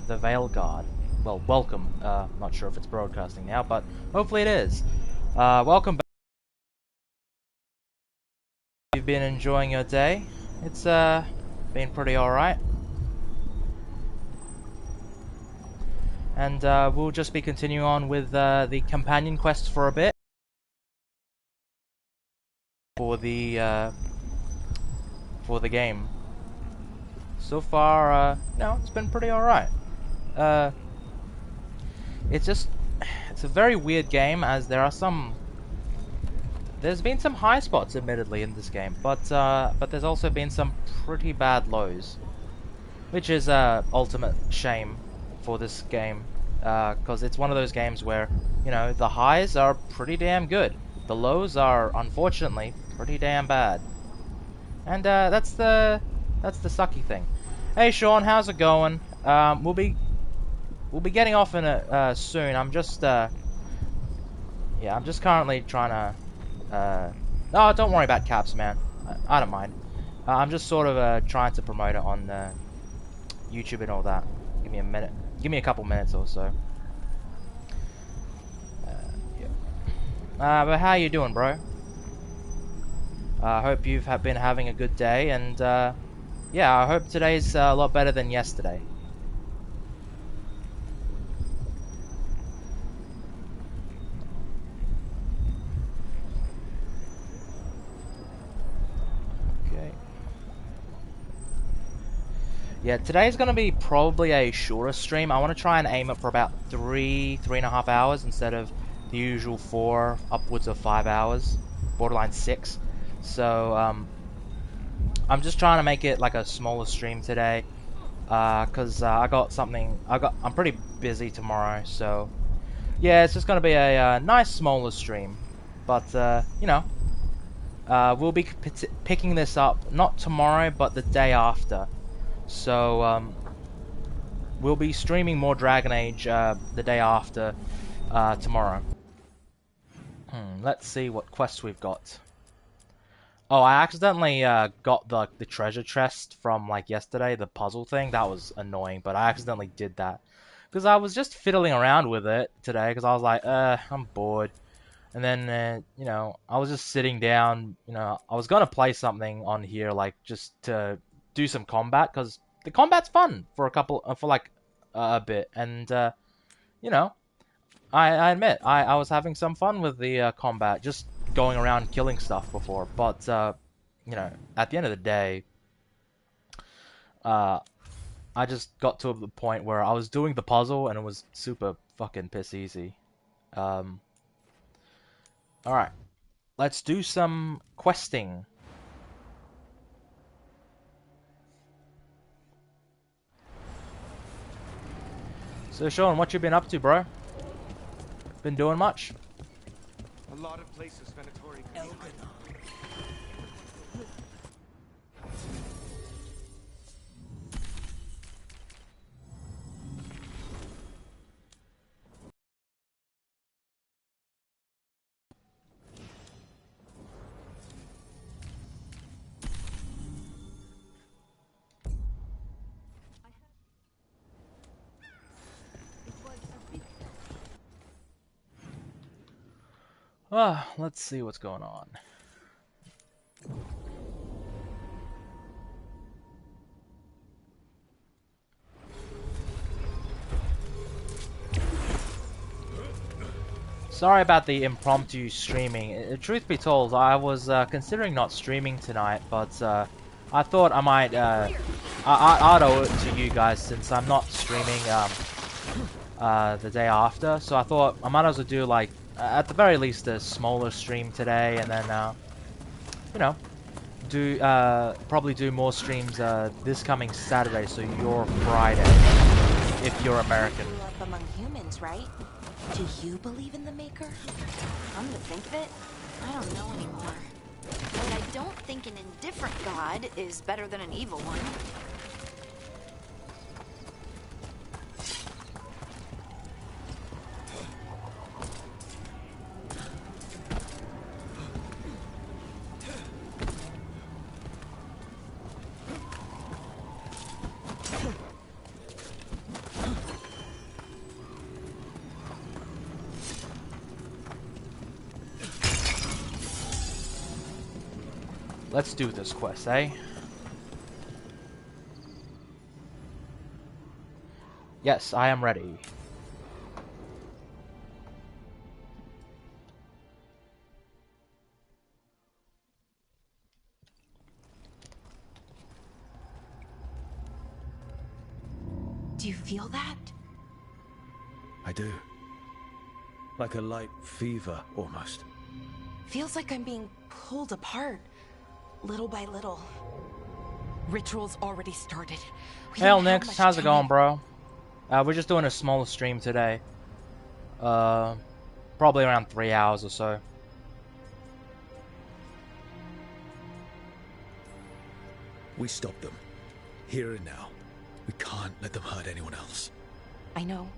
the Veilguard. Well, welcome. Not sure if it's broadcasting now, but hopefully it is. Welcome back. You've been enjoying your day. It's been pretty alright. And we'll just be continuing on with the companion quest for a bit. For the game. So far, no, it's been pretty alright. It's a very weird game, as there's been some high spots, admittedly, in this game, but there's also been some pretty bad lows, which is ultimate shame for this game, because it's one of those games where, you know, the highs are pretty damn good, the lows are unfortunately pretty damn bad, and that's the sucky thing. Hey Sean, how's it going? We'll be getting off in soon. I'm just currently trying to no, don't worry about caps, man. I don't mind. I'm just sort of trying to promote it on YouTube and all that. Give me a minute. Give me a couple minutes or so. Yeah. But how you doing, bro? I hope you've been having a good day, and yeah, I hope today's a lot better than yesterday. Okay. Yeah, today's gonna be probably a shorter stream. I want to try and aim it for about 3.5 hours instead of the usual 4, upwards of 5 hours, borderline 6. So I'm just trying to make it like a smaller stream today, cause I'm pretty busy tomorrow. So yeah, it's just gonna be a nice smaller stream. But you know, we'll be picking this up not tomorrow, but the day after. So we'll be streaming more Dragon Age the day after tomorrow. Let's see what quests we've got. Oh, I accidentally got the treasure chest from like yesterday, the puzzle thing. That was annoying, but I accidentally did that because I was just fiddling around with it today because I was like, I'm bored. And then you know, I was just sitting down. You know, I was gonna play something on here, like just to do some combat, because the combat's fun for a bit. And you know, I admit I was having some fun with the combat, just going around killing stuff before. But you know, at the end of the day, I just got to the point where I was doing the puzzle and it was super fucking piss easy. All right, let's do some questing. So Sean, what you been up to, bro? Been doing much? A lot of places Venatori. Let's see what's going on. Sorry about the impromptu streaming. Truth be told, I was considering not streaming tonight, but I thought I might I'd owe it to you guys since I'm not streaming the day after. So I thought I might as well do, like, at the very least, a smaller stream today, and then you know, do probably do more streams this coming Saturday, so your Friday, if you're American. You grew up among humans, right? Do you believe in the Maker? Come to think of it, I don't know anymore. But I don't think an indifferent god is better than an evil one. let's do this quest, eh? Yes, I am ready. Do you feel that? I do. Like a light fever, almost. Feels like I'm being pulled apart, little by little. Ritual's already started. We Hey, don't have Nix, much how's it going, time. bro? We're just doing a smaller stream today. Probably around 3 hours or so. We stopped them. Here and now. We can't let them hurt anyone else. I know.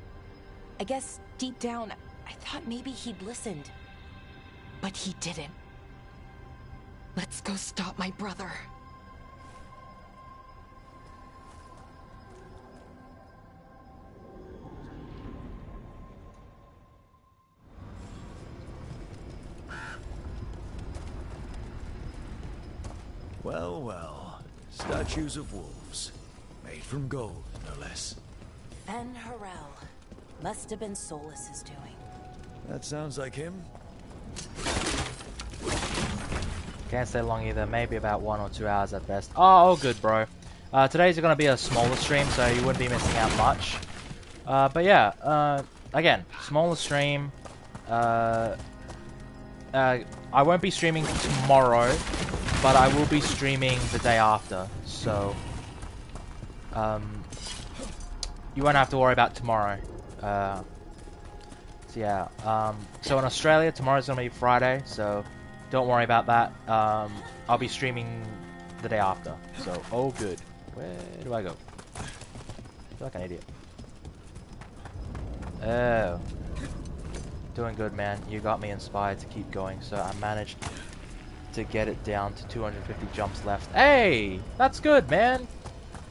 I guess deep down, I thought maybe he'd listened. But he didn't. Let's go stop my brother. Well, well. Statues of wolves. Made from gold, no less. Fen Harel. Must have been Solus's doing. That sounds like him. Can't stay long either. Maybe about 1 or 2 hours at best. Oh, all good, bro. Today's going to be a smaller stream, so you wouldn't be missing out much. But yeah, again, smaller stream. I won't be streaming tomorrow, but I will be streaming the day after. So, you won't have to worry about tomorrow. So yeah, so in Australia, tomorrow's going to be Friday, so don't worry about that. I'll be streaming the day after, so all good. Where do I go? I feel like an idiot. Oh. Doing good, man. You got me inspired to keep going, so I managed to get it down to 250 jumps left. Hey! That's good, man!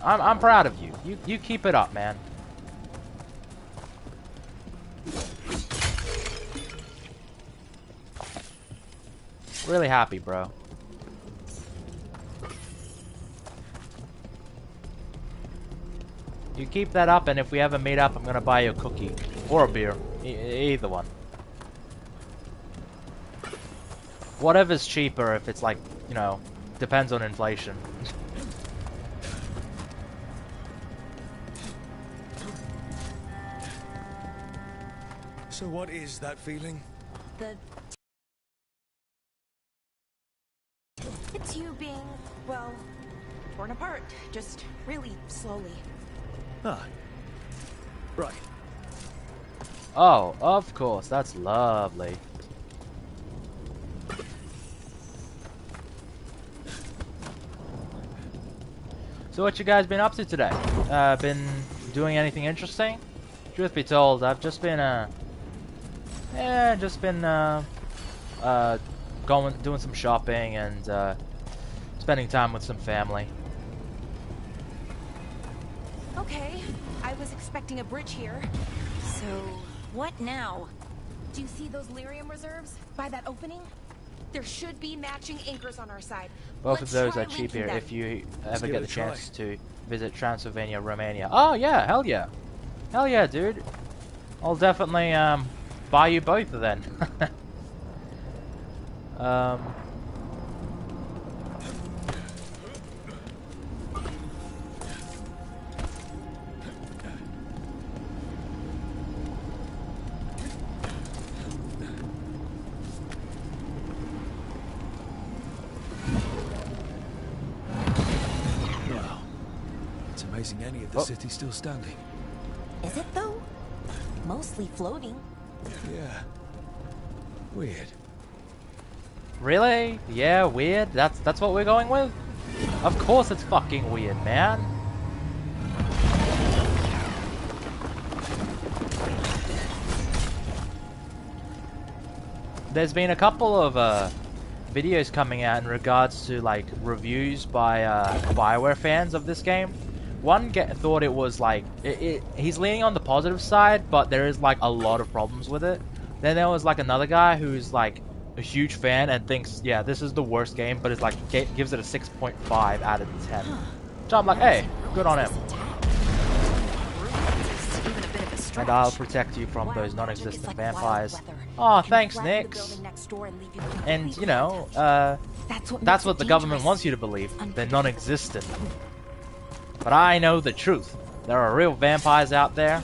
I'm proud of you. You keep it up, man. Really happy, bro. You keep that up, and if we ever meet up, I'm gonna buy you a cookie. Or a beer. Either one. Whatever's cheaper, if it's like, you know, depends on inflation. So what is that feeling? It's you being, well, torn apart. Just really slowly. Ah. Right. Oh, of course. That's lovely. So what you guys been up to today? Been doing anything interesting? Truth be told, I've just been doing some shopping and spending time with some family. Okay, I was expecting a bridge here. So, what now? Do you see those lyrium reserves by that opening? There should be matching anchors on our side. Both Let's of those try are cheap linking here them. if you Let's ever give get it the a try. chance to visit Transylvania, Romania. Oh yeah, hell yeah. Hell yeah, dude. I'll definitely buy you both then. Wow. It's amazing any of the city's still standing. Is it though? Mostly floating. Yeah. Weird. Really? Yeah, weird? That's what we're going with? Of course it's fucking weird, man. There's been a couple of videos coming out in regards to like reviews by BioWare fans of this game. One thought it was like he's leaning on the positive side, but there is like a lot of problems with it. Then there was like another guy who a huge fan and thinks, yeah, this is the worst game, but it's like gives it a 6.5 out of 10. So I'm like, hey, good on him. And I'll protect you from those non-existent vampires. Oh, thanks, Nix. And, you know, that's what the government wants you to believe. They're non-existent. But I know the truth. There are real vampires out there.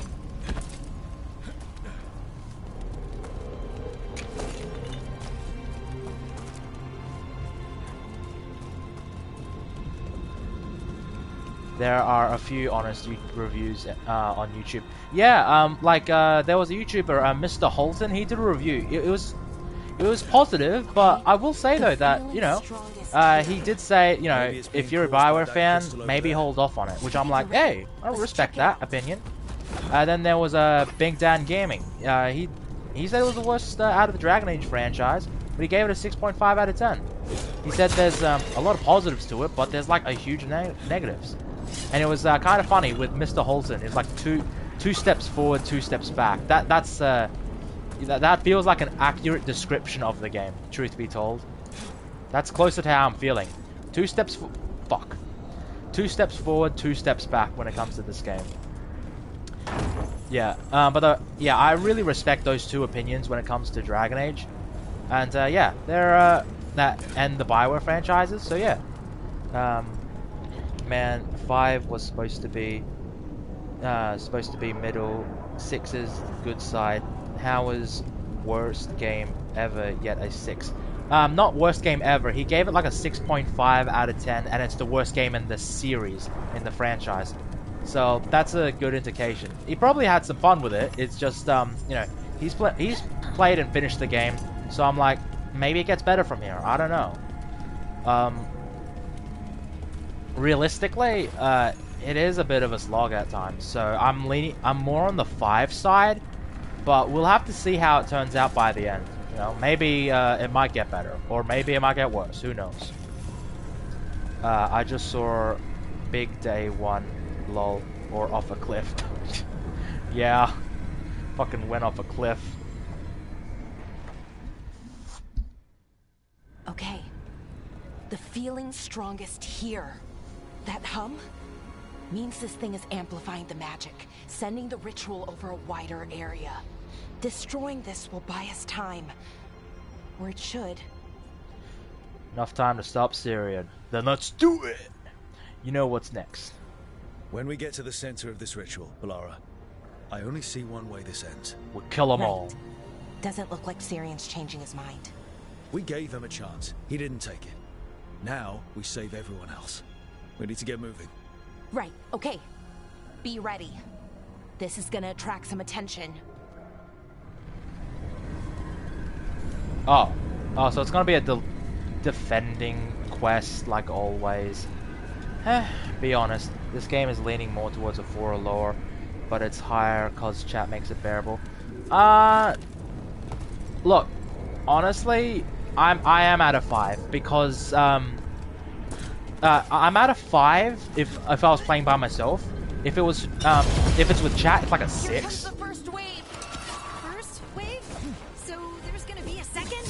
There are a few honest reviews on YouTube. Yeah, there was a YouTuber, Mr. Holton. He did a review. It was positive, but I will say though that, you know, he did say, you know, if you're a Bioware fan, maybe hold off on it. Which I'm like, hey, I respect that opinion. Then there was Big Dan Gaming. He said it was the worst out of the Dragon Age franchise, but he gave it a 6.5 out of 10. He said there's a lot of positives to it, but there's like a huge negatives. And it was kind of funny with Mr. Holton. It's like two steps forward, 2 steps back. That feels like an accurate description of the game, truth be told. That's closer to how I'm feeling. 2 steps forward, 2 steps back when it comes to this game. Yeah, yeah, I really respect those two opinions when it comes to Dragon Age. And yeah, they're that and the Bioware franchises. So yeah, man, 5 was supposed to be middle, 6 is good side. How was worst game ever, yet a 6? Not worst game ever. He gave it like a 6.5 out of 10, and it's the worst game in the series, in the franchise. So that's a good indication. He probably had some fun with it. It's just, you know, he's played and finished the game. So I'm like, maybe it gets better from here. I don't know. Realistically, it is a bit of a slog at times. So I'm more on the 5 side, but we'll have to see how it turns out by the end. You know, maybe it might get better, or maybe it might get worse. Who knows? I just saw Big Day 1, lol, or off a cliff. Yeah, fucking went off a cliff. Okay, the feeling's strongest here. That hum means this thing is amplifying the magic, sending the ritual over a wider area. Destroying this will buy us time. Or it should. Enough time to stop Syrian. Then let's do it! You know what's next. When we get to the center of this ritual, Balara, I only see one way this ends. We'll kill them all. Doesn't look like Syrian's changing his mind. We gave him a chance. He didn't take it. Now, we save everyone else. We need to get moving. Right, okay. Be ready. This is gonna attract some attention. Oh, so it's gonna be a defending quest like always. Be honest, this game is leaning more towards a 4 or lower, but it's higher cause chat makes it bearable. Look, honestly, I am at a 5 because I'm at a 5 if I was playing by myself. If it's with chat, it's like a 6. The first wave. First wave? So there's gonna be a second?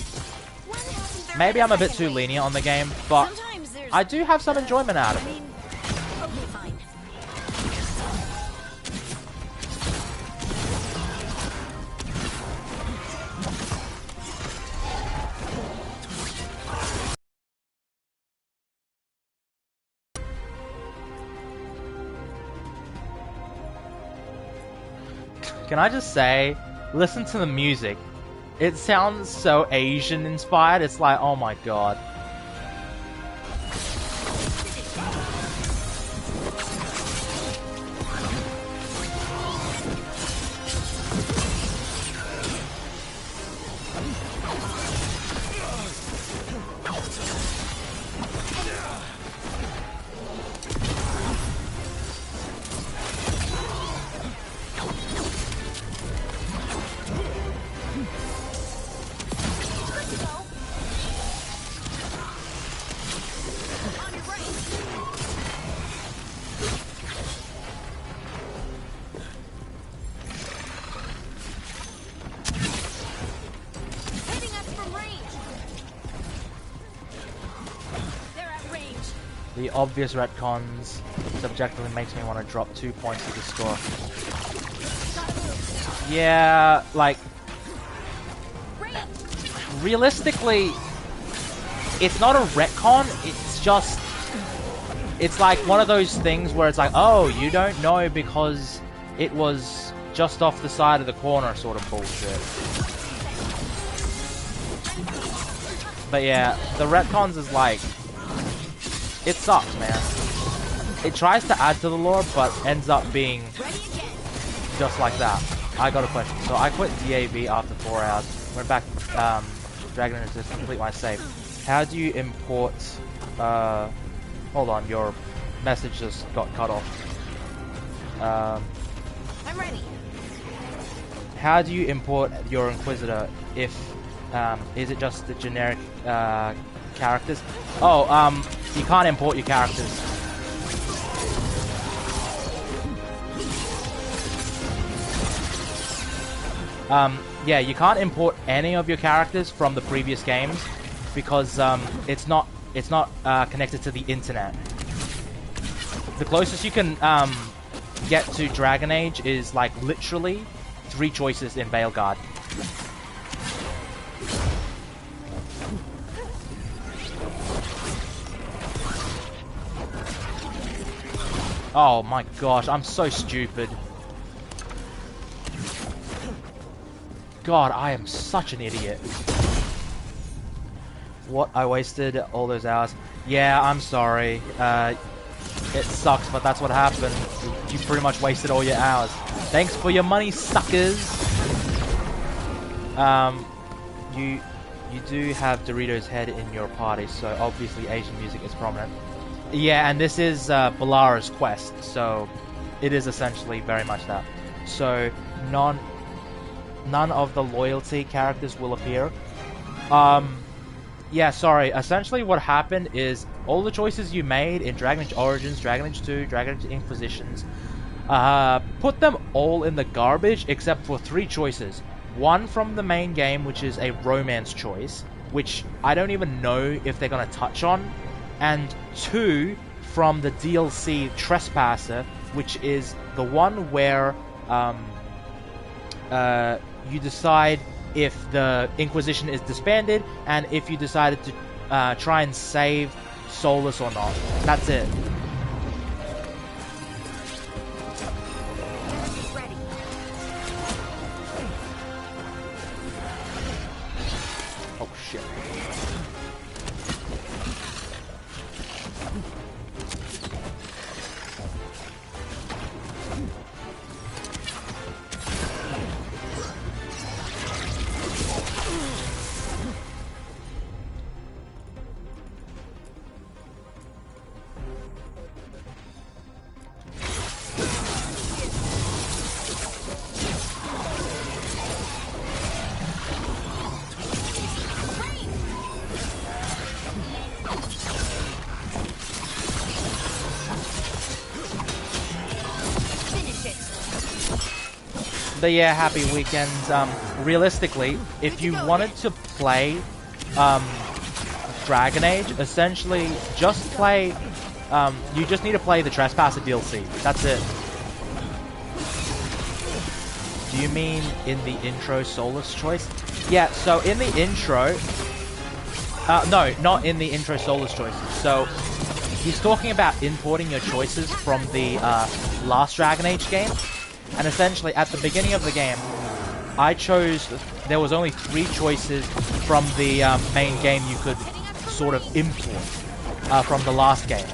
When hasn't there Maybe been I'm a bit second too wave? lenient on the game, but Sometimes there's, I do have some enjoyment out of I it. mean, okay, fine. Can I just say, listen to the music. It sounds so Asian inspired. It's like, oh my god. The obvious retcons subjectively makes me want to drop 2 points to the score. Yeah, like, realistically, it's not a retcon, it's just, it's like one of those things where it's like, oh, you don't know because it was just off the side of the corner sort of bullshit. But yeah, the retcons is like, it sucks, man. It tries to add to the lore, but ends up being just like that. I got a question. So I quit DAV after 4 hours. Went back Dragon Age to complete my save. How do you import... hold on, your message just got cut off. I'm ready. How do you import your Inquisitor if... is it just the generic characters? Oh, you can't import your characters. Yeah, you can't import any of your characters from the previous games because it's not connected to the internet. The closest you can get to Dragon Age is like literally 3 choices in Veilguard. Oh my gosh, I'm so stupid. God, I am such an idiot. What? I wasted all those hours. Yeah, I'm sorry. It sucks, but that's what happened. You pretty much wasted all your hours. Thanks for your money, suckers! You do have Dorito's head in your party, so obviously Asian music is prominent. Yeah, and this is Balara's quest, so it is essentially very much that. So, none of the loyalty characters will appear. Yeah, sorry. Essentially what happened is all the choices you made in Dragon Age Origins, Dragon Age 2, Dragon Age Inquisitions, put them all in the garbage except for 3 choices. One from the main game, which is a romance choice, which I don't even know if they're going to touch on. And 2 from the DLC Trespasser, which is the one where you decide if the Inquisition is disbanded and if you decided to try and save Solus or not. That's it. Oh shit. But yeah, happy weekend. Realistically, if you wanted to play Dragon Age, essentially just play, you just need to play the Trespasser DLC. That's it. Do you mean in the intro Solus choice? Yeah, so in the intro, no, not in the intro Solus choices. So he's talking about importing your choices from the last Dragon Age game. And essentially, at the beginning of the game, I chose... There was only 3 choices from the main game you could sort of import from the last game.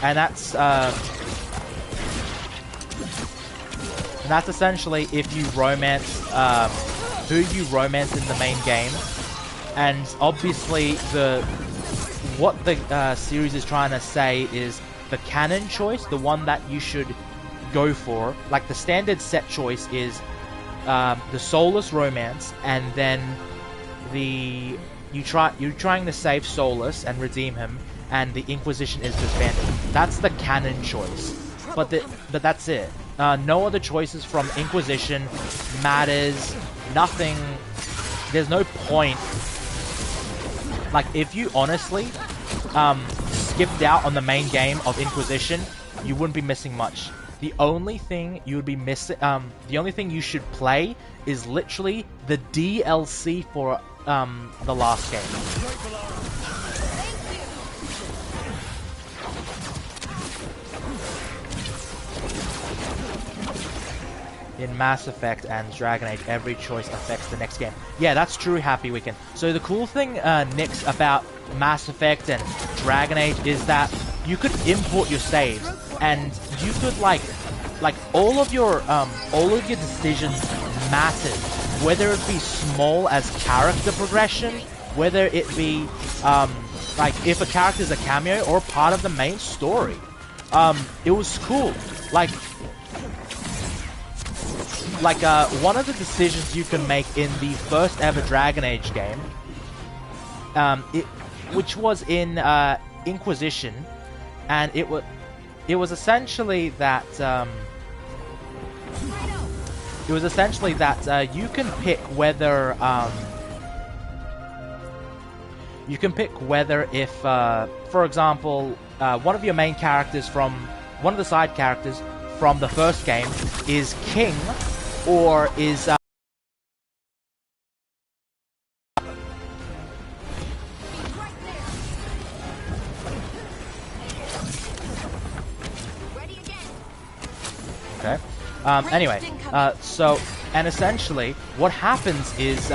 And that's essentially if you romance... who you romance in the main game. And obviously, what the series is trying to say is the canon choice, the one that you should go for, like the standard set choice is the Solus romance, and then you're trying to save Solus and redeem him, and the Inquisition is disbanded. That's the canon choice, but that's it. No other choices from Inquisition matters. Nothing. There's no point. Like, if you honestly skipped out on the main game of Inquisition, you wouldn't be missing much. The only thing you would be missing, the only thing you should play is literally the DLC for the last game. In Mass Effect and Dragon Age, every choice affects the next game. Yeah, that's true, Happy Weekend. So the cool thing, Nix, about Mass Effect and Dragon Age is that you could import your saves, and you could like all of your decisions mattered, whether it be small as character progression, whether it be like if a character is a cameo or part of the main story. It was cool. One of the decisions you can make in the first ever Dragon Age game, which was in Inquisition, and it was essentially that you can pick whether if for example one of your main characters from one of the side characters from the first game is king or is okay. Anyway, so, and essentially, what happens is,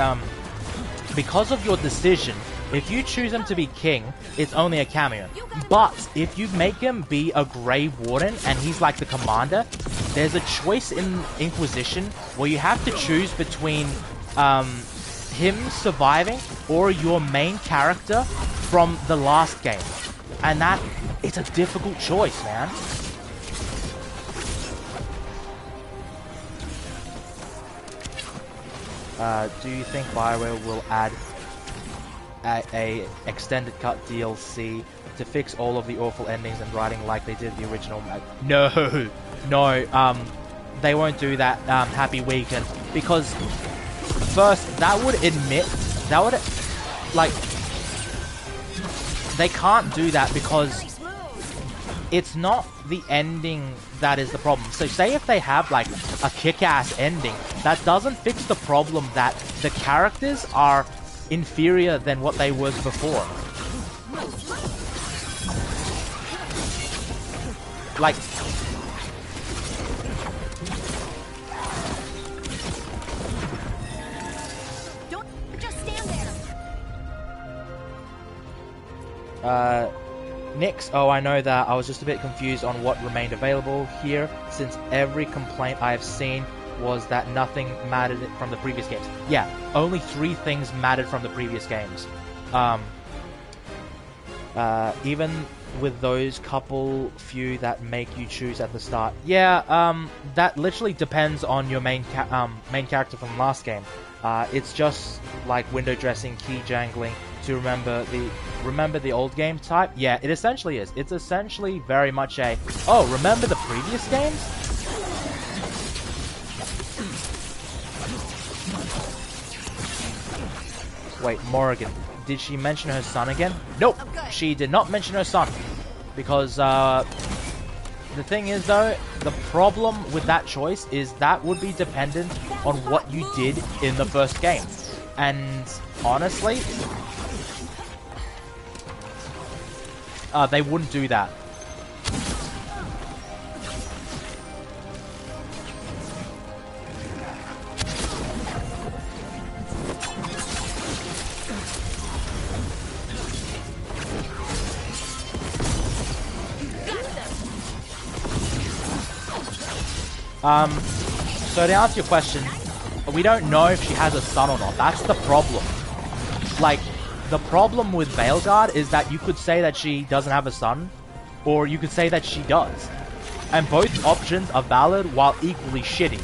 because of your decision, if you choose him to be king, it's only a cameo. But, if you make him be a Grey Warden, and he's like the commander, there's a choice in Inquisition where you have to choose between, him surviving or your main character from the last game. And that, it's a difficult choice, man. Do you think BioWare will add a extended cut DLC to fix all of the awful endings and writing like they did the original? No, no, they won't do that, Happy Weekend, because first, that would, like, they can't do that because it's not the ending that is the problem. So say if they have like a kick-ass ending, that doesn't fix the problem that the characters are inferior than what they was before. Like, don't just stand there. Nix, oh, I know that. I was just a bit confused on what remained available here, since every complaint I have seen was that nothing mattered from the previous games. Yeah, only 3 things mattered from the previous games. Even with those couple few that make you choose at the start. Yeah, that literally depends on your main character from the last game. It's just like window dressing, key jangling to remember the old game type. Yeah, it essentially is. It's essentially very much a, oh, remember the previous games? Wait, Morrigan, did she mention her son again? Nope, she did not mention her son. Because, the thing is though, the problem with that choice is that would be dependent on what you did in the first game. And, honestly, they wouldn't do that. So to answer your question, we don't know if she has a son or not. That's the problem. Like, the problem with Veilguard is that you could say that she doesn't have a son, or you could say that she does. And both options are valid while equally shitty.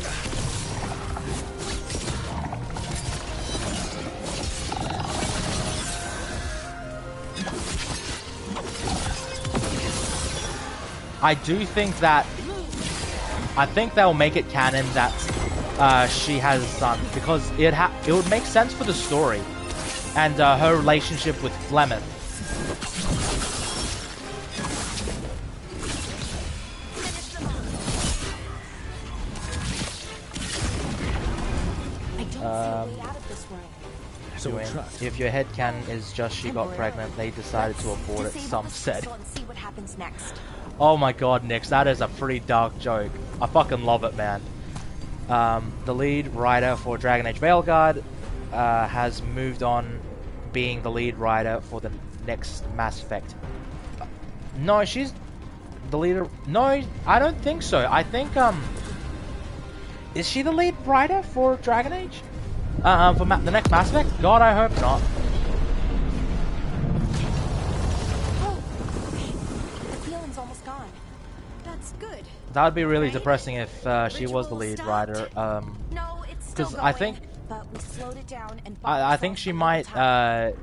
I do think that I think they'll make it canon that she has a son, because it would make sense for the story and her relationship with Flemeth. I don't see a way out of this room. So we're trapped. If your headcanon is just she got pregnant, they decided to abort it, Disable some this said. crystal and see what happens next. Oh my god, Nix, that is a pretty dark joke. I fucking love it, man. The lead writer for Dragon Age Veilguard has moved on being the lead writer for the next Mass Effect. No, she's the leader. No, I don't think so. I think, is she the lead writer for Dragon Age? For the next Mass Effect? God, I hope not. Oh, okay. The feeling's almost gone. That's good. That would be really Right? depressing if she was the Ritual lead stopped? writer. No, it's still 'Cause going. I think But we slowed it down and I think she might.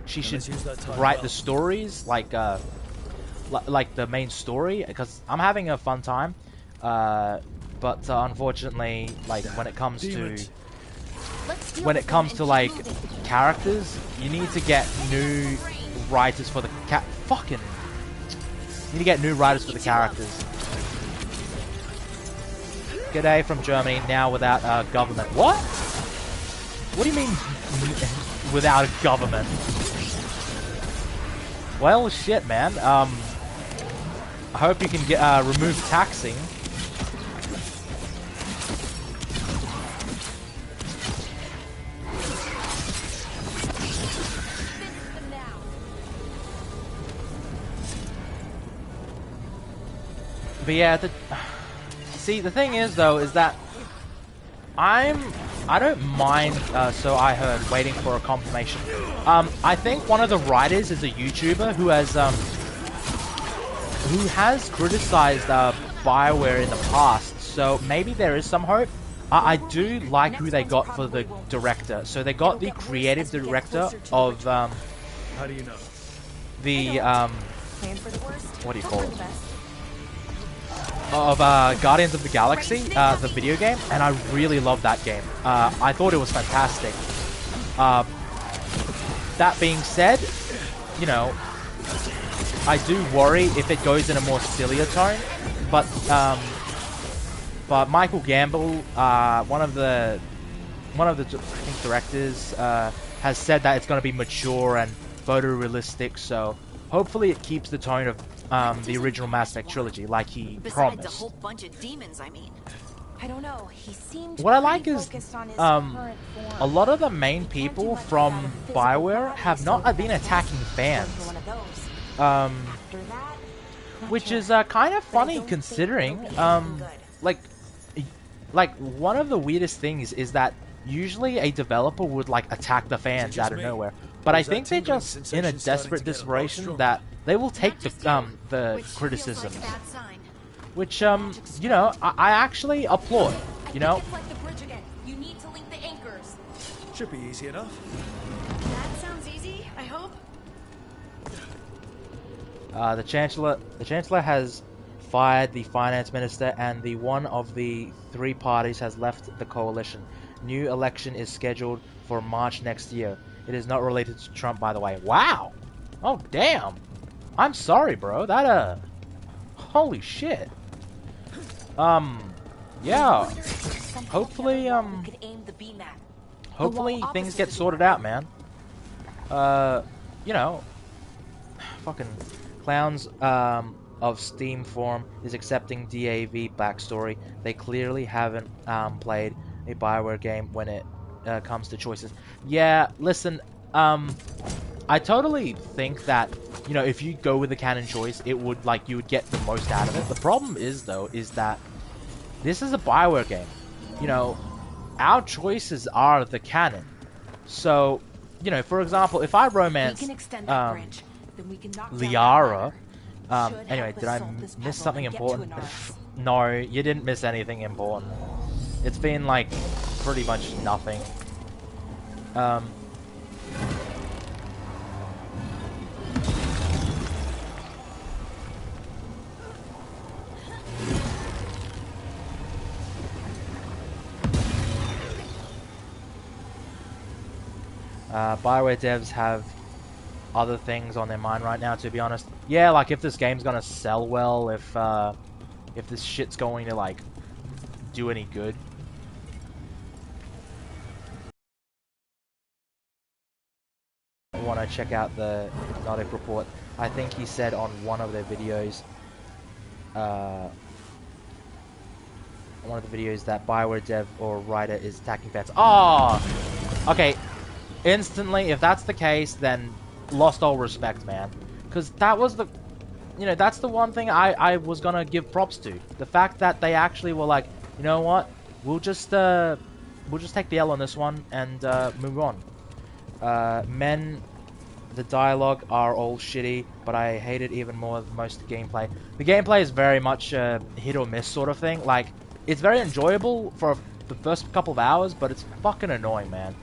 She should let's use that time write well. the stories like the main story, because I'm having a fun time. But unfortunately, like when it comes Demons. to like characters, you need to get new writers for the fucking. You need to get new writers for the characters. G'day from Germany, now without a government. What? What do you mean without a government? Well, shit, man. I hope you can get remove taxing. But yeah, see, the thing is though, is that I don't mind, so I heard, waiting for a confirmation. I think one of the writers is a YouTuber who has criticized BioWare in the past, so maybe there is some hope. I do like who they got for the director. So they got the creative director of How do you know? the Plan for the worst. what do you hope call for it? the best. Of Guardians of the Galaxy, the video game, and I really love that game. I thought it was fantastic. That being said, you know, I do worry if it goes in a more sillier tone, but Michael Gamble, one of the I think directors, has said that it's going to be mature and photorealistic, so hopefully it keeps the tone of the original Mass Effect trilogy, like he Besides promised. a whole bunch of demons, I mean. I don't know. He seemed What I like pretty is, focused on his current form. a lot of the main people from BioWare have not been attacking fans, For one of those. um, After that, not which sure. is kind of But I funny don't think considering, it'll be anything good. like one of the weirdest things is that usually a developer would like attack the fans just out of me? nowhere, but Or I is that think they're tingling just in a sensation starting desperate to get a lot desperation stronger? that they will take Not just the you, the which feels criticisms, like a bad sign. which you know, I actually applaud. You know, It's like the bridge again. You need to link the anchors. Should be easy enough. That sounds easy, I hope. the chancellor has fired the finance minister, and the one of the three parties has left the coalition. New election is scheduled for March next year. It is not related to Trump, by the way. Wow. Oh damn. I'm sorry, bro. That holy shit. Yeah. Hopefully, Could aim the beam at. hopefully wall things opposite get the sorted door. out, man. You know, fucking clowns of Steam form is accepting DAV backstory. They clearly haven't played a BioWare game when it comes to choices. Yeah, listen, I totally think that, you know, if you go with the canon choice, it would, like, you would get the most out of it. The problem is, though, is that this is a BioWare game. You know, our choices are the canon. So, you know, for example, if I We romance can extend that bridge. Then we can knock down that Liara. ladder. Should Anyway, help did us I solve this miss puzzle something and get to important? Inaros. No, you didn't miss anything important. It's been like pretty much nothing. BioWare devs have other things on their mind right now, to be honest. Yeah, like if this game's gonna sell well, if this shit's going to like do any good. want to check out the Nordic report, I think he said on one of their videos, that Bioware dev or writer is attacking fans. Oh! Okay, instantly, if that's the case, then lost all respect, man. Because that was the... You know, that's the one thing I was gonna give props to. The fact that they actually were like, you know what? We'll just take the L on this one and move on. The dialogue are all shitty, but I hate it even more than most of the gameplay. The gameplay is very much a hit or miss sort of thing. Like, it's very enjoyable for the first couple of hours, but it's fucking annoying, man.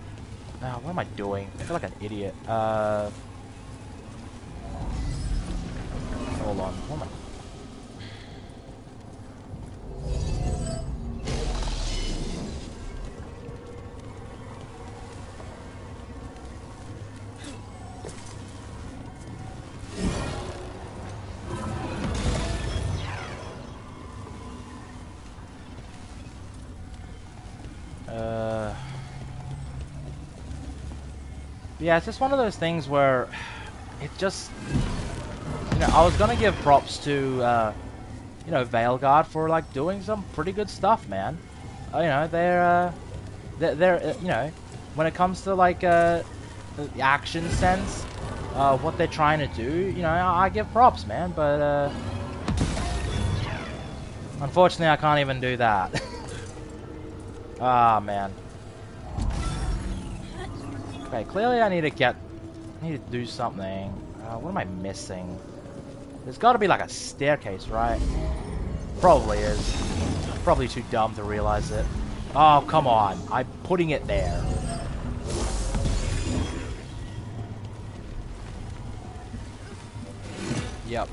What am I doing? I feel like an idiot. Hold on. What am I... Yeah, it's just one of those things where it just, you know, I was gonna give props to, you know, Veilguard for like doing some pretty good stuff, man. You know, they're you know, when it comes to like the action sense, what they're trying to do, you know, I give props, man. But unfortunately, I can't even do that. Ah, man. Okay, clearly I need to do something. What am I missing? There's got to be like a staircase, right? Probably is. Probably too dumb to realize it. Oh, come on. I'm putting it there. Yep.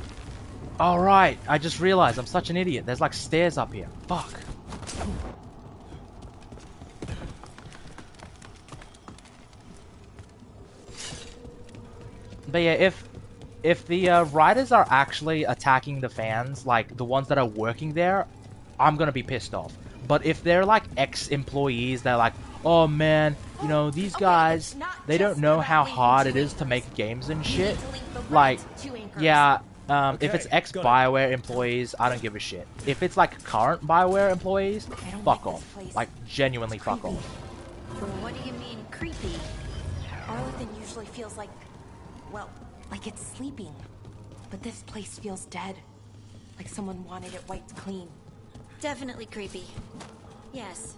Alright, I just realized I'm such an idiot. There's like stairs up here. Fuck. But yeah, if the riders are actually attacking the fans, like the ones that are working there, I'm gonna be pissed off. But if they're like ex-employees, they're like, oh man, you know, these guys, they don't know how hard it is to make games and shit. Like, yeah, if it's ex-Bioware employees, I don't give a shit. If it's like current Bioware employees, fuck off. Like, genuinely fuck off. What do you mean, creepy? Arlington usually feels like, well, like it's sleeping. But this place feels dead. Like someone wanted it wiped clean. Definitely creepy. Yes.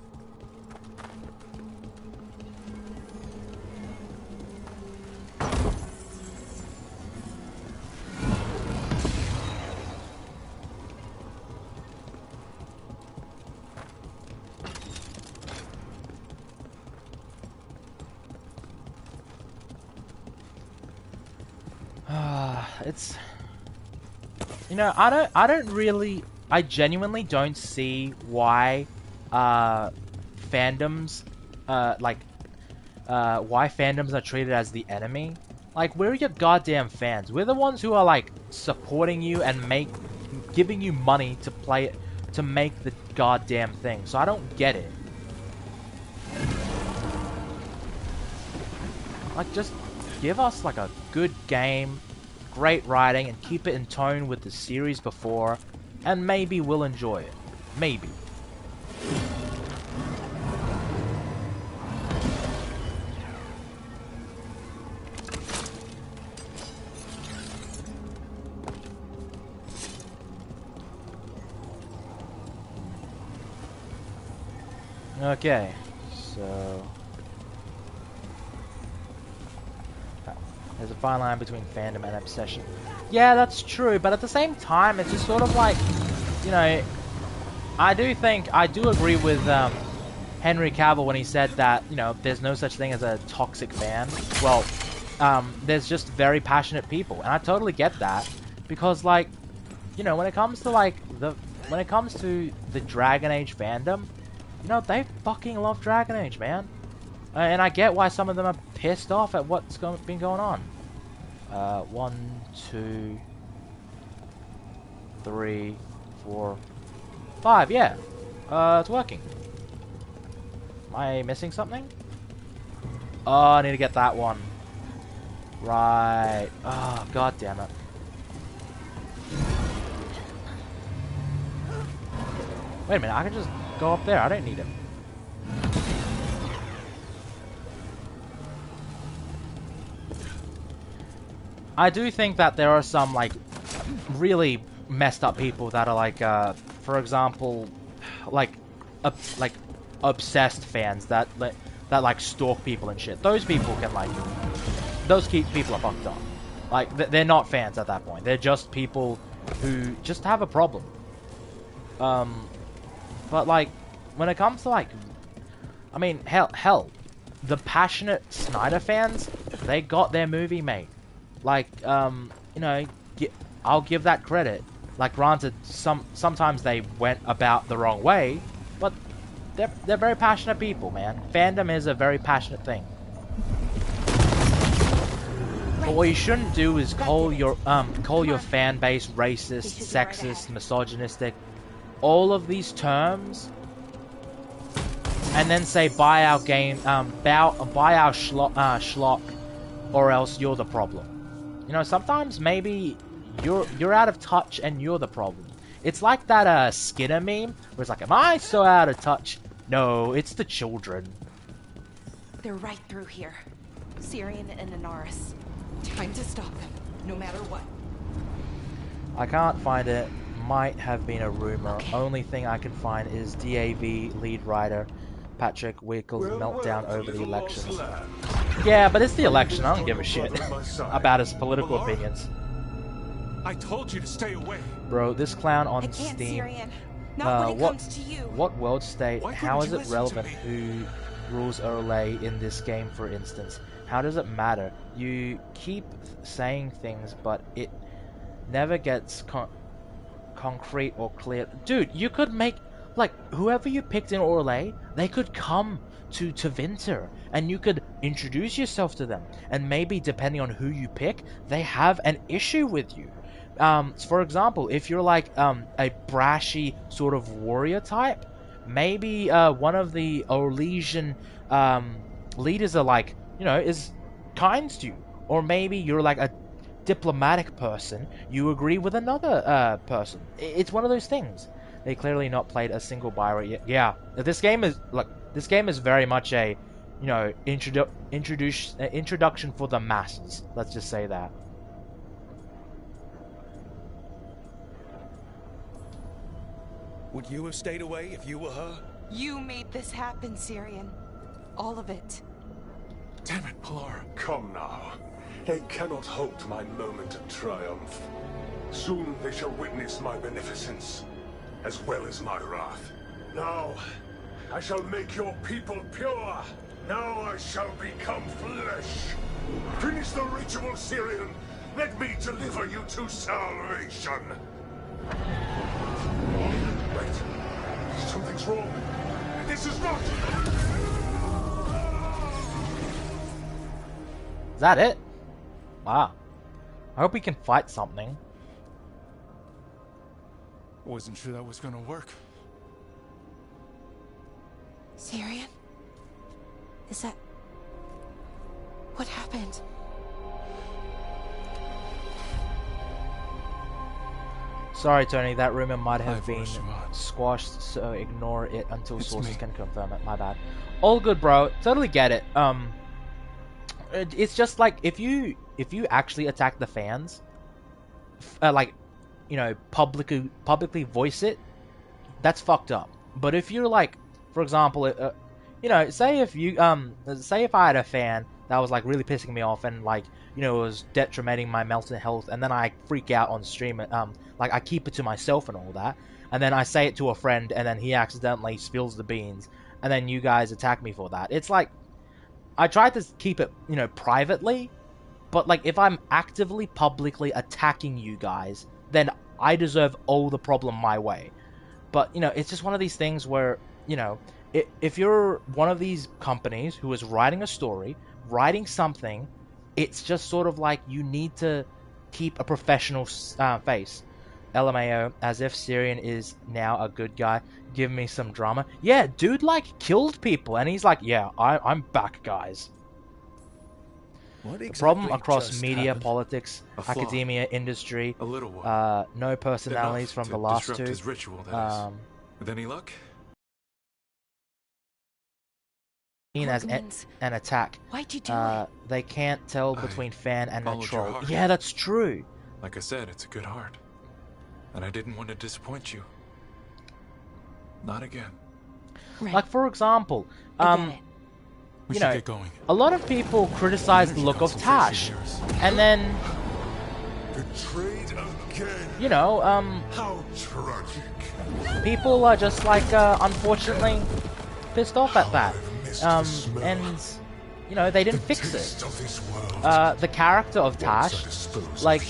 It's, you know, I genuinely don't see why fandoms why fandoms are treated as the enemy. Like, we're your goddamn fans. We're the ones who are like supporting you and giving you money to play it, to make the goddamn thing. So I don't get it. Like, just give us like a good game, great writing, and keep it in tone with the series before, and maybe we'll enjoy it. Maybe. Okay, so there's a fine line between fandom and obsession. Yeah, that's true, but at the same time, it's just sort of like, you know, I do agree with Henry Cavill when he said that, you know, there's no such thing as a toxic fan. Well, there's just very passionate people, and I totally get that, because, like, you know, when it comes to the Dragon Age fandom, you know, they fucking love Dragon Age, man. And I get why some of them are pissed off at what's been going on. 1, 2, 3, 4, 5. Yeah, it's working. Am I missing something? Oh, I need to get that one. Right. Oh, god damn it. Wait a minute, I can just go up there. I don't need him. I do think that there are some, like, really messed up people that are like, for example, like obsessed fans that like stalk people and shit. Those people can, like, people are fucked up. Like, they're not fans at that point. They're just people who just have a problem. But like, when it comes to, like, I mean, hell, the passionate Snyder fans, they got their movie made. Like, you know, I'll give that credit. Like, granted, sometimes they went about the wrong way, but they're very passionate people, man. Fandom is a very passionate thing. But what you shouldn't do is call your fan base racist, sexist, misogynistic, all of these terms, and then say buy our game, buy our schlock, or else you're the problem. You know, sometimes maybe you're out of touch and you're the problem. It's like that Skinner meme where it's like, am I so out of touch? No, it's the children. They're right through here. Syrian and Inaris. Time to stop them, no matter what. I can't find it. Might have been a rumor. Okay. Only thing I can find is DAV lead writer Patrick Wickle's meltdown over the elections. Yeah, but it's the election. I don't give a shit about his political opinions. I told you to stay away. Bro, this clown on I can't, Steam. Syrian. Not when it comes to you. What world state? Why How couldn't is you it listen to relevant? me? Who rules Olay in this game, for instance? How does it matter? You keep saying things, but it never gets concrete or clear. Dude, you could make, like, whoever you picked in Orlais, they could come to Winter, and you could introduce yourself to them, and maybe depending on who you pick, they have an issue with you. For example, if you're like a brashy sort of warrior type, maybe one of the Orlesian leaders are like, you know, is kind to you, or maybe you're like a diplomatic person, you agree with another person. It's one of those things. They clearly not played a single buy yet. Yeah, this game is very much a, you know, introduction for the masses. Let's just say that. Would you have stayed away if you were her? You made this happen, Syrian. All of it. Damn it, Pelora. Come now. They cannot halt my moment of triumph. Soon they shall witness my beneficence, as well as my wrath. Now, I shall make your people pure. Now I shall become flesh. Finish the ritual, Syrian. Let me deliver you to salvation. Wait. Something's wrong. This is not... Is that it? Wow. I hope we can fight something. Wasn't sure that was gonna work. Syrian? Is that... What happened? Sorry, Tony, that rumor might have I've been lost you on. squashed, so ignore it until It's sources me. can confirm it. My bad. All good, bro. Totally get it. It's just like if you actually attack the fans, like, you know, publicly voice it, that's fucked up. But if you're like, for example, you know, say if I had a fan that was like really pissing me off and, like, you know, was detrimenting my mental health, and then I freak out on stream, like I keep it to myself and all that, and then I say it to a friend, and then he accidentally spills the beans, and then you guys attack me for that. It's like, I try to keep it, you know, privately, but like if I'm actively publicly attacking you guys, then I deserve all the problem my way. But, you know, it's just one of these things where, you know, if you're one of these companies who is writing a story, writing something, it's just sort of like you need to keep a professional face. LMAO, as if Syrian is now a good guy. Give me some drama. Yeah, dude, like, killed people, and he's like, yeah, I'm back, guys. What The problem exactly across just media, happened? politics, A flaw. academia, industry, A little one. no personalities Enough from to the last disrupt two. his ritual, that is. Um, With any luck? seen as means- an attack. Why'd you do it? They can't tell I between fan and a followed your troll. heart. Yeah, that's true. Like I said, it's a good heart. And I didn't want to disappoint you. Not again. Right. Like, for example, I get it. We you should know, get going. a lot of people criticize the look of Tash, and then, Betrayed again. you know, How tragic. people are just like, unfortunately, pissed off at that. And, you know, they didn't fix it. Of this world. The character of Tash, like,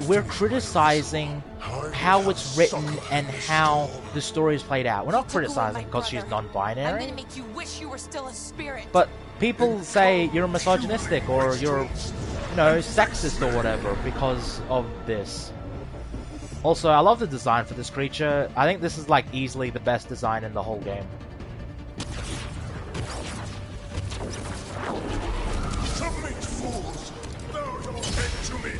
we're criticizing how it's written and how the story is played out. We're not criticizing because she's I'm non-binary, gonna make you wish you were still a spirit. but people say you're misogynistic or you're, you know, sexist or whatever because of this. Also, I love the design for this creature. I think this is like easily the best design in the whole game. Submit, fools! Bow your head to me!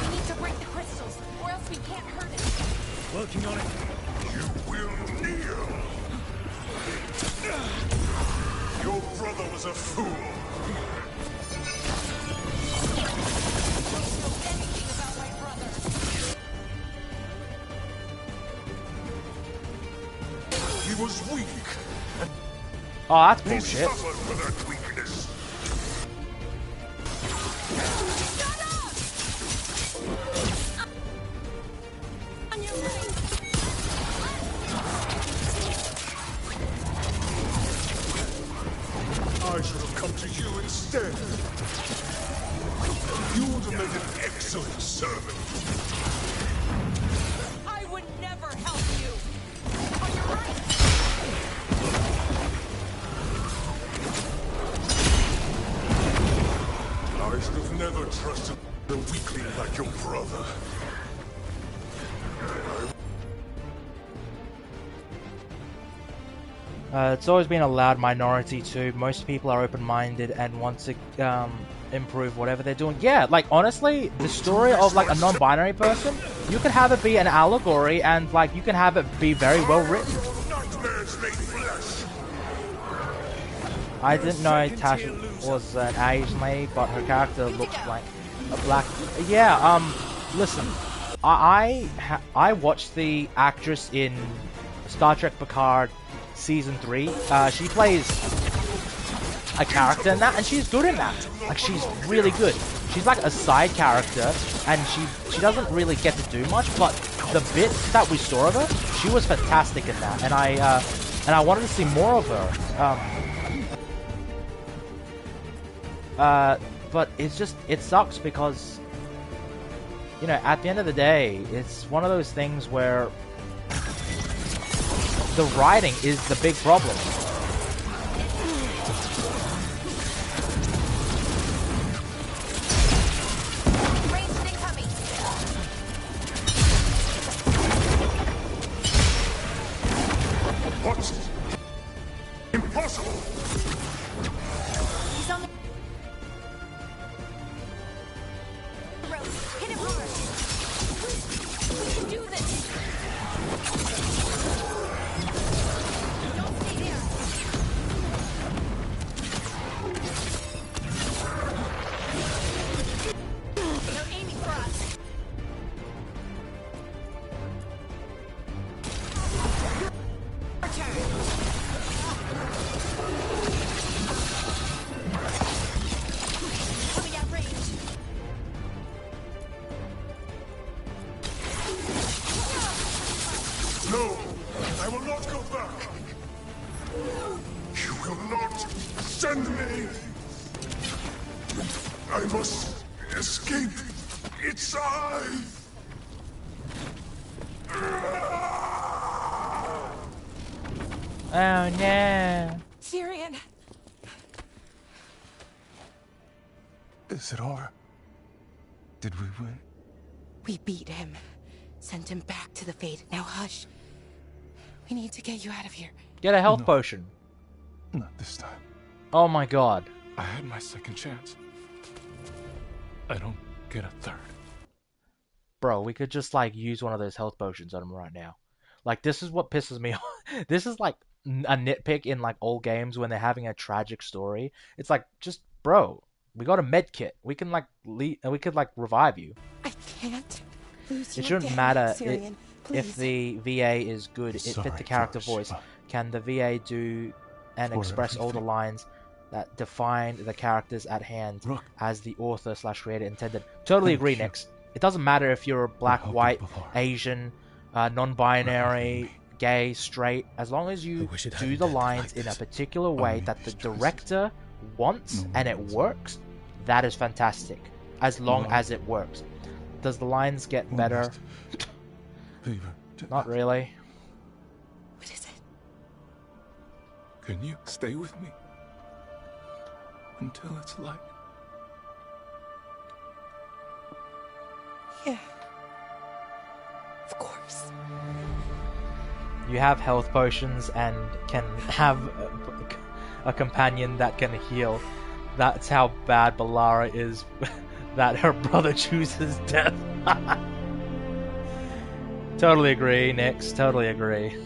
We need to break the crystals, or else we can't hurt it. Working on it. You will kneel! Your brother was a fool! Anything about my brother. He was weak, Oh, that's he bullshit. suffered for that weakness. On your right. I should have come to you instead. You would have made an excellent servant. I would never help you. On your right. I should have never trusted a weakling like your brother. It's always been a loud minority too. Most people are open-minded and want to improve whatever they're doing. Yeah, like honestly, the story of like a non-binary person, you can have it be an allegory and like you can have it be very well written. Nightmares made flesh. I didn't know Tash was an Asian lady, but her character looked like a black. Yeah. Listen, I watched the actress in Star Trek Picard Season 3. She plays a character in that, and she's good in that. Like, she's really good. She's like a side character, and she doesn't really get to do much, but the bits that we saw of her, she was fantastic in that, and I wanted to see more of her. But it sucks because, you know, at the end of the day, it's one of those things where the writing is the big problem. Ranged incoming. What? Impossible! He's on the road. Hit him hard. We can do this. Don't stay there. They're aiming for us. Our turn. Coming out range. No! I will not go back! You will not send me! I must escape its eye! Oh no. Syrian. Is it over? Did we win? We beat him. Sent him back to the Fade. Now hush. We need to get you out of here. Get a health potion. Not this time. Oh my god. I had my second chance. I don't get a third. Bro, we could just like use one of those health potions on him right now. Like this is what pisses me off. This is like a nitpick in like old games when they're having a tragic story. It's like just bro, we got a med kit. We can like we could like revive you. I can't lose It you shouldn't again, matter Syrian. if Please. the VA is good. It fit Sorry, the character Josh, voice. but Can the VA do and for express all the everything. lines that define the characters at hand Rook, as the author/creator intended? Totally Thank agree, you. Nix. It doesn't matter if you're black, helping white, Ballora. Asian, For non-binary, helping me. gay, straight, as long as you wish it do hadn't the ended lines like in a this. particular way Only that the his choice. director wants No and it one's. works, that is fantastic. As long Love. as it works. Does the lines get better? Almost. Favor to Not ask. really. What is it? Can you stay with me? Until it's light. Yeah. Of course. You have health potions and can have a companion that can heal. That's how bad Ballora is that her brother chooses death. Totally agree, Nix. Totally agree.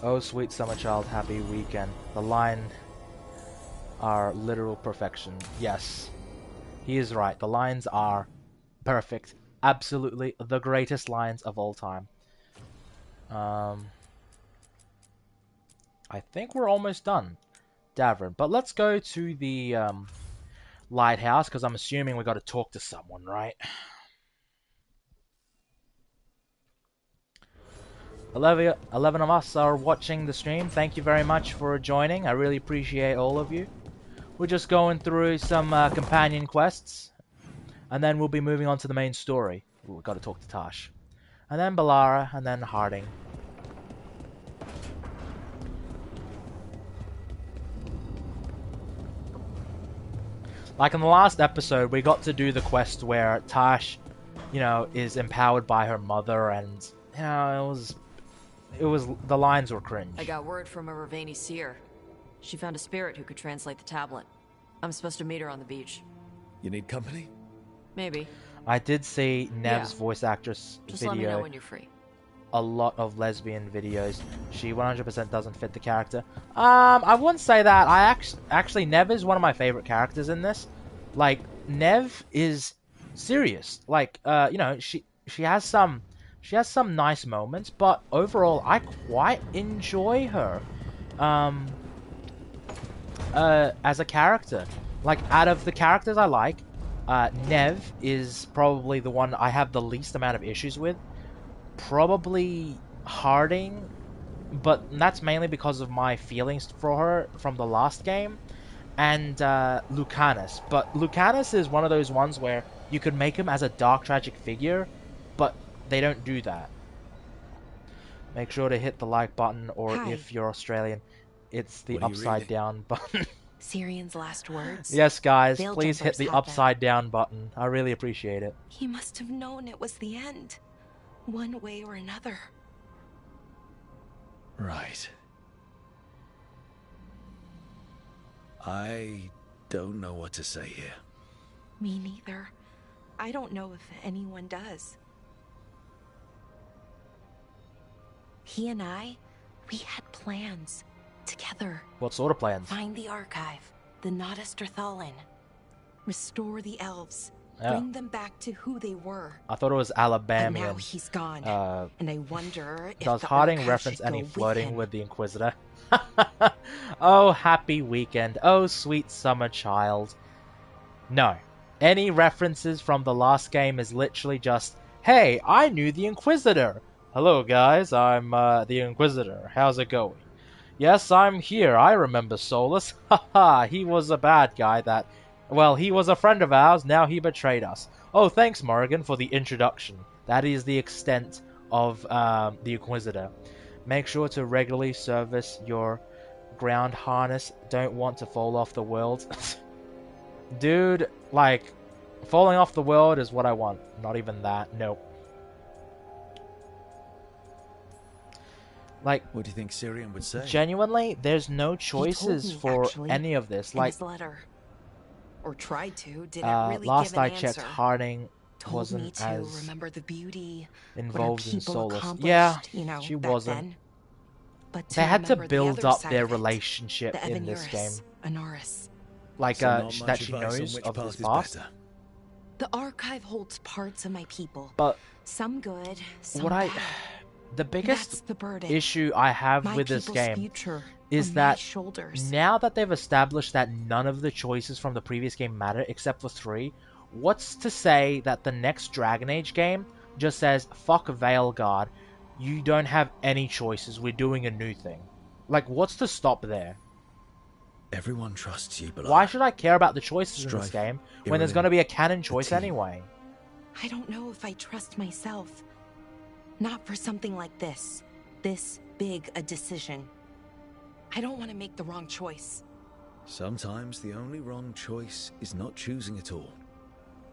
Oh, sweet summer child, happy weekend. The line are literal perfection. Yes, he is right. The lines are perfect. Absolutely the greatest lines of all time. I think we're almost done, Davrin. But let's go to the lighthouse, because I'm assuming we got to talk to someone, right? 11 of us are watching the stream. Thank you very much for joining. I really appreciate all of you. We're just going through some companion quests, and then we'll be moving on to the main story. Ooh, we've got to talk to Tash. And then Ballora, and then Harding. Like in the last episode, we got to do the quest where Tash, you know, is empowered by her mother, and, you know, the lines were cringe. I got word from a Ravani seer. She found a spirit who could translate the tablet. I'm supposed to meet her on the beach. You need company? Maybe. I did see Nev's Yeah. voice actress Just let me know video. when you're free. A lot of lesbian videos. She 100% doesn't fit the character. I wouldn't say that. Actually, Nev is one of my favorite characters in this. Like, Nev is serious. Like, you know, she has some nice moments, but overall, I quite enjoy her. As a character. Like, out of the characters I like, Nev is probably the one I have the least amount of issues with. Probably Harding, but that's mainly because of my feelings for her from the last game, and Lucanus. But Lucanus is one of those ones where you could make him as a dark tragic figure, but they don't do that. Make sure to hit the like button, or Hi. if you're Australian, it's the What are you upside reading? down button. Syrian's last words? Yes, guys, Veil please hit jumpers the had them. upside down button. I really appreciate it. He must have known it was the end. One way or another. Right. I don't know what to say here. Me neither. I don't know if anyone does. He and I, we had plans. Together. What sort of plans? Find the archive, the Nodasterthalin. Restore the elves. Yeah. Bring them back to who they were. I thought it was But now Alabamian. he's gone. Uh, and I wonder if Does the Harding archive reference should any go flirting him. with the Inquisitor? Oh, happy weekend. Oh, sweet summer child. No. Any references from the last game is literally just, hey, I knew the Inquisitor. Hello, guys. I'm the Inquisitor. How's it going? Yes, I'm here. I remember Solus. Haha, he was a bad guy that... Well, he was a friend of ours. Now he betrayed us. Oh, thanks, Morrigan, for the introduction. That is the extent of the Inquisitor. Make sure to regularly service your ground harness. Don't want to fall off the world. Dude, like, Falling off the world is what I want. Not even that. Nope. Like, What do you think Syrian would say? genuinely, there's no He told choices me, for actually, any of this. in Like, his letter. Or tried to. Didn't really last give an I answer. checked, Harding Told me wasn't to as remember the beauty, involved what in our people Solus. accomplished, Yeah, you know, she back wasn't. then. But They had to remember the build other up side their of it, relationship the in this game. Evan Anaris. Like, So not that much she advice on knows which of path his is past. better. The archive holds parts of my people. But Some good, some what bad. the That's biggest the burden. issue I have My with this people's game future is on that my shoulders. now that they've established that none of the choices from the previous game matter except for 3, what's to say that the next Dragon Age game just says, fuck Veilguard, you don't have any choices, we're doing a new thing. Like, what's to stop there? Everyone trusts you, but Why should I care about the choices in this Strife, game when there's Irilin, going to be a canon choice team. anyway? I don't know if I trust myself. Not for something like this. This big a decision. I don't want to make the wrong choice. sometimes the only wrong choice is not choosing at all.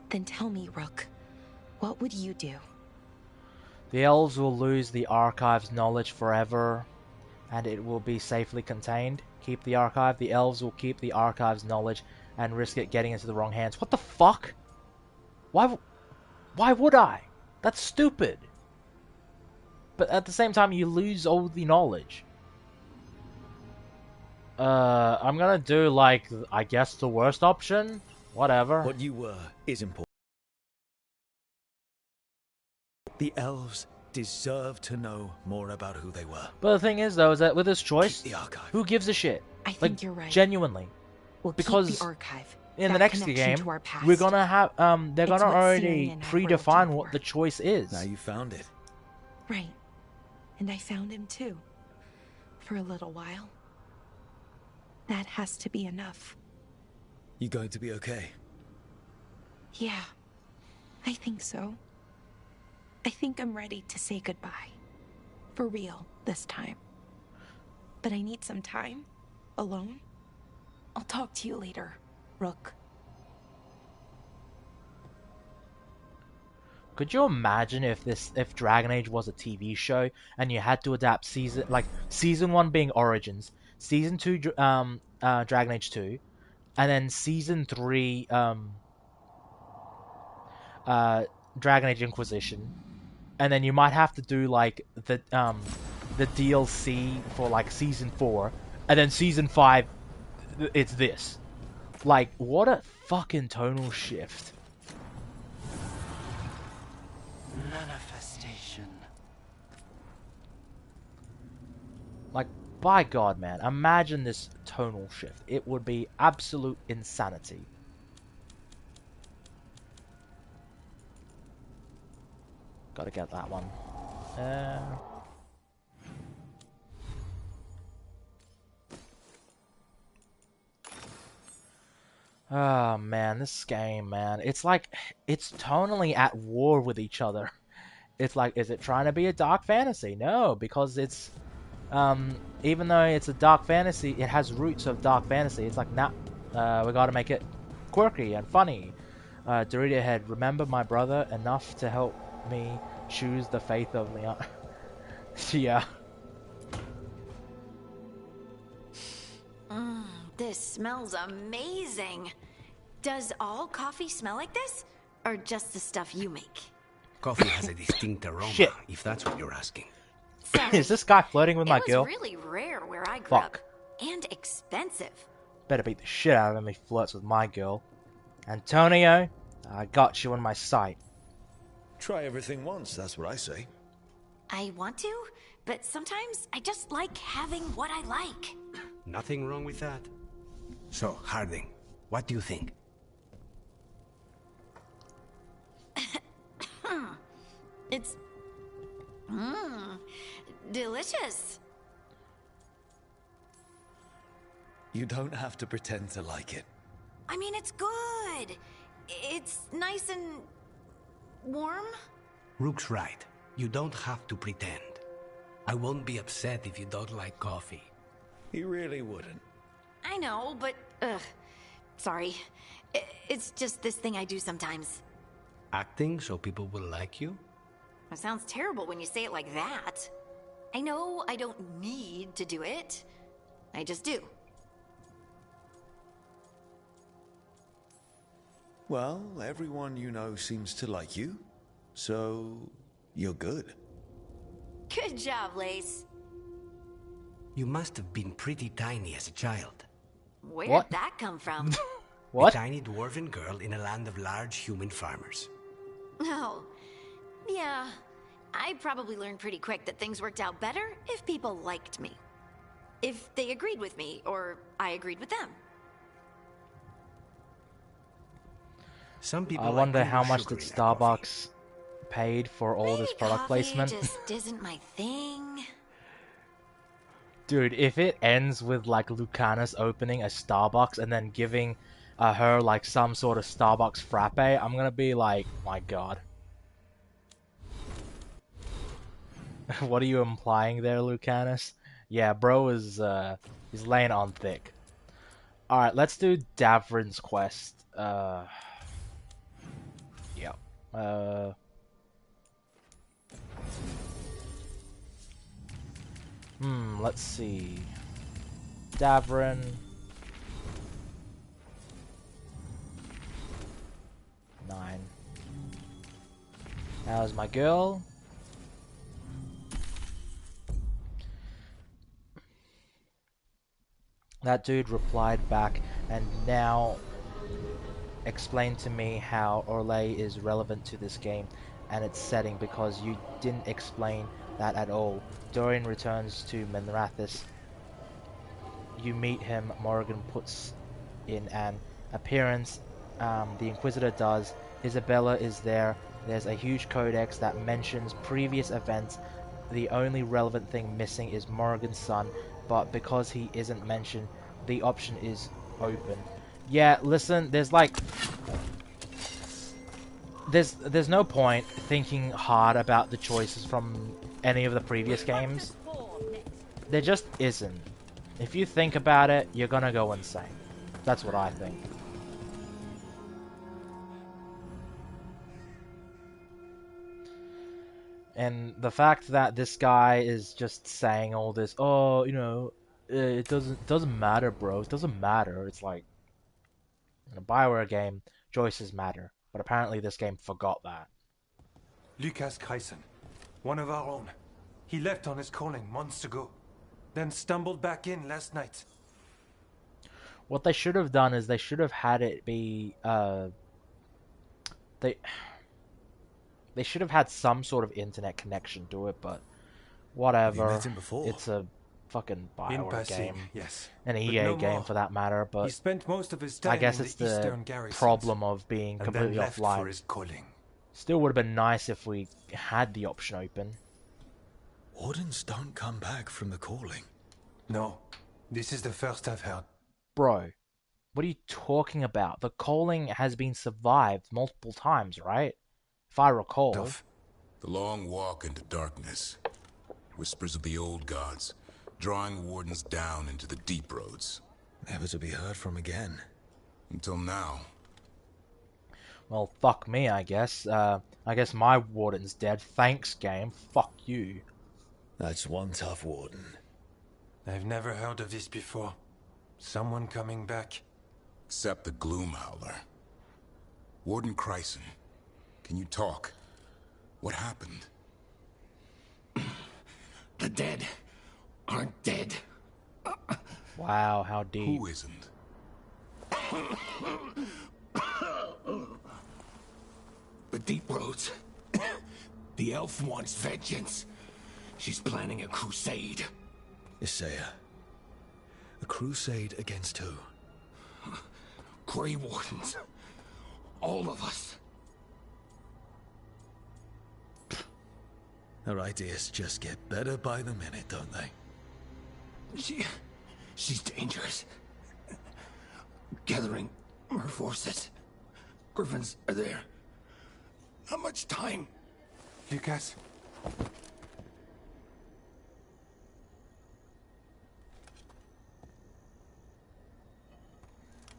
Then tell me, Rook, what would you do? The elves will lose the archive's knowledge forever, and it will be safely contained. Keep the archive. The elves will keep the archive's knowledge and risk it getting into the wrong hands. What the fuck? Why would I? That's stupid. But at the same time, you lose all the knowledge. I'm gonna do, like, I guess the worst option? Whatever. What you were is important. The elves deserve to know more about who they were. But the thing is, though, is that with this choice, Keep the archive. who gives a shit? I think Like, you're right. genuinely. We'll because keep the archive. In the that next connection game, to our past. we're gonna have, they're It's gonna what already Syrian and I were predefine looking what for. the choice is. Now you found it. Right. And I found him too. For a little while. That has to be enough. You going to be okay? Yeah. I think so. I think I'm ready to say goodbye. For real, this time. But I need some time. Alone. I'll talk to you later, Rook. Could you imagine if Dragon Age was a TV show and you had to adapt season 1 being Origins, season 2 Dragon Age 2, and then season 3 Dragon Age Inquisition, and then you might have to do like the DLC for like season 4, and then season 5 it's this. Like, what a fucking tonal shift. Manifestation. Like, by God, man, imagine this tonal shift. It would be absolute insanity. Gotta get that one. Oh man, this game, man. It's like, it's tonally at war with each other. It's like, is it trying to be a dark fantasy? No, because it's, even though it's a dark fantasy, it has roots of dark fantasy. It's like, nah, we gotta make it quirky and funny. Dorito Head, remember my brother enough to help me choose the faith of Leon. Yeah. This smells amazing. Does all coffee smell like this? Or just the stuff you make? Coffee has a distinct aroma, Shit. if that's what you're asking. Sorry. Is this guy flirting with my it was girl? really rare where I grew Fuck. up. And expensive. Better beat the shit out of him if he flirts with my girl. Antonio, I got you in my sight. Try everything once, that's what I say. I want to, but sometimes I just like having what I like. Nothing wrong with that. So, Harding, what do you think? It's... delicious. You don't have to pretend to like it. I mean, it's good. It's nice and... warm? Rook's right. You don't have to pretend. I won't be upset if you don't like coffee. He really wouldn't. I know, but... Ugh. Sorry. It's just this thing I do sometimes. Acting so people will like you? It sounds terrible when you say it like that. I know I don't need to do it. I just do. Well, everyone you know seems to like you, so you're good. Good job, Lace. You must have been pretty tiny as a child. Where'd What? that come from? What? A tiny dwarven girl in a land of large human farmers. Oh, yeah. I probably learned pretty quick that things worked out better if people liked me. If they agreed with me, or I agreed with them. Some people I like wonder cream how or much sugar did in their coffee. Starbucks paid for all this Maybe product coffee placement. just isn't my thing. Dude, if it ends with like Lucanus opening a Starbucks and then giving her like some sort of Starbucks frappe, I'm gonna be like, my god. What are you implying there, Lucanus? Yeah, bro is he's laying on thick. Alright, let's do Davrin's quest. Yeah. Let's see. Davrin. Nine. How's my girl? That dude replied back and now explained to me how Orlais is relevant to this game and its setting because you didn't explain that at all. Dorian returns to Menrathis. You meet him, Morrigan puts in an appearance, the Inquisitor does, Isabella is there, there's a huge codex that mentions previous events, the only relevant thing missing is Morrigan's son, but because he isn't mentioned, the option is open. Yeah, listen, there's like... There's no point thinking hard about the choices from any of the previous games. There just isn't. If you think about it, you're gonna go insane. That's what I think. And the fact that this guy is just saying all this, oh, you know, it doesn't matter, bro. It doesn't matter. It's like in a Bioware game, choices matter. But apparently this game forgot that. Lucas Kreisen, one of our own. He left on his calling months ago, then stumbled back in last night. What they should have done is they should have had it be they should have had some sort of internet connection to it, but whatever. Have you met him before? It's a fucking In Bioware passing, game, yes. an But EA no game more. for that matter. He But spent most of his time I guess in it's the the Eastern garrisons, problem of being and completely then left for offline. his calling. Still would have been nice if we had the option open. Wardens don't come back from the calling. No, this is the first I've heard. Bro, what are you talking about? The calling has been survived multiple times, right? If I recall. Tough. The long walk into darkness. Whispers of the old gods, drawing wardens down into the deep roads. Never to be heard from again. Until now. Well, fuck me, I guess. I guess my warden's dead. Thanks, game. Fuck you. That's one tough warden. I've never heard of this before. Someone coming back. Except the Gloom Howler. Warden Kreisen, can you talk? What happened? The dead aren't dead. Wow, how deep. Who isn't? The deep roads. The elf wants vengeance. She's planning a crusade. Isaiah. A crusade against who? Grey Wardens. All of us. Her ideas just get better by the minute, don't they? She's dangerous. Gathering her forces. Griffins are there. How much time? Lucas?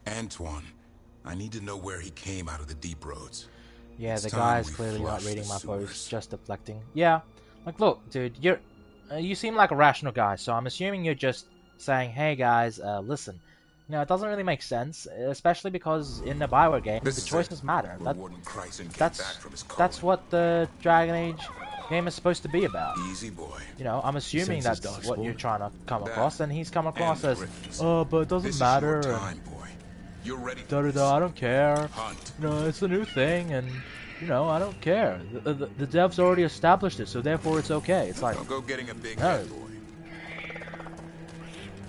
Antoine, I need to know where he came out of the deep roads. Yeah, It's the time guy's we clearly not flush reading the my sewers. post, just deflecting. Yeah, like look, dude, you seem like a rational guy, so I'm assuming you're just saying, hey guys, listen. It doesn't really make sense, especially because in the Bioware game, This the is choices it, matter. where Warden Chryson came That's back from his that's calling. what the Dragon Age game is supposed to be about. Easy boy. I'm assuming senses that's what Darkspawn. you're trying to come That across, and he's come across and as, Griffins. but it doesn't This matter, is your and time, boy. You're ready for da da this. da, I don't care. Hunt. It's a new thing, and I don't care. The devs already established it, so therefore it's okay. It's like, Don't go getting a big no. head, boy.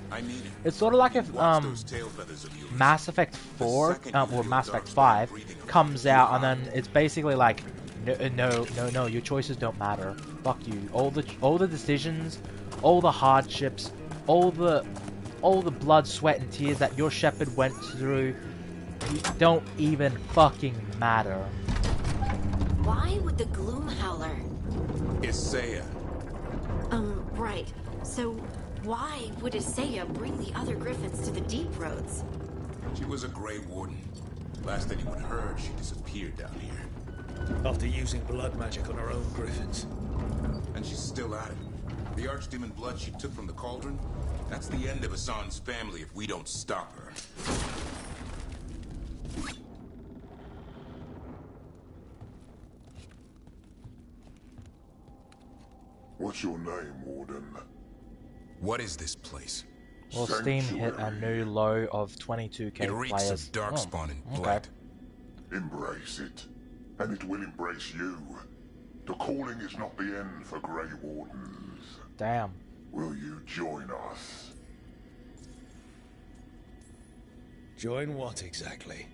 I need it. It's sort of like if Watch those tail feathers of yours. Mass Effect 4 second you or feel Mass Effect Darkspawn 5 breathing on comes you, out, and then it's basically like, no, your choices don't matter. Fuck you. All the decisions, all the hardships, all the blood, sweat, and tears that your shepherd went through don't even fucking matter. Why would the Gloom Howler? Isaiah. Right. So, why would Isaiah bring the other Griffins to the Deep Roads? She was a Grey Warden. Last anyone heard, she disappeared down here. After using blood magic on her own griffins. And she's still at it. The Archdemon blood she took from the cauldron, that's the end of Hassan's family if we don't stop her. What's your name, Warden? What is this place? Well, Steam hit a new low of 22k It reeks players. of Darkspawn and okay. blood. Embrace it, and it will embrace you. The calling is not the end for Grey Wardens. Damn. Will you join us? Join what exactly?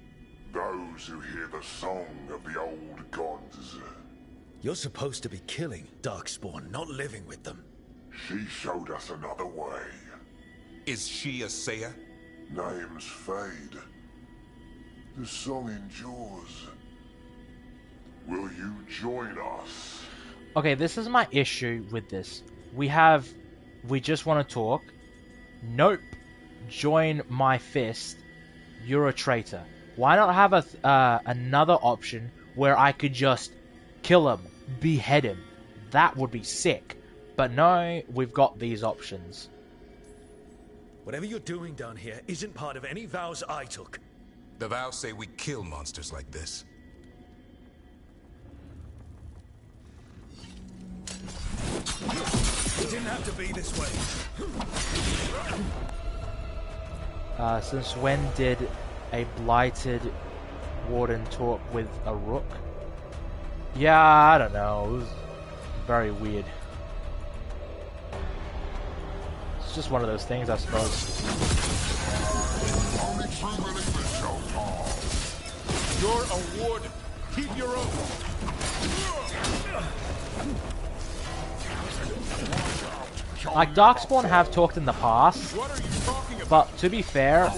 Those who hear the song of the old gods. You're supposed to be killing Darkspawn, not living with them. She showed us another way. Is she Isaiah? Names fade. The song endures. Will you join us? Okay, this is my issue with this. We just want to talk. Nope. Join my fist. You're a traitor. Why not have another option where I could just kill him, behead him? That would be sick. But no, we've got these options. Whatever you're doing down here isn't part of any vows I took. The vows say we kill monsters like this. It didn't have to be this way. Since when did a blighted warden talk with a rook? Yeah, I don't know. It was very weird. It's just one of those things, I suppose. Only true believers shall fall. You're a warden. Keep your oath. Like, Darkspawn have talked in the past, What are you talking about? but to be fair,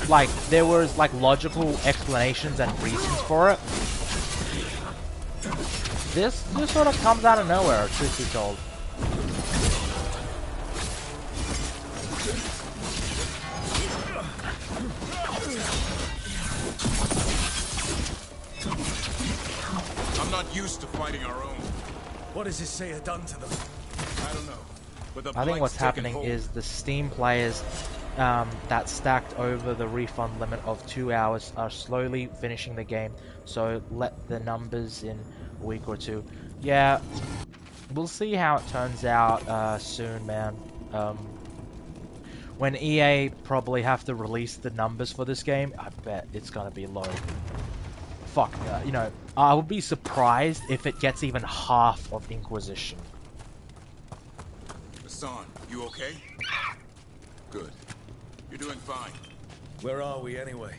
like, there was, like, logical explanations and reasons for it. This just sort of comes out of nowhere, truth be told. I'm not used to fighting our own. What has Isaiah done to them? I don't know. But the I think what's blight's taken happening hold. is the Steam players that stacked over the refund limit of 2 hours are slowly finishing the game, so let the numbers in a week or two. Yeah, we'll see how it turns out soon, man. When EA probably have to release the numbers for this game, I bet it's gonna be low. Fuck, I would be surprised if it gets even half of Inquisition. Hassan, you okay? Good. You're doing fine. Where are we anyway?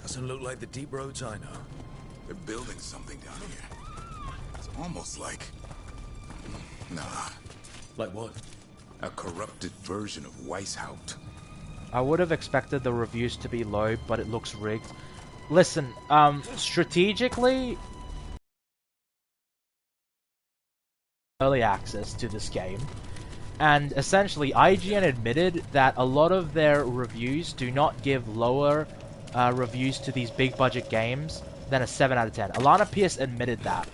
Doesn't look like the deep roads I know. They're building something down here. It's almost like... Nah. Like what? A corrupted version of Weishaupt. I would have expected the reviews to be low, but it looks rigged. Listen, strategically, early access to this game, and essentially IGN admitted that a lot of their reviews do not give lower reviews to these big budget games than a 7 out of 10. Alana Pierce admitted that.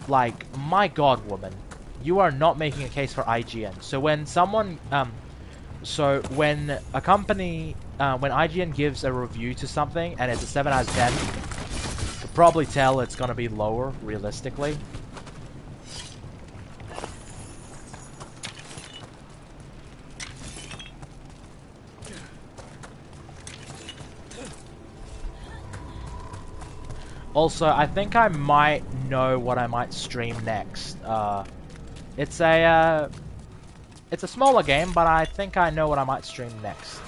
Like, my god, woman, you are not making a case for IGN. So when someone, so when a company, when IGN gives a review to something and it's a 7 out of 10, you can probably tell it's gonna be lower, realistically. Also, I think I might know what I might stream next. It's a smaller game, but I think I know what I might stream next.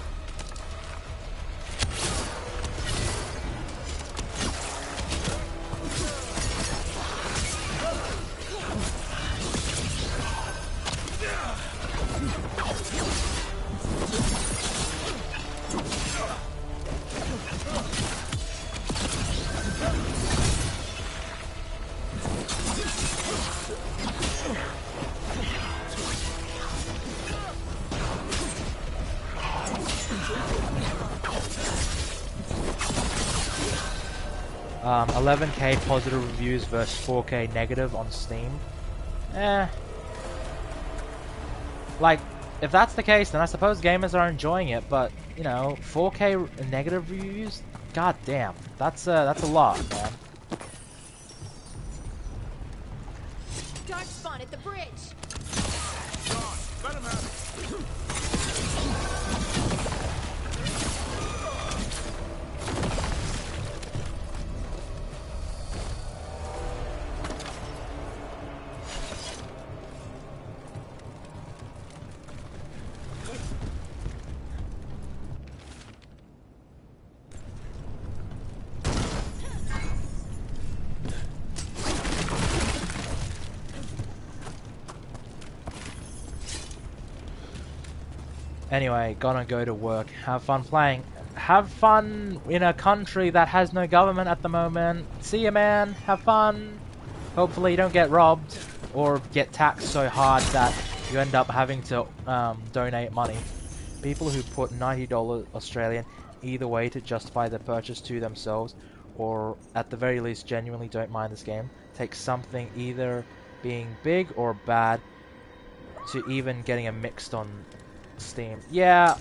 Um, 11k positive reviews versus 4k negative on Steam. Like, if that's the case, then I suppose gamers are enjoying it, but, you know, 4k negative reviews? God damn, that's a lot, man. Dark spawn at the bridge. John, let him have it. Anyway, gonna go to work. Have fun playing. Have fun in a country that has no government at the moment. See ya, man. Have fun. Hopefully you don't get robbed or get taxed so hard that you end up having to donate money. People who put $90 Australian either way to justify their purchase to themselves, or at the very least genuinely don't mind this game, take something either being big or bad to even getting a mixed on Steam. Yeah,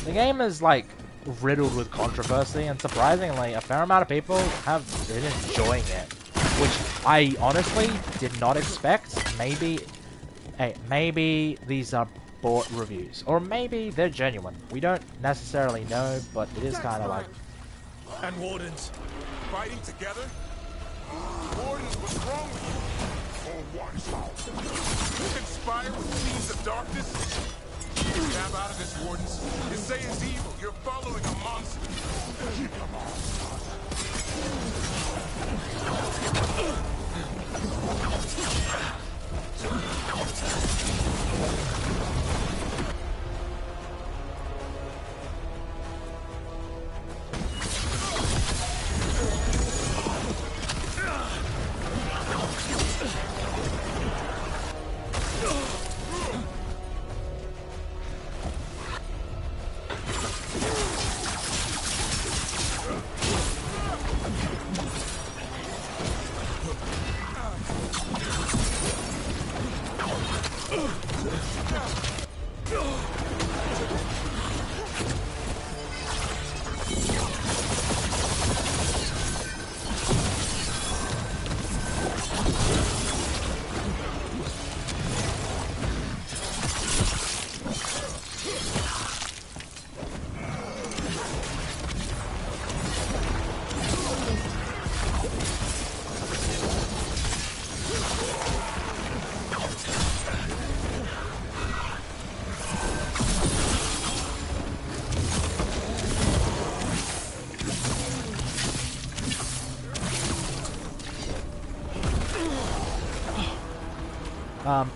the game is like riddled with controversy, and surprisingly a fair amount of people have been enjoying it, which I honestly did not expect. Maybe, hey, maybe these are bought reviews, or maybe they're genuine. We don't necessarily know, but it is kind of like. And Wardens. Fighting together? Wardens, what's wrong with you? You conspire with scenes of darkness? Snap out of this, Wardens. You say it's evil. You're following a monster.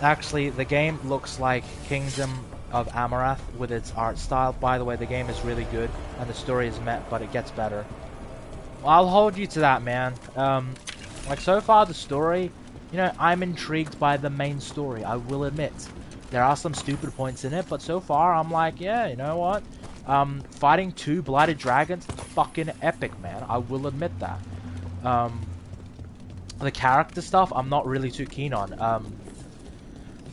Actually, the game looks like Kingdom of Amaranth with its art style. By the way, the game is really good, and the story is met, but it gets better. I'll hold you to that, man. Like, so far, the story, you know, I'm intrigued by the main story, I will admit. There are some stupid points in it, but so far, I'm like, yeah, you know what? Fighting 2 blighted dragons, fucking epic, man. I will admit that. The character stuff, I'm not really too keen on.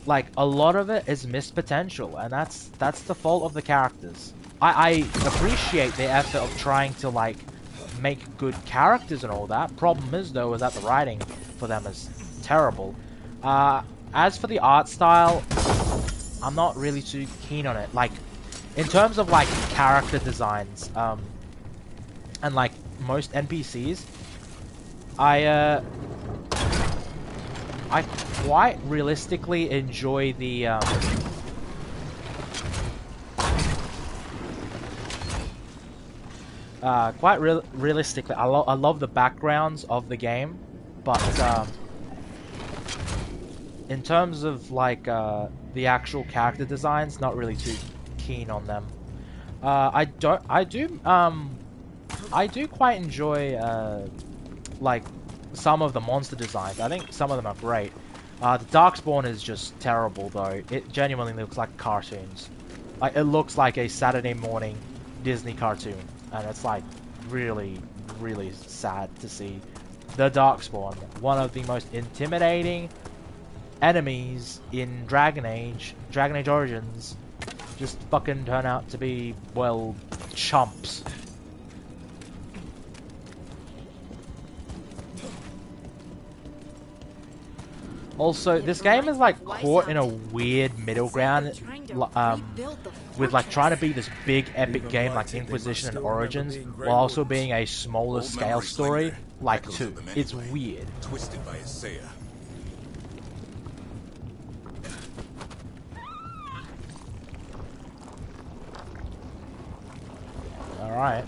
Like, a lot of it is missed potential, and that's the fault of the characters. I appreciate the effort of trying to, like, make good characters and all that. Problem is, though, is that the writing for them is terrible. As for the art style, I'm not really too keen on it. Like, in terms of, like, character designs, and, like, most NPCs, I quite realistically enjoy the, realistically, I love the backgrounds of the game, but, in terms of, like, the actual character designs, not really too keen on them. I do quite enjoy, like, some of the monster designs. I think some of them are great. The Darkspawn is just terrible, though. It genuinely looks like cartoons. Like, it looks like a Saturday morning Disney cartoon, and it's, like, really, really sad to see the Darkspawn, one of the most intimidating enemies in Dragon Age Origins, just fucking turn out to be, well, chumps. Also, this game is, like, caught in a weird middle ground, with, like, trying to be this big epic game like Inquisition and Origins, while also being a smaller scale story like 2. It's weird. Twisted by Isaiah. Alright.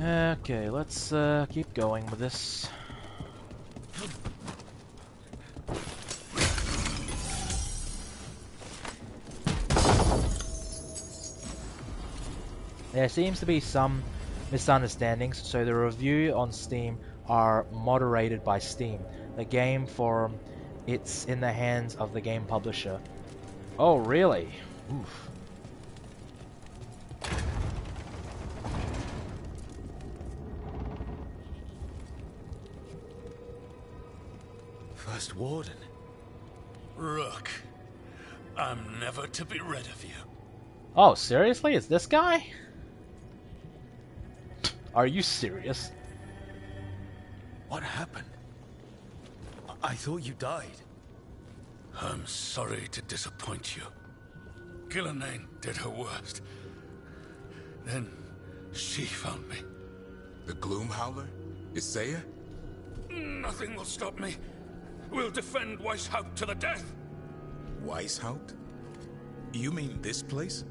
Okay, let's keep going with this. There seems to be some misunderstandings, so the review on Steam are moderated by Steam. The game forum, it's in the hands of the game publisher. Oh, really? Oof. First Warden. Rook, I'm never to be rid of you. Oh, seriously? It's this guy? Are you serious? What happened? I thought you died. I'm sorry to disappoint you. Gillenane did her worst. Then she found me. The Gloom Howler? Isaiah? Nothing will stop me. We'll defend Weishaupt to the death. Weishaupt? You mean this place?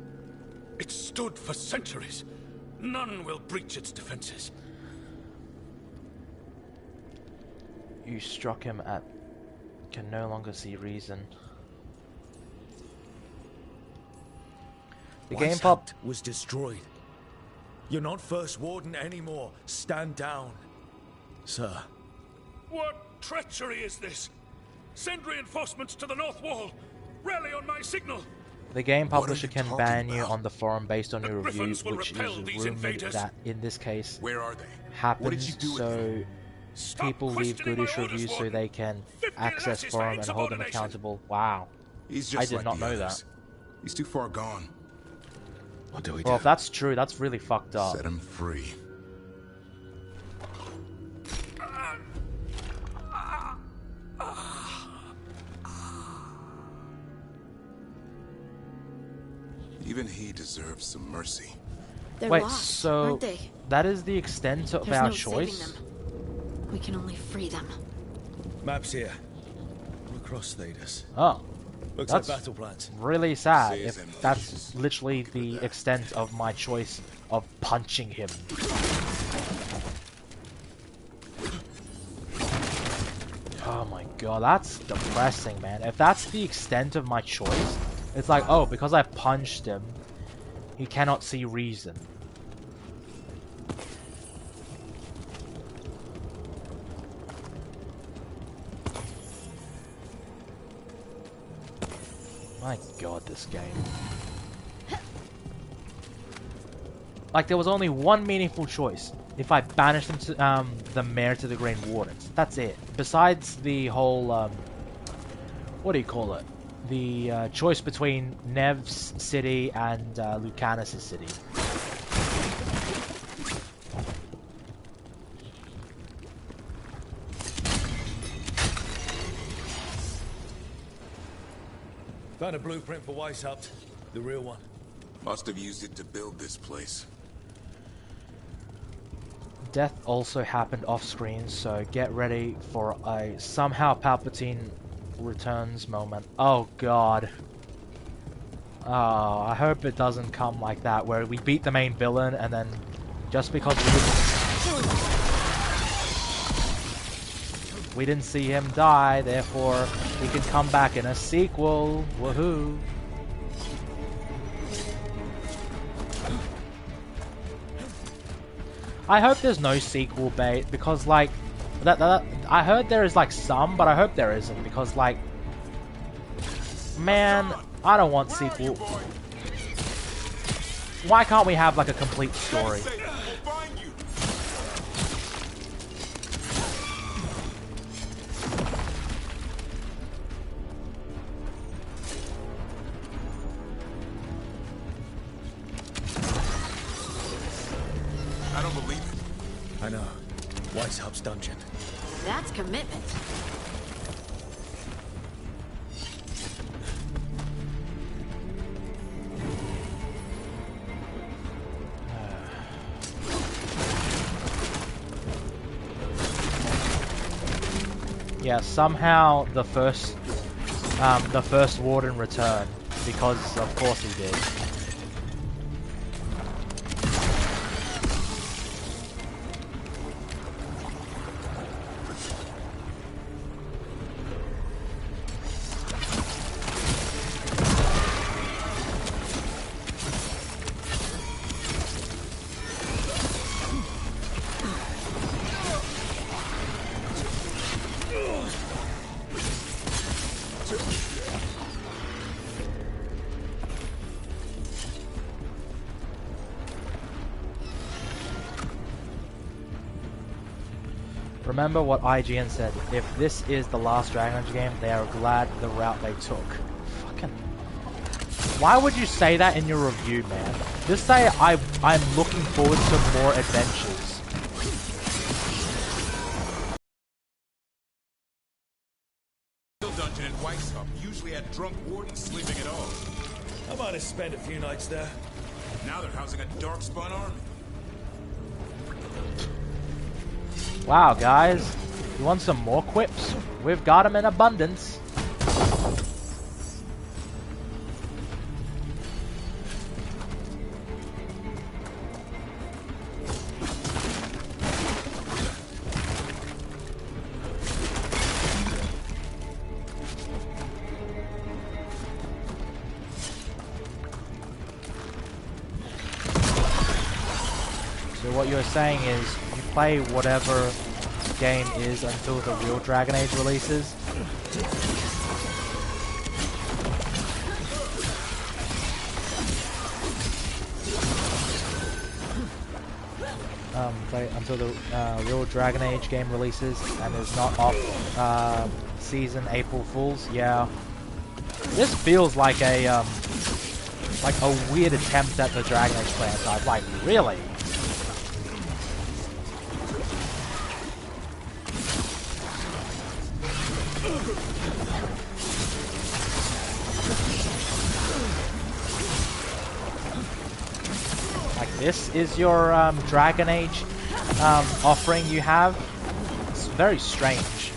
It stood for centuries. None will breach its defenses. You struck him at... can no longer see reason. The game pop was destroyed. You're not First Warden anymore. Stand down. Sir. What treachery is this? Send reinforcements to the North Wall. Rally on my signal. The game publisher can ban you on the forum based on your review, which is rumored that in this case Where are they? happens, so people leave goodish reviews so they can access forum and hold them accountable. Wow. He's just I did like not the know others. that. He's too far gone. What do we Well, do? if that's true, that's really fucked up. Set him free. Even he deserves some mercy. They're Wait, lost, so aren't they? that is the extent of There's our no saving choice? them. We can only free them. Maps here. We'll cross Thedas. Oh. Looks That's like battle plans. really sad Says if that's literally the extent of my choice of punching him. Oh my god, that's depressing, man. If that's the extent of my choice, it's like, oh, because I punched him, he cannot see reason. My god, this game. like there was only one meaningful choice. If I banished them to, the mayor to the Green Wardens. That's it. Besides the whole, what do you call it? The choice between Nev's city and Lucanus' city. Found a blueprint for Weishaupt. The real one. Must have used it to build this place. Death also happened off screen, so get ready for a somehow Palpatine returns moment. Oh god. Oh, I hope it doesn't come like that, where we beat the main villain and then just because we didn't see him die, therefore he can come back in a sequel. Woohoo! I hope there's no sequel bait, because like I heard there is like some, but I hope there isn't, because like, man, I don't want sequel. Why can't we have like a complete story? I don't believe it. I know. Weishaupt's dungeon. That's commitment. Yeah, somehow the first warden returned, because of course he did. Remember what IGN said, if this is the last Dragon Age game, they are glad the route they took. Fucking... Why would you say that in your review, man? Just say, I'm looking forward to more adventures. Dungeon in Weishaupt usually had drunk wardens sleeping at all. I might have spent a few nights there. Now they're housing a darkspawn army. Wow, guys. You want some more quips? We've got them in abundance. So what you're saying is, you play whatever game is until the real Dragon Age releases. Play until the real Dragon Age game releases and is not off season April Fools. Yeah, this feels like a weird attempt at the Dragon Age franchise. Like, really? This is your Dragon Age offering you have? It's very strange.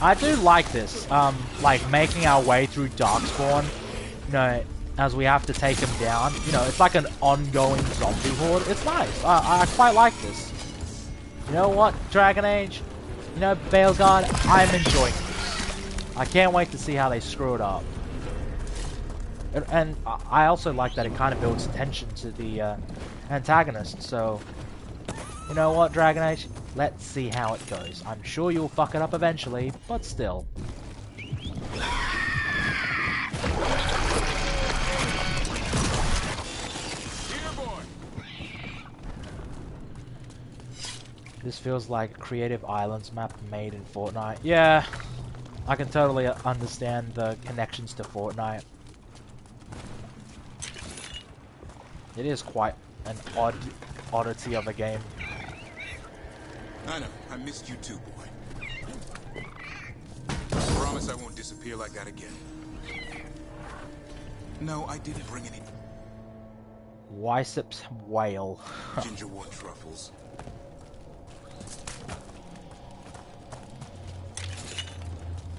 I do like this. Like making our way through Darkspawn, you know, as we have to take him down. You know, it's like an ongoing zombie horde. It's nice. I quite like this. You know what, Dragon Age? You know, Veilguard, I'm enjoying this. I can't wait to see how they screw it up. And I also like that it kind of builds tension to the antagonist, so... You know what, Dragon Age? Let's see how it goes. I'm sure you'll fuck it up eventually, but still. This feels like a Creative Islands map made in Fortnite. Yeah, I can totally understand the connections to Fortnite. It is quite an oddity of a game. I know. I missed you too, boy. Promise I won't disappear like that again. No, I didn't bring any... Wysips whale. Gingerwort truffles.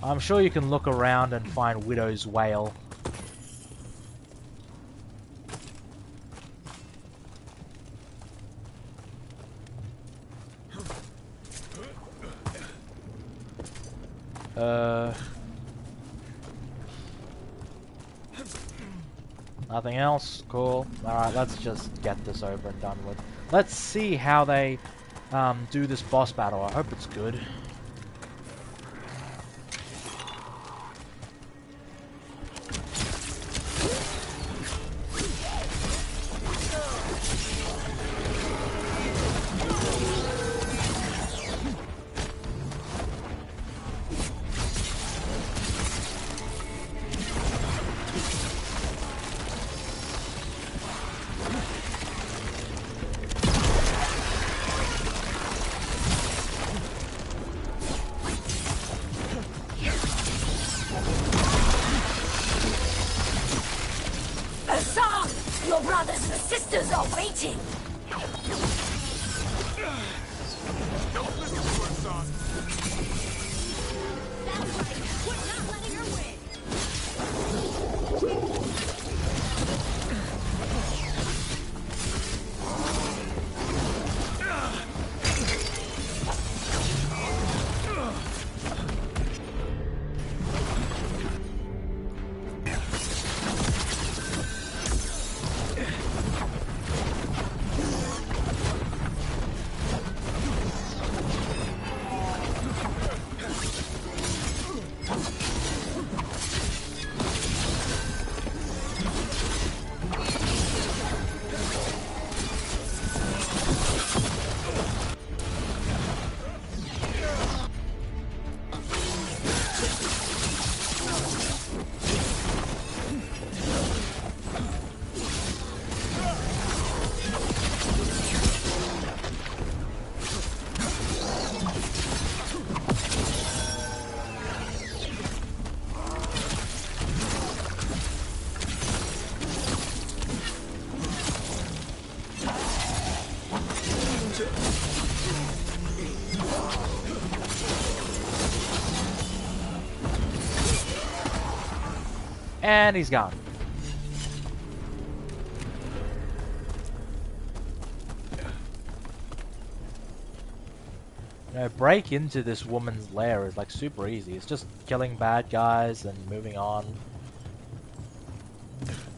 I'm sure you can look around and find Widow's whale. Nothing else? Cool. Alright, let's just get this over and done with. Let's see how they do this boss battle. I hope it's good. Your brothers and sisters are waiting! Don't listen to her, son. Sounds like we're not letting her win! And he's gone. You know, break into this woman's lair is like super easy. It's just killing bad guys and moving on.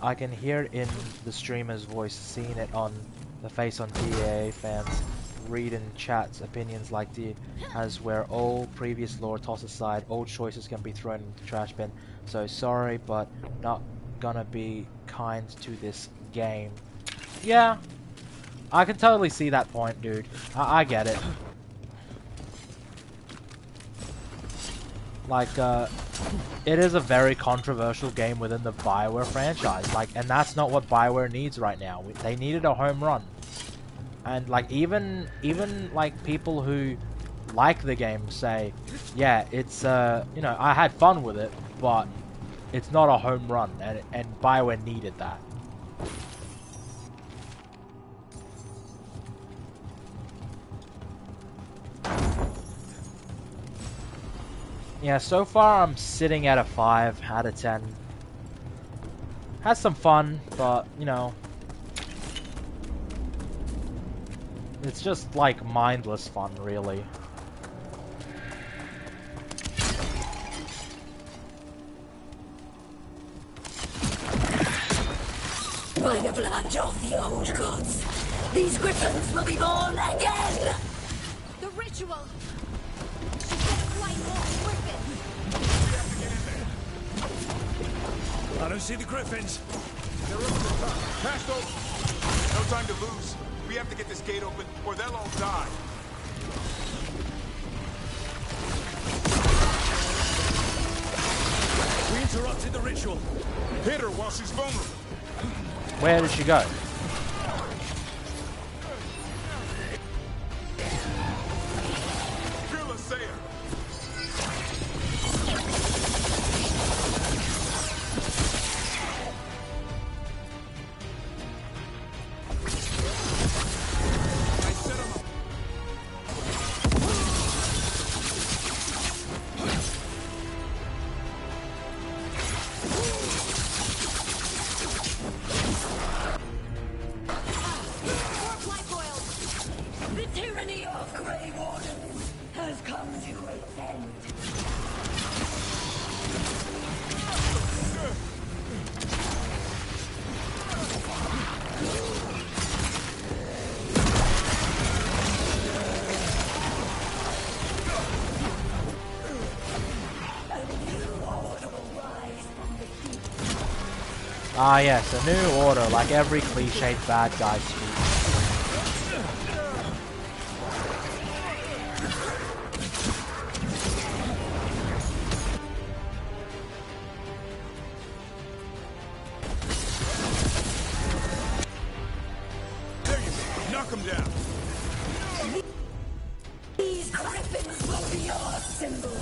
I can hear it in the streamer's voice, seeing it on the face on DA fans. Read in chats opinions like the as where all previous lore tossed aside, old choices can be thrown into the trash bin. So sorry, but not gonna be kind to this game. Yeah, I can totally see that point, dude. I get it. Like, it is a very controversial game within the BioWare franchise. Like, and that's not what BioWare needs right now. They needed a home run. And like even like people who like the game say, yeah, it's you know, I had fun with it, but it's not a home run, and BioWare needed that. Yeah, so far I'm sitting at a 5 out of 10. Has some fun, but, you know, it's just like mindless fun, really. By the blood of the old gods, these griffins will be born again! The ritual! She's gonna flight more griffins! I don't see the griffins. They're over the top. Past over. No time to lose. We have to get this gate open, or they'll all die. We interrupted the ritual. Hit her while she's vulnerable. Where did she go? Kill Asaya. I set him up. The tyranny of Grey Wardens has come to its end. Ah yes, a new order, like every cliched bad guy speaks. There you go. Knock him down. These griffins will be our symbol.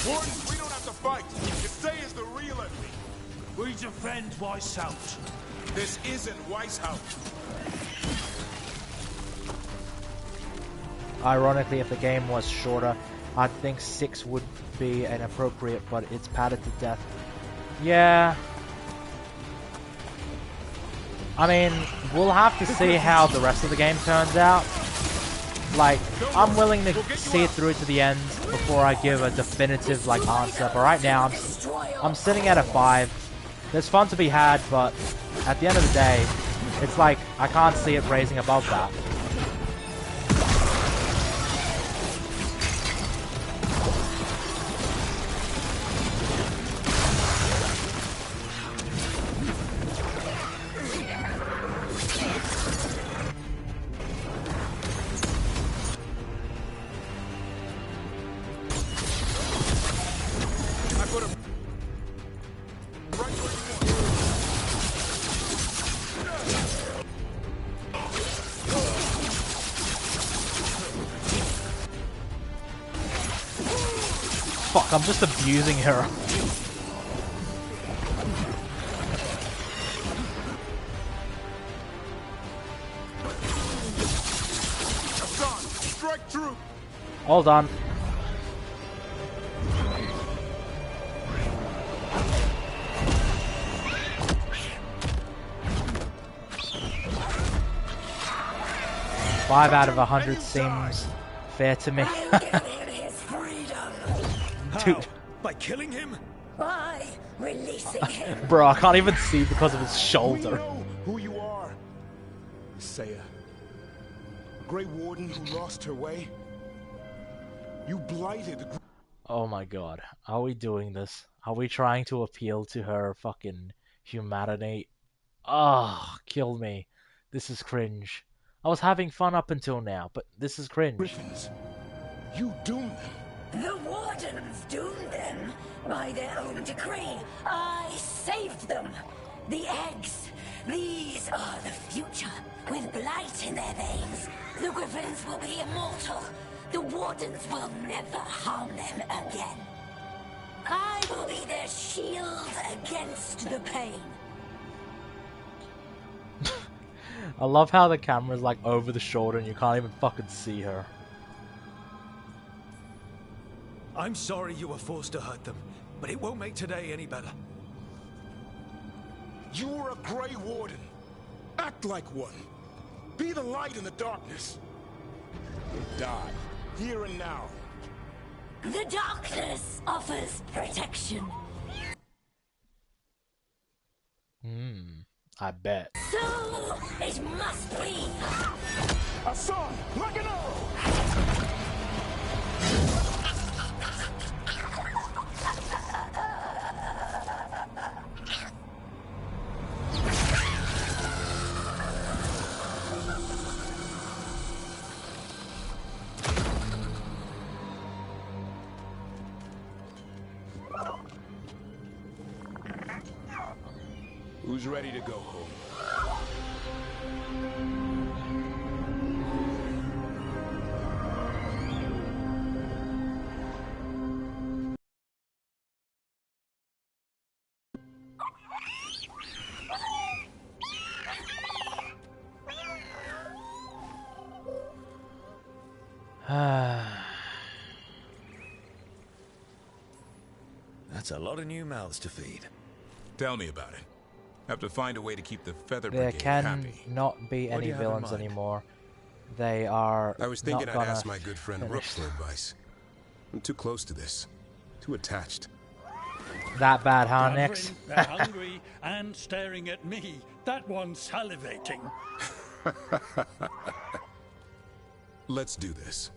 Warden, we don't have to fight. Asaya's the real enemy. We defend Weishaupt. This isn't Weishaupt. Ironically, if the game was shorter, I'd think 6 would be inappropriate, but it's padded to death. Yeah. I mean, we'll have to see how the rest of the game turns out. Like, I'm willing to see it through to the end before I give a definitive, like, answer. But right now, I'm sitting at a 5. There's fun to be had, but at the end of the day, it's like, I can't see it raising above that. I put him right where you want. Fuck, I'm just abusing her. Hassan, strike true. All done. Five out of 100 seems fair to me. I'll give him his freedom. Dude. By killing him? By releasing him. Bro, I can't even see because of his We shoulder. know who you are. Asaya. Grey Warden who lost her way. You blighted. Oh my god. Are we doing this? Are we trying to appeal to her fucking humanity? Ah, kill me. This is cringe. I was having fun up until now, but this is cringe. Griffins. You doomed them. The Wardens doomed them by their own decree. I saved them. The eggs. These are the future. With blight in their veins, the Griffins will be immortal. The Wardens will never harm them again. I will be their shield against the pain. I love how the camera's like over the shoulder and you can't even fucking see her. I'm sorry you were forced to hurt them, but it won't make today any better. You were a Grey Warden. Act like one. Be the light in the darkness. Die, here and now. The darkness offers protection. I bet. So it must be. Hassan, like an arrow! Who's ready to go home? That's a lot of new mouths to feed. Tell me about it. Have to find a way to keep the Feather There Brigade can happy. not be What do any you have in villains mind? anymore. They are I was thinking not I'd gonna ask my good friend Rook finish. for advice. I'm too close to this. Too attached. That bad, huh, Nix? Gathering, they're hungry and staring at me. That one's salivating. Let's do this.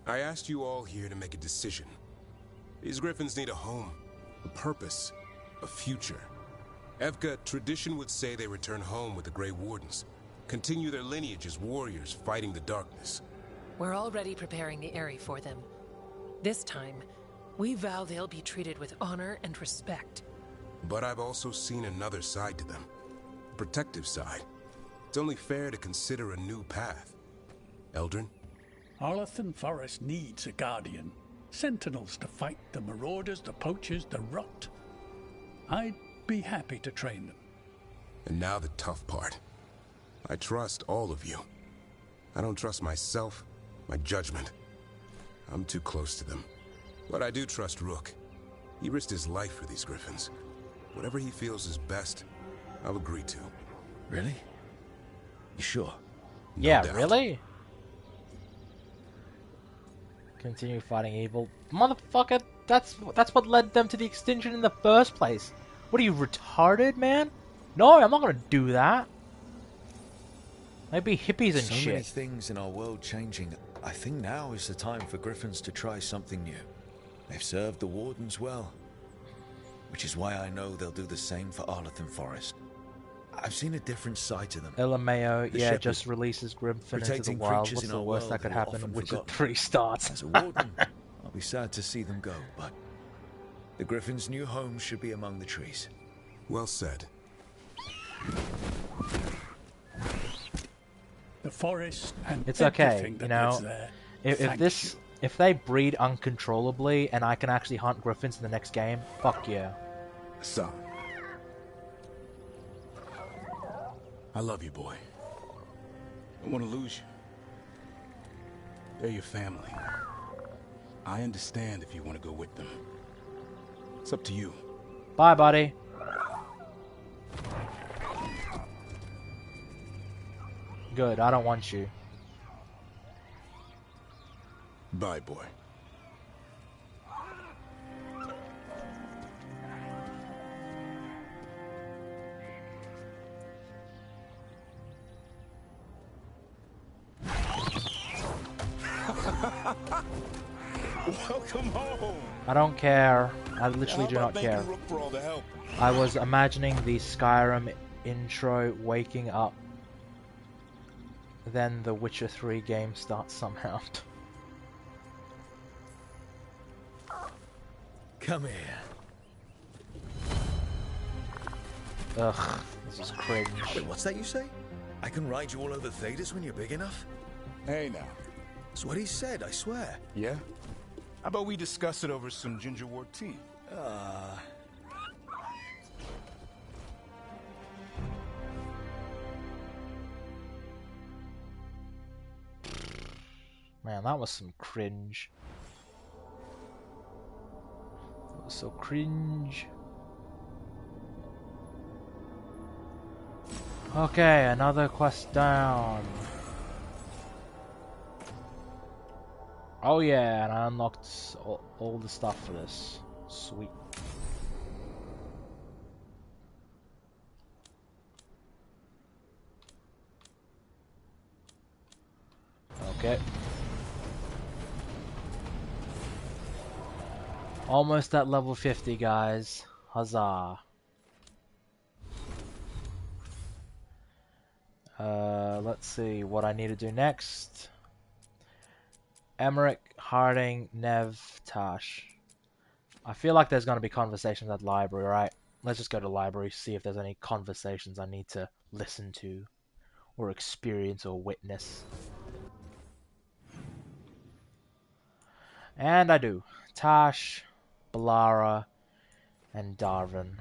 I asked you all here to make a decision. These griffins need a home, a purpose, a future. Evka, tradition would say they return home with the Grey Wardens, continue their lineage as warriors fighting the darkness. We're already preparing the Eyrie for them. This time, we vow they'll be treated with honor and respect. But I've also seen another side to them. A protective side. It's only fair to consider a new path. Eldrin? Arlathan Forest needs a guardian. Sentinels to fight the marauders, the poachers, the rot. I'd be happy to train them. And now the tough part. I trust all of you. I don't trust myself, my judgment. I'm too close to them. But I do trust Rook. He risked his life for these griffins. Whatever he feels is best, I'll agree to. Really? You sure? No Yeah, doubt. really? Continue fighting evil. Motherfucker, that's what led them to the extinction in the first place. What are you, retarded, man? No, I'm not gonna do that. They'd be hippies and So shit. many things in our world changing. I think now is the time for griffins to try something new. They've served the Wardens well. Which is why I know they'll do the same for Arlathan Forest. I've seen a different side to them. LMAO, The yeah, shepherd, just releases Griffin into the protecting wild. creatures What's in the our worst world that could who are happen? often Witcher forgotten. 3 starts. As a warden, I'll be sad to see them go, but the Griffin's new home should be among the trees. Well said. The forest and It's okay, everything you that know. lives there. If if they breed uncontrollably and I can actually hunt griffins in the next game, fuck yeah. Son. I love you, boy. I don't want to lose you. They're your family. I understand if you want to go with them. It's up to you. Bye, buddy. Good, I don't want you. Bye, boy. Welcome home. I don't care. I literally How do not about care. thanking Rook for all the help? I was imagining the Skyrim intro waking up. Then the Witcher 3 game starts somehow. Come here. Ugh, this is cringe. Wait, what's that you say? I can ride you all over Thedas when you're big enough? Hey now. That's what he said, I swear. Yeah? How about we discuss it over some gingerwort tea? Man, that was some cringe. That was so cringe. Okay, another quest down. Oh yeah, and I unlocked all the stuff for this. Sweet. Okay. Almost at level 50, guys. Huzzah. Let's see what I need to do next. Emmerich, Harding, Nev, Tash. I feel like there's going to be conversations at the library, right? Let's just go to the library, see if there's any conversations I need to listen to, or experience, or witness. And I do. Tash, Balara, and Darvin.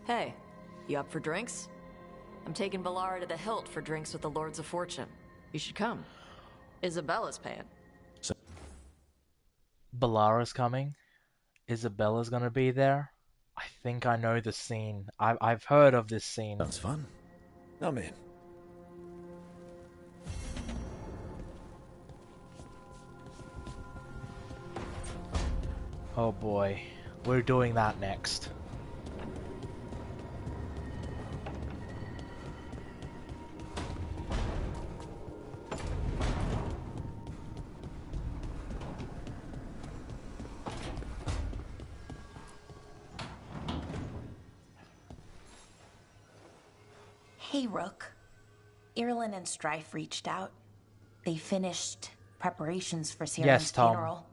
Hey, you up for drinks? I'm taking Balara to the Hilt for drinks with the Lords of Fortune. You should come. Isabella's paying. Balara's coming. Isabella's gonna be there. I think I know the scene. I've heard of this scene. That's fun. I'm in. Oh boy, we're doing that next. Hey, Rook. Irlin and Strife reached out. They finished preparations for Cyrill's Tom. funeral.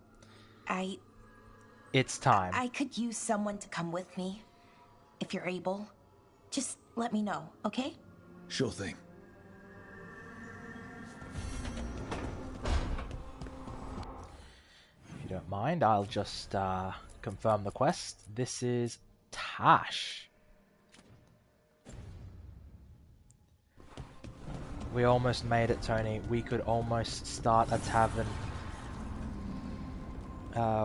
It's time. I could use someone to come with me. If you're able. Just let me know, okay? Sure thing. If you don't mind, I'll just confirm the quest. This is Tash. We almost made it, Tony. We could almost start a tavern.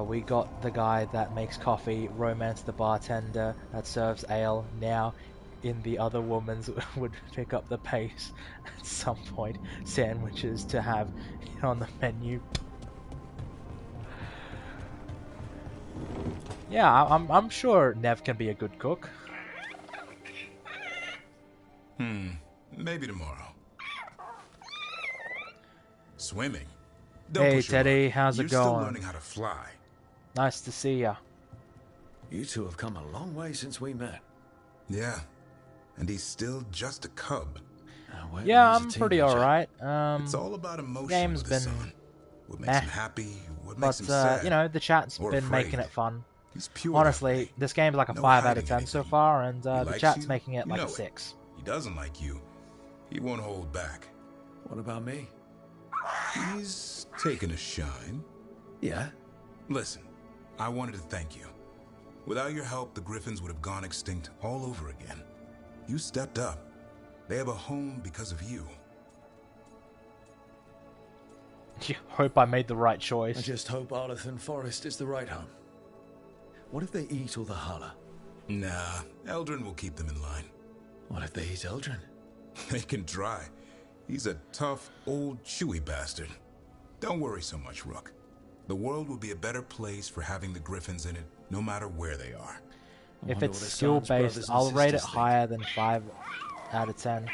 We got the guy that makes coffee, romance the bartender that serves ale. Now, in the other woman's would pick up the pace at some point. Sandwiches to have on the menu. Yeah, I'm sure Nev can be a good cook. Maybe tomorrow. Swimming. Hey Teddy, how's it You're going? still learning how to fly. Nice to see ya. You two have come a long way since we met. Yeah, and he's still just a cub. Yeah, I'm pretty alright. It's all about emotion. Game's with his been son. What makes meh, him happy, what but makes him sad, you know, the chat's or been afraid. making it fun. He's pure Honestly, this game's like a No 5 out of hiding 10 so anything. far, and He the likes chat's you, making it you like know a it. 6. He doesn't like you. He won't hold back. What about me? He's taken a shine. Yeah? Listen, I wanted to thank you. Without your help, the Griffins would have gone extinct all over again. You stepped up. They have a home because of you. Hope I made the right choice. I just hope Arlathan Forest is the right home. What if they eat all the Hala? Nah, Eldrin will keep them in line. What if they eat Eldrin? They can try. He's a tough, old, chewy bastard. Don't worry so much, Rook. The world will be a better place for having the Griffins in it, no matter where they are. If it's skill based, I'll rate it higher than 5 out of 10.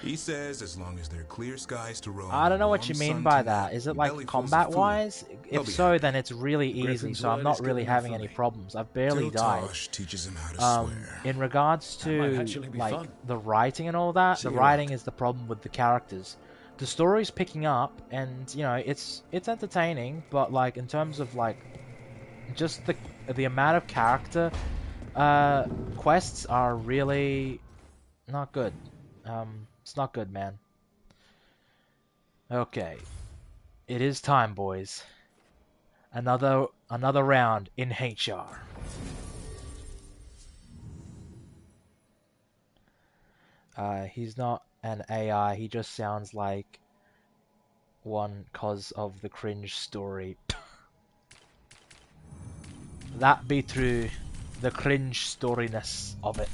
He says as long as there are clear skies to roam. I don't know what you warm mean sun by to that. eat, Is it and like bellyfuls of combat-wise? food, he'll If be so, happy. then it's really easy, Griffin's so I'm word not is good really enough having for any me. problems. I've barely Till died. Tosh teaches him how to swear. In regards That might to actually be like fun. the writing and all that, See the you writing around. is the problem with the characters. The story's picking up, and you know it's entertaining, but like in terms of like just the amount of character quests are really not good. It's not good, man. Okay, it is time, boys. Another round in HR. He's not an AI, he just sounds like one cause of the cringe story. That be true, the cringe storiness of it.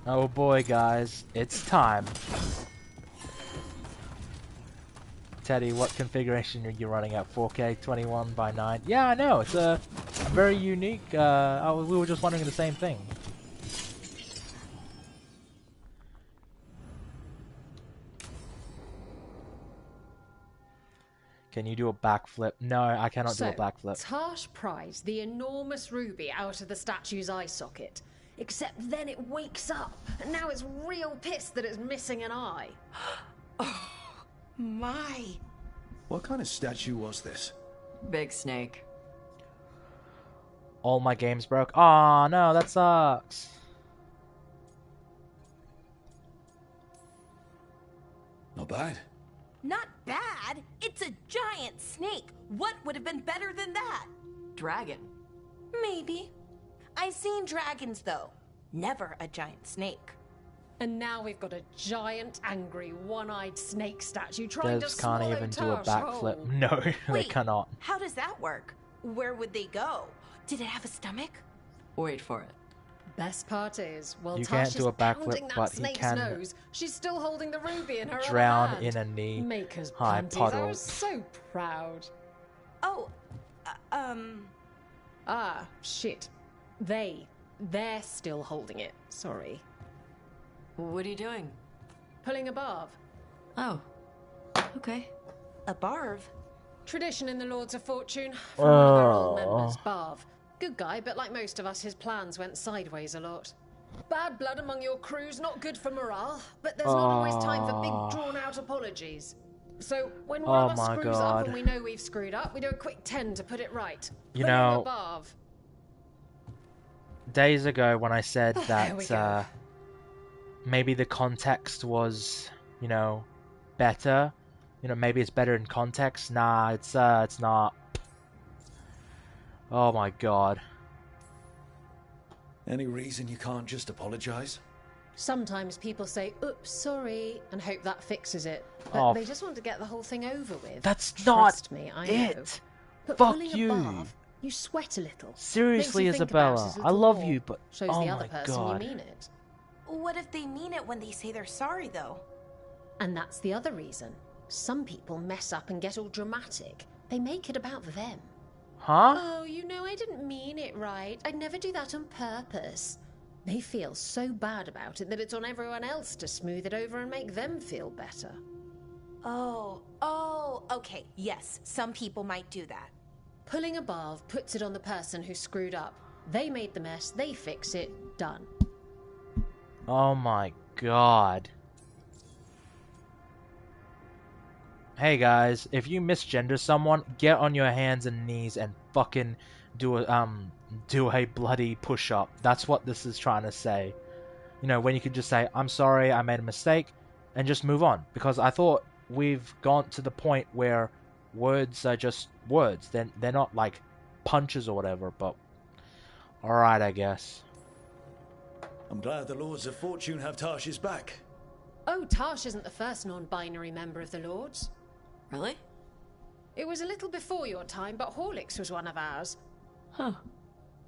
Oh boy, guys, it's time. Teddy, what configuration are you running at? 4K 21:9? Yeah, I know, it's a very unique, we were just wondering the same thing. Can you do a backflip? No, I cannot do a backflip. Tarsh pries the enormous ruby out of the statue's eye socket. Except then it wakes up, and now it's real pissed that it's missing an eye. Oh, my. What kind of statue was this? Big snake. All my games broke. Aw, no, that sucks. Not bad. Not bad. It's a giant snake. What would have been better than that? Dragon. Maybe. I've seen dragons, though. Never a giant snake. And now we've got a giant, angry, one-eyed snake statue trying to Devs can't swallow even do a Tarsh backflip. whole. No, they Wait, cannot. How does that work? Where would they go? Did it have a stomach? Wait for it. Best part is, while You Tarsh can't do a is backflip, pounding that but he snake's can nose, she's still holding the ruby in her drown other hand. in a knee Maker's high panties. I puddle. was so proud. Oh, Ah, shit. They're still holding it. Sorry. What are you doing? Pulling a barb. Oh. Okay. A barb? Tradition in the Lords of Fortune from one of our old Oh. members, Barv. Good guy, but like most of us, his plans went sideways a lot. Bad blood among your crew's not good for morale, but there's not always time for big, drawn-out apologies. So when one Oh of us my screws God. up and we know we've screwed up, we do a quick 10 to put it right. You Put in know- a Barv. Days ago when I said There we go. that maybe the context was, you know, better. You know, maybe it's better in context. Nah, it's not. Oh my god. Any reason you can't just apologize? Sometimes people say, oops, sorry, and hope that fixes it. But Oh, they just want to get the whole thing over with. That's Trust not me, I it. know. But Fuck pulling you. a barb, you sweat a little. Seriously, Makes you think about Isabella, it a I little love more. you, but Shows oh the other my person god. you mean it. What if they mean it when they say they're sorry, though? And that's the other reason. Some people mess up and get all dramatic. They make it about them. Huh? Oh, you know, I didn't mean it right. I'd never do that on purpose. They feel so bad about it that it's on everyone else to smooth it over and make them feel better. Oh, okay. Yes, some people might do that. Pulling a barb puts it on the person who screwed up. They made the mess, they fix it, done. Oh my god. Hey guys, if you misgender someone, get on your hands and knees and fucking do a bloody push-up. That's what this is trying to say. You know, when you could just say, I'm sorry, I made a mistake, and just move on. Because I thought we've gone to the point where words are just words. They're not like punches or whatever, but alright, I guess. I'm glad the Lords of Fortune have Tarsh's back. Oh, Tarsh isn't the first non-binary member of the Lords. Really? It was a little before your time, but Horlicks was one of ours. Huh.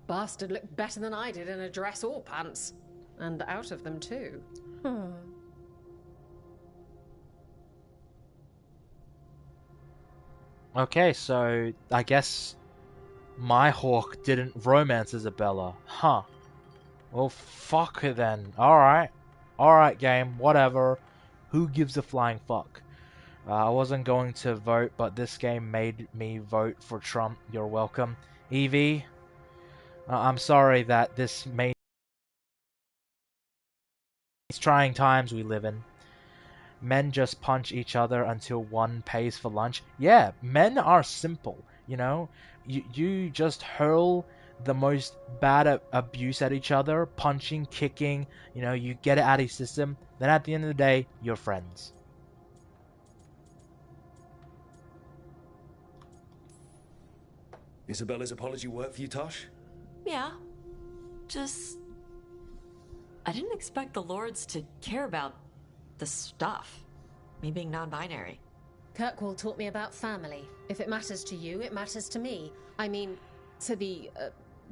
Bastard looked better than I did in a dress or pants. And out of them, too. Okay, so I guess my hawk didn't romance Isabella. Huh. Well, fuck her then. Alright. Alright, game. Whatever. Who gives a flying fuck? I wasn't going to vote, but this game made me vote for Trump. You're welcome. Evie, I'm sorry that this made these trying times we live in. Men just punch each other until one pays for lunch. Yeah, men are simple, you know? You just hurl the most bad abuse at each other, punching, kicking, you know, you get it out of your system, then at the end of the day, you're friends. Isabella's apology work for you, Tosh? Yeah. Just... I didn't expect the Lords to care about the stuff. Me being non-binary. Kirkwall taught me about family. If it matters to you, it matters to me. I mean, to the,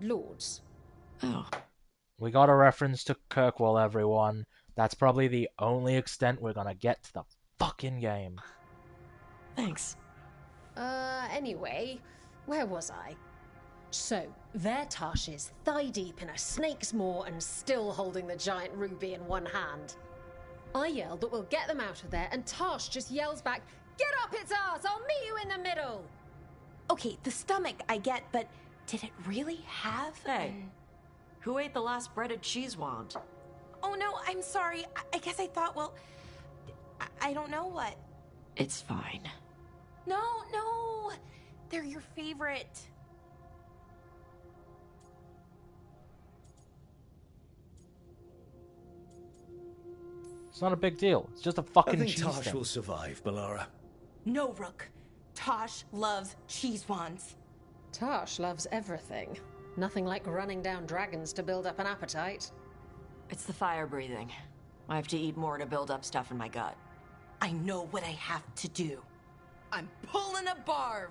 Lords. Oh. We got a reference to Kirkwall, everyone. That's probably the only extent we're gonna get to the fucking game. Thanks. Anyway, where was I? So, there Tosh is, thigh-deep in a snake's maw and still holding the giant ruby in one hand. I yelled that we'll get them out of there, and Tosh just yells back, "Get up its ass! I'll meet you in the middle!" Okay, the stomach I get, but did it really have... Hey, who ate the last breaded cheese wand? Oh no, I'm sorry. I guess I thought, well... I don't know what. It's fine. No, no! They're your favorite. It's not a big deal. It's just a fucking cheese I think Tosh thing. will survive, Balara. No, Rook. Tosh loves cheese wands. Tosh loves everything. Nothing like running down dragons to build up an appetite. It's the fire breathing. I have to eat more to build up stuff in my gut. I know what I have to do. I'm pulling a barv.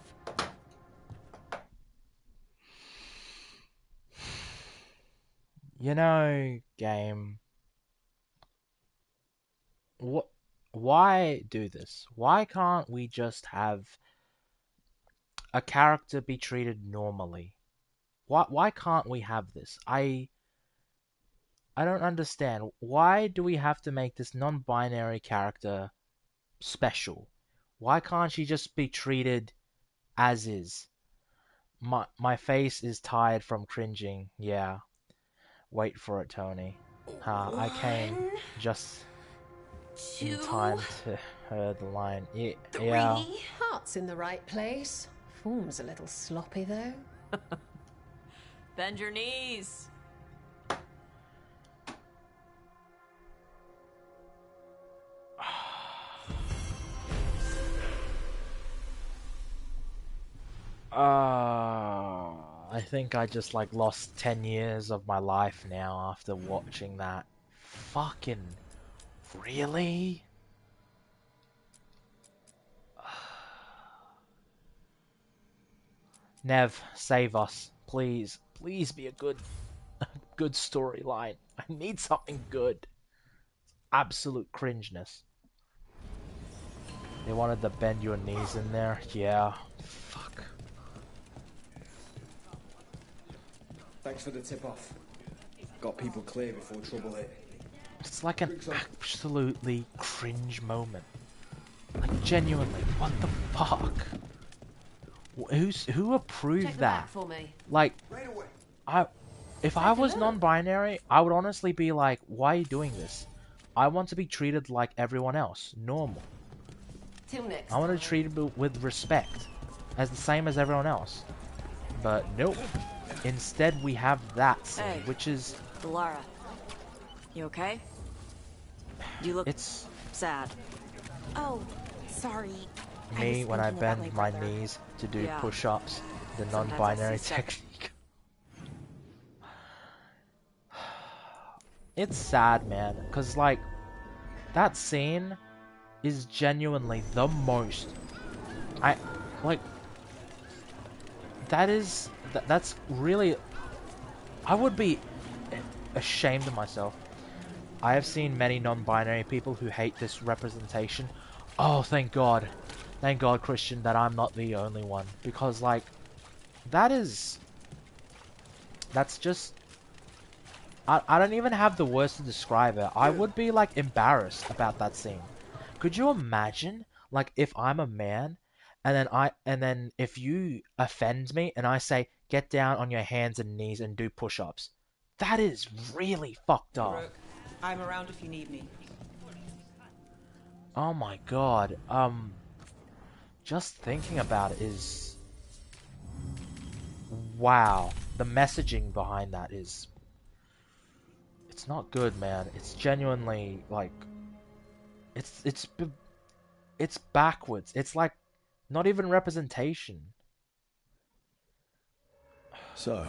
You know, game. What? Why do this? Why can't we just have a character be treated normally? Why can't we have this? I don't understand. Why do we have to make this non-binary character special? Why can't she just be treated as is? My face is tired from cringing. Yeah. Wait for it, Tony. I came just in time to hear the line. Yeah. Heart's in the right place. Form's a little sloppy, though. Bend your knees. I think I just like lost 10 years of my life now after watching that. Fucking really? Nev, save us, please. Please be a good storyline. I need something good. Absolute cringeness. They wanted to bend your knees in there. Yeah. Fuck. Thanks for the tip-off. Got people clear before trouble hit. It's like an absolutely cringe moment. Like genuinely, what the fuck? Who approved Check the that? back for me. Like, if I was non-binary, I would honestly be like, why are you doing this? I want to be treated like everyone else, normal. Till next I want to be treated with respect, as the same as everyone else. But nope. Instead, we have that scene, Hey, which is... Lara, you okay? You look It's sad. Oh, sorry. me when I bend my knees to do Yeah. push-ups, the Sometimes I non-binary see sex. technique. It's sad, man, because like that scene is genuinely the most that's really, I would be ashamed of myself I have seen many non-binary people who hate this representation. Oh, thank God. Thank God, Christian, that I'm not the only one. Because, like, that's just... I don't even have the words to describe it. I would be, like, embarrassed about that scene. Could you imagine, like, if I'm a man, and then if you offend me, and I say, get down on your hands and knees and do push-ups. That is really fucked up. Rook, I'm around if you need me. Oh my God. Just thinking about it is... Wow. The messaging behind that is... It's not good, man. It's genuinely, like... It's backwards. It's like, not even representation. So,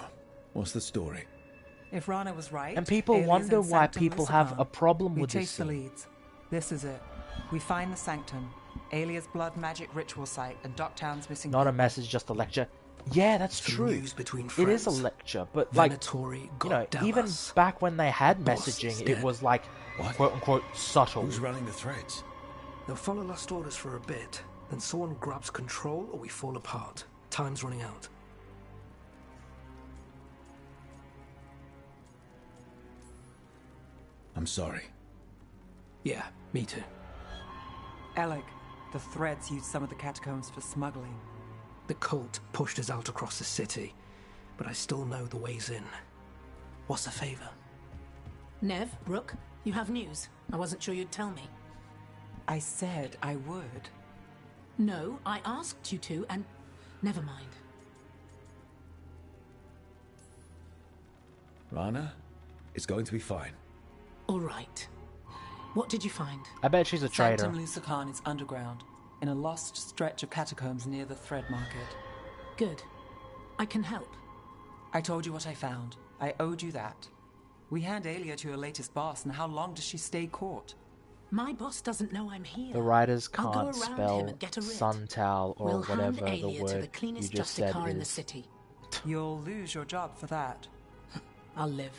what's the story? If Rana was right, And people Alias wonder and why Sanctum people Lucifer. have a problem We with this chase the scene. leads. This is it. We find the Sanctum, Alias blood magic ritual site, and Docktown's missing. Not a message, just a lecture. Yeah, that's Some true. news between It is a friends. lecture, but like, Venatori you got know, Dallas. even back when they had Boss messaging, is it dead. was like, quote unquote, subtle. Who's running the threads? They'll follow last orders for a bit, then someone grabs control or we fall apart. Time's running out. I'm sorry. Yeah, me too. Alec, the threads used some of the catacombs for smuggling. The cult pushed us out across the city, but I still know the ways in. What's the favor? Nev, Rook, you have news. I wasn't sure you'd tell me. I said I would. No, I asked you to, and never mind. Rana, it's going to be fine. All right. What did you find? I bet she's a traitor. Sanctum Lucifer is underground, in a lost stretch of catacombs near the Thread Market. Good. I can help. I told you what I found. I owed you that. We hand Alia to your latest boss, and how long does she stay caught? My boss doesn't know I'm here. The writers I'll go can't around spell him and get a writ. Suntal or We'll whatever hand the Alia to the word you cleanest just said justicar in the is. city. You'll lose your job for that. I'll live.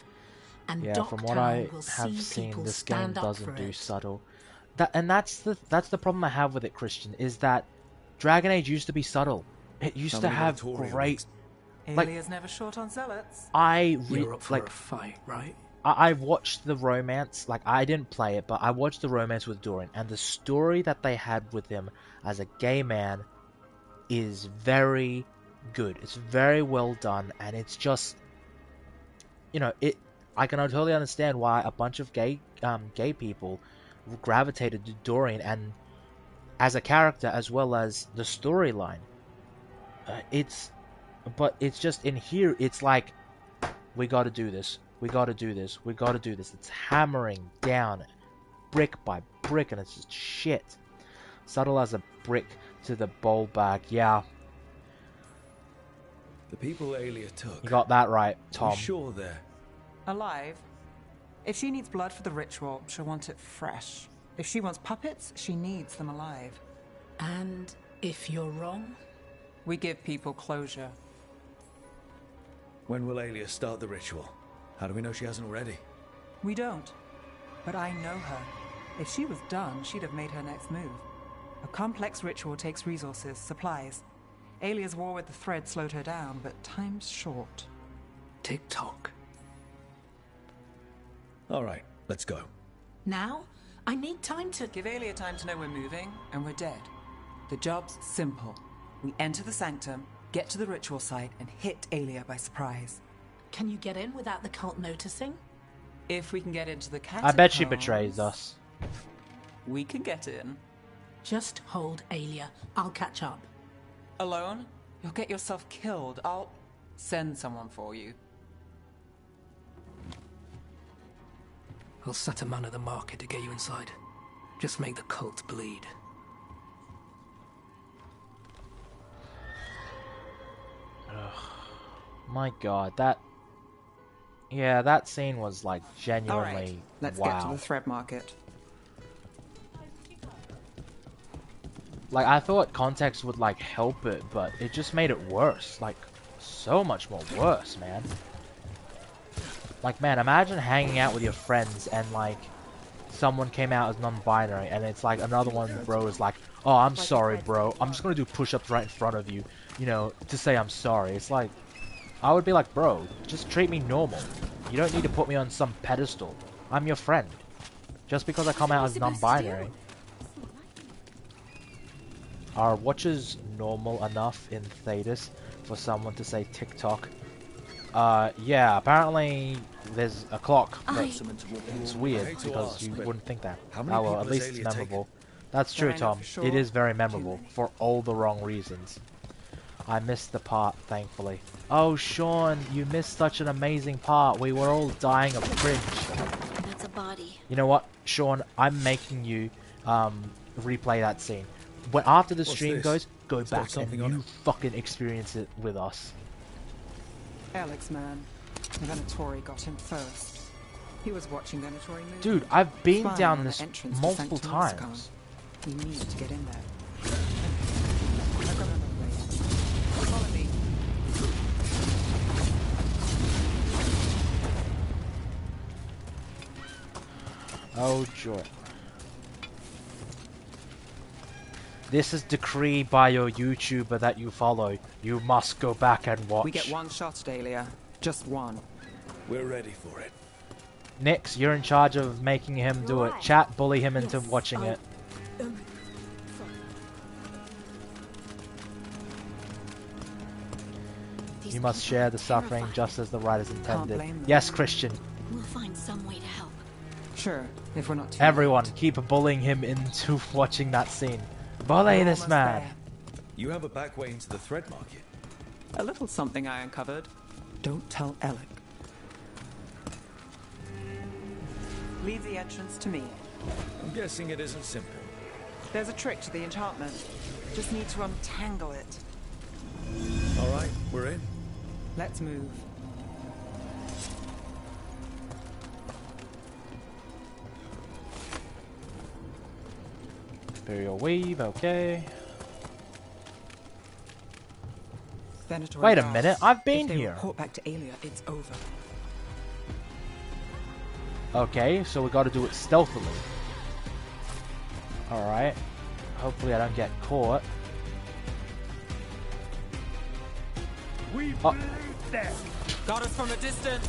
And Yeah, from what Docktown I will have see seen, people this game stand up doesn't for do it. subtle. That's the problem I have with it, Christian, is that Dragon Age used to be subtle. It used How to many have Venatorians? great. Like, Alia's never short on zealots. You're up for a fight, right? I watched the romance, like I didn't play it, but I watched the romance with Dorian, and the story that they had with him as a gay man is very good. It's very well done, and it's just, you know, I can totally understand why a bunch of gay people gravitated to Dorian, and as a character as well as the storyline. But it's just in here, it's like, we got to do this. We got to do this. We got to do this. It's hammering down brick by brick, and it's just shit. Subtle as a brick to the bowl bag. Yeah, The people Alia took. you got that right, Tom. You sure they're... Alive. If she needs blood for the ritual, she'll want it fresh. If she wants puppets, she needs them alive. And if you're wrong? We give people closure. When will Alia start the ritual? How do we know she hasn't already? We don't. But I know her. If she was done, she'd have made her next move. A complex ritual takes resources, supplies. Alia's war with the thread slowed her down, but time's short. Tick-tock. All right, let's go. Now? I need time to... Give Alia time to know we're moving, and we're dead. The job's simple. We enter the sanctum, get to the ritual site, and hit Alia by surprise. Can you get in without the cult noticing? If we can get into the catacombs... I bet she betrays us. We can get in. Just hold Alia. I'll catch up. Alone? You'll get yourself killed. I'll send someone for you. I'll set a man at the market to get you inside. Just make the cult bleed. My God, that scene was like genuinely. All right, let's wow. get to the thread market. Like, I thought context would like help it, but it just made it worse. Like, so much more worse, man. Like, man, imagine hanging out with your friends and like someone came out as non-binary, and it's like another one, bro, is like, oh, I'm sorry, bro. I'm just gonna do push-ups right in front of you, you know, to say I'm sorry. It's like, I would be like, bro, just treat me normal. You don't need to put me on some pedestal. I'm your friend. Just because I come out as non-binary. Are watches normal enough in Thetis for someone to say TikTok? Yeah, apparently there's a clock, but it's weird because you wouldn't think that. How many Oh well, people at has least it's Aelia memorable. That's true, Tom. It is very memorable for all the wrong reasons. I missed the part, thankfully. Oh, Sean, you missed such an amazing part. We were all dying of cringe. That's a body. You know what, Sean? I'm making you replay that scene. When after the stream goes, go back and you fucking experience it with us. Alex, man. Venatori got him first. He was watching Venatori move. Dude, I've been Spying down on the this entrance to multiple Sanctum times. We need to get in there. I've got another way. Follow me. Oh joy. This is decreed by your YouTuber that you follow. You must go back and watch. We get one shot, Dahlia. Just one. We're ready for it. Nix, you're in charge of making him do it. Chat, bully him into watching it. You must share the suffering just as the writers intended. Yes, Christian. We'll find some way to help. Sure, if we're not too Everyone, keep bullying him into watching that scene. Bully this man. You have a back way into the thread market. A little something I uncovered. Don't tell Alec. Leave the entrance to me. I'm guessing it isn't simple. There's a trick to the enchantment. Just need to untangle it. All right, we're in. Let's move. Imperial Weave, okay. Venator Wait a guards. minute, I've been If they here. report back to Aelia, it's over. Okay, so we gotta do it stealthily. Alright. Hopefully I don't get caught. Oh. Got us from a distance.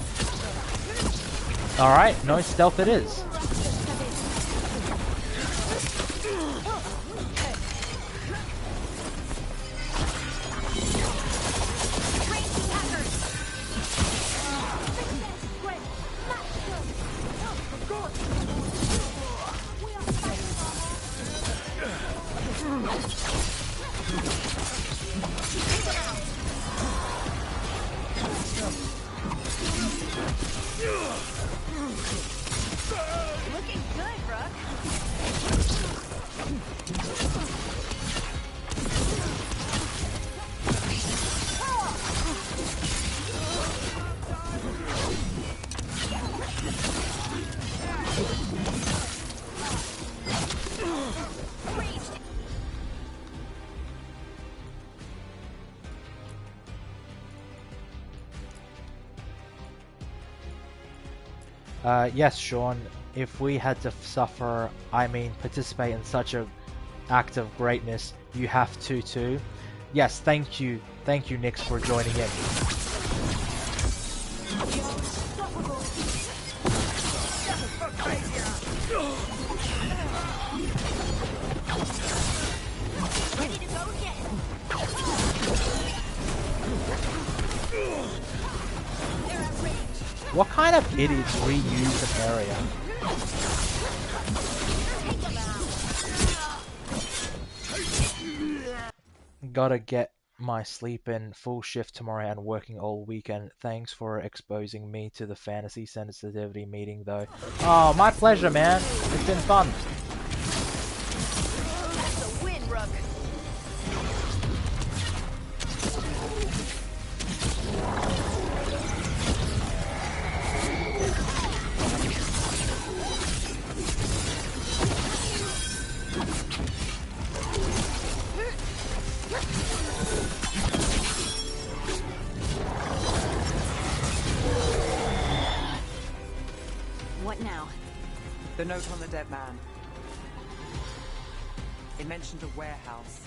Alright, no stealth it is. Looking good, Rook. Yes, Sean, if we had to suffer, I mean participate in such a act of greatness, you have to too. Yes, thank you, Nix, for joining in. Ready to go again. What kind of idiots reuse an area? Gotta get my sleep in, full shift tomorrow and working all weekend. Thanks for exposing me to the fantasy sensitivity meeting though. Oh, my pleasure, man. It's been fun. That's a win, Rook. What now? The note on the dead man. It mentioned a warehouse.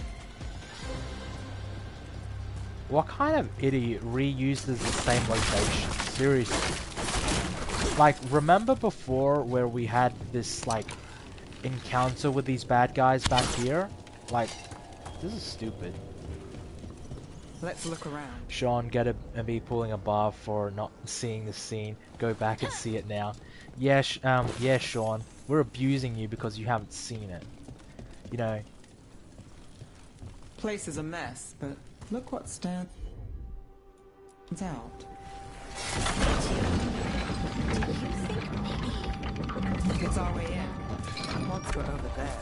What kind of idiot reuses the same location? Seriously. Like, remember before where we had this, like, encounter with these bad guys back here? Like, this is stupid. Let's look around. Sean, get a be pulling a bar for not seeing the scene. Go back and see it now. Yeah, yeah, Sean. We're abusing you because you haven't seen it. You know. Place is a mess, but look what stands out. It's our way in. Once we're over there.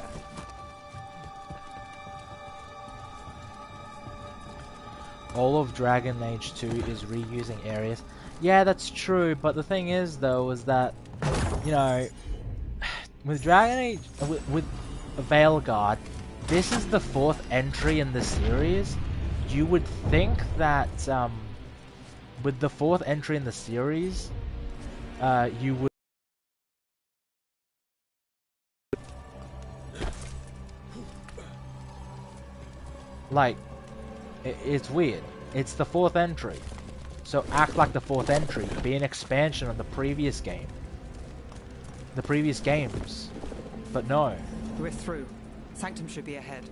All of Dragon Age 2 is reusing areas. Yeah, that's true, but the thing is, though, is that, you know, with Dragon Age, with Veilguard, this is the 4th entry in the series. You would think that, with the 4th entry in the series, you would... Like, it's weird. It's the 4th entry. So act like the 4th entry. Be an expansion of the previous game. The previous games. But no. We're through. Sanctum should be ahead.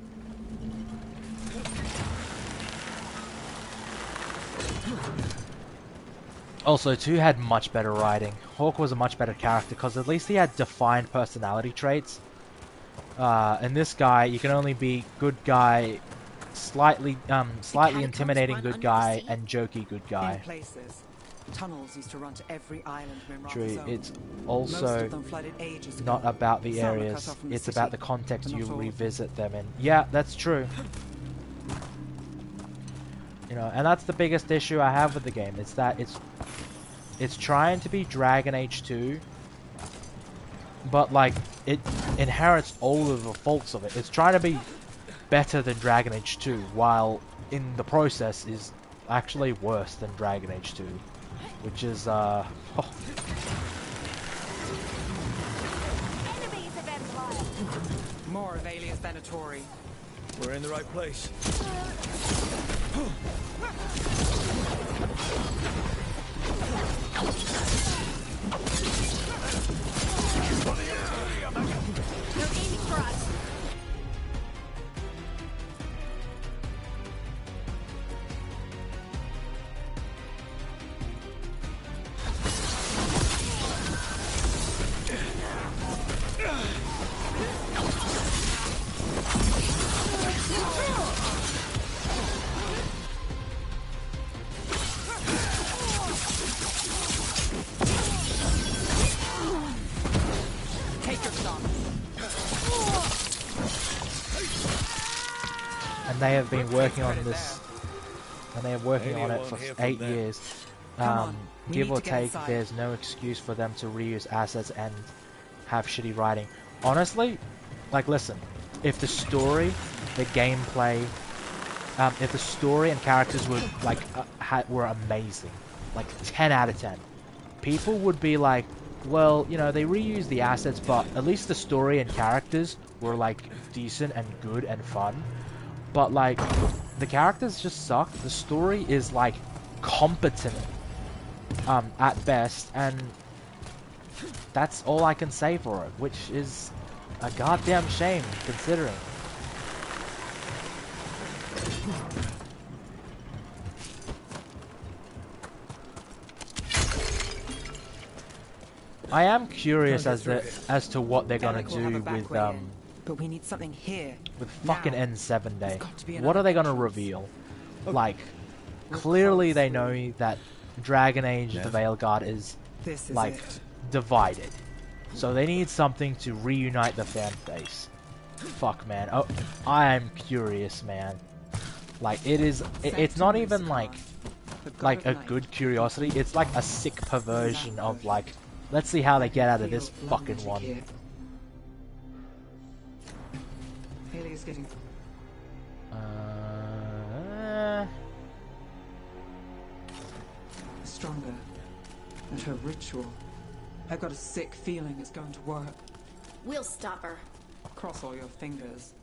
Also, 2 had much better writing. Hawke was a much better character because at least he had defined personality traits. And this guy, you can only be good guy, slightly intimidating good guy, and jokey good guy. In places, tunnels used to run to every island True, it's also not about the areas, it's about the context you revisit them in. Yeah, that's true. You know, and that's the biggest issue I have with the game. It's that it's trying to be Dragon Age 2, but like it inherits all of the faults of it. It's trying to be better than Dragon Age 2, while in the process is actually worse than Dragon Age 2, which is More of Alias Venatori. We're in the right place. They're aiming for us. and they have been working on this, and they are working on it for 8 years. Give or take, there's no excuse for them to reuse assets and have shitty writing. Honestly, like, listen, if the story, the gameplay, if the story and characters were like were amazing, like 10 out of 10, people would be like, well, you know, they reused the assets, but at least the story and characters were like decent and good and fun. But like, the characters just suck. The story is like competent at best, and that's all I can say for it, which is a goddamn shame considering. I am curious as to what they're gonna do with but we need something here. With fucking N7 Day. What are they gonna reveal? Like, clearly they know that Dragon Age the Veilguard is like divided, so they need something to reunite the fan base. Fuck, man. Oh, I am curious, man. Like, it's not even like a good curiosity. It's like a sick perversion of like, let's see how they get out of this fucking one. Haley is getting stronger, and her ritual, I've got a sick feeling it's going to work. We'll stop her. Cross all your fingers.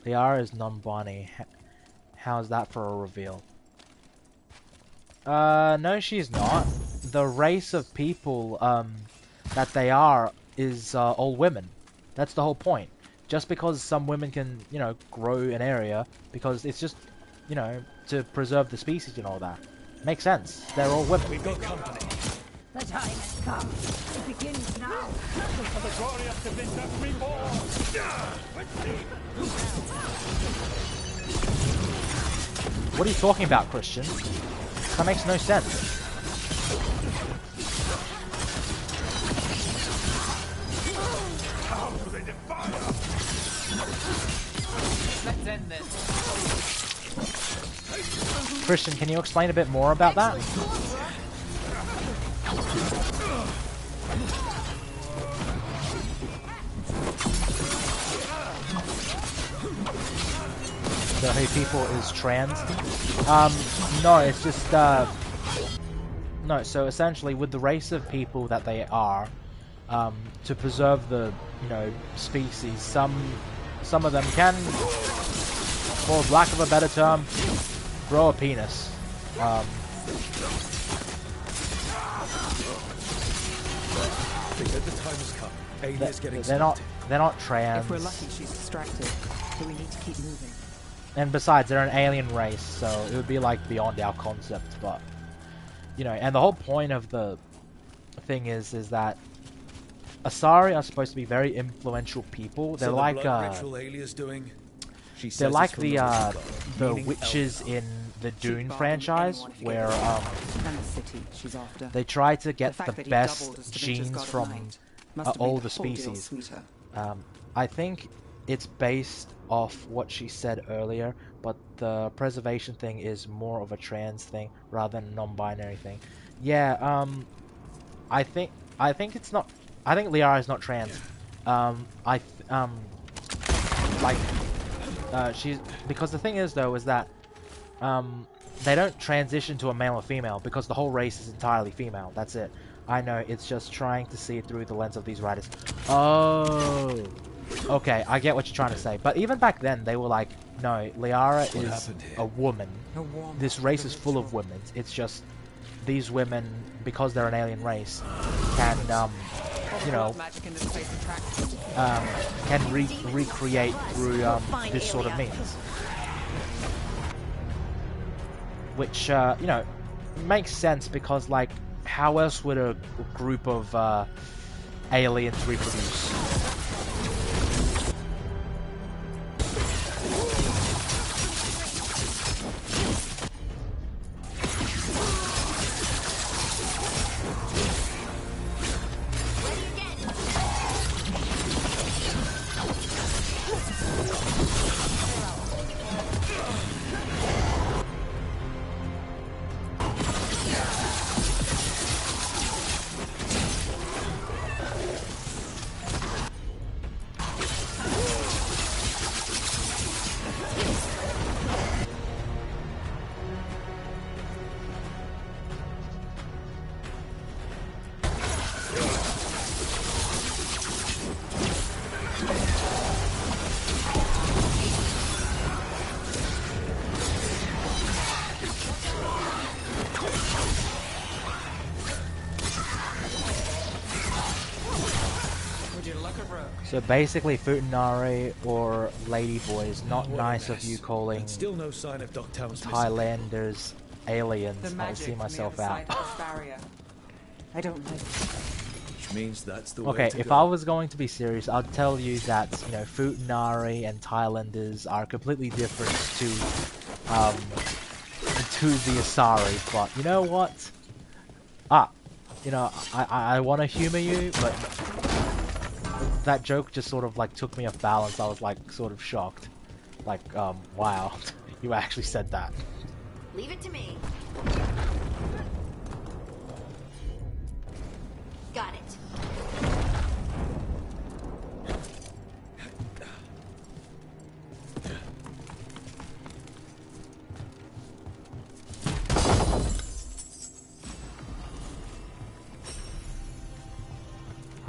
Liara is non-binary. How's that for a reveal? No, she's not. The race of people that they are is all women. That's the whole point. Just because some women can, you know, grow an area, because it's just, you know, to preserve the species and all that. Makes sense. They're all women. We've got company. The time has come. It begins now. For the glory of the Vinter reborn! What are you talking about, Christian? That makes no sense. How do they defy us? Let's end this. Christian, can you explain a bit more about that? The who people is trans? No, it's just no, so essentially with the race of people that they are, to preserve the, you know, species, some of them can, for lack of a better term, grow a penis. Because the time has come. Alia's getting they're not trans. If we're lucky, she's distracted, so we need to keep moving. And besides, they're an alien race, so it would be like beyond our concept. But you know, and the whole point of the thing is that Asari are supposed to be very influential people. They're so like the blood ritual Alia's doing. They're like the witches in the Dune franchise, where they try to get the best genes from all the species. I think it's based off what she said earlier, but the preservation thing is more of a trans thing rather than a non-binary thing. Yeah, I think it's not. I think Liara is not trans. She's, because the thing is though is that they don't transition to a male or female because the whole race is entirely female. That's it. I know, it's just trying to see it through the lens of these writers. Oh, okay, I get what you're trying to say. But even back then, they were like, no, Liara is a woman. This race is full of women. It's just these women, because they're an alien race, can you know, can recreate through this sort of means, which you know, makes sense because like, how else would a group of aliens reproduce? So basically, Futanari or Ladyboys, not nice of you calling still no sign of Thailanders aliens. I'll see myself out. I don't like it. Which means that's the way Okay, to if go. I was going to be serious, I'd tell you that, you know, Futanari and Thailanders are completely different to the Asari. But you know what? You know, I want to humor you, but that joke just sort of like took me off balance. I was like sort of shocked. Like, wow, you actually said that. Leave it to me.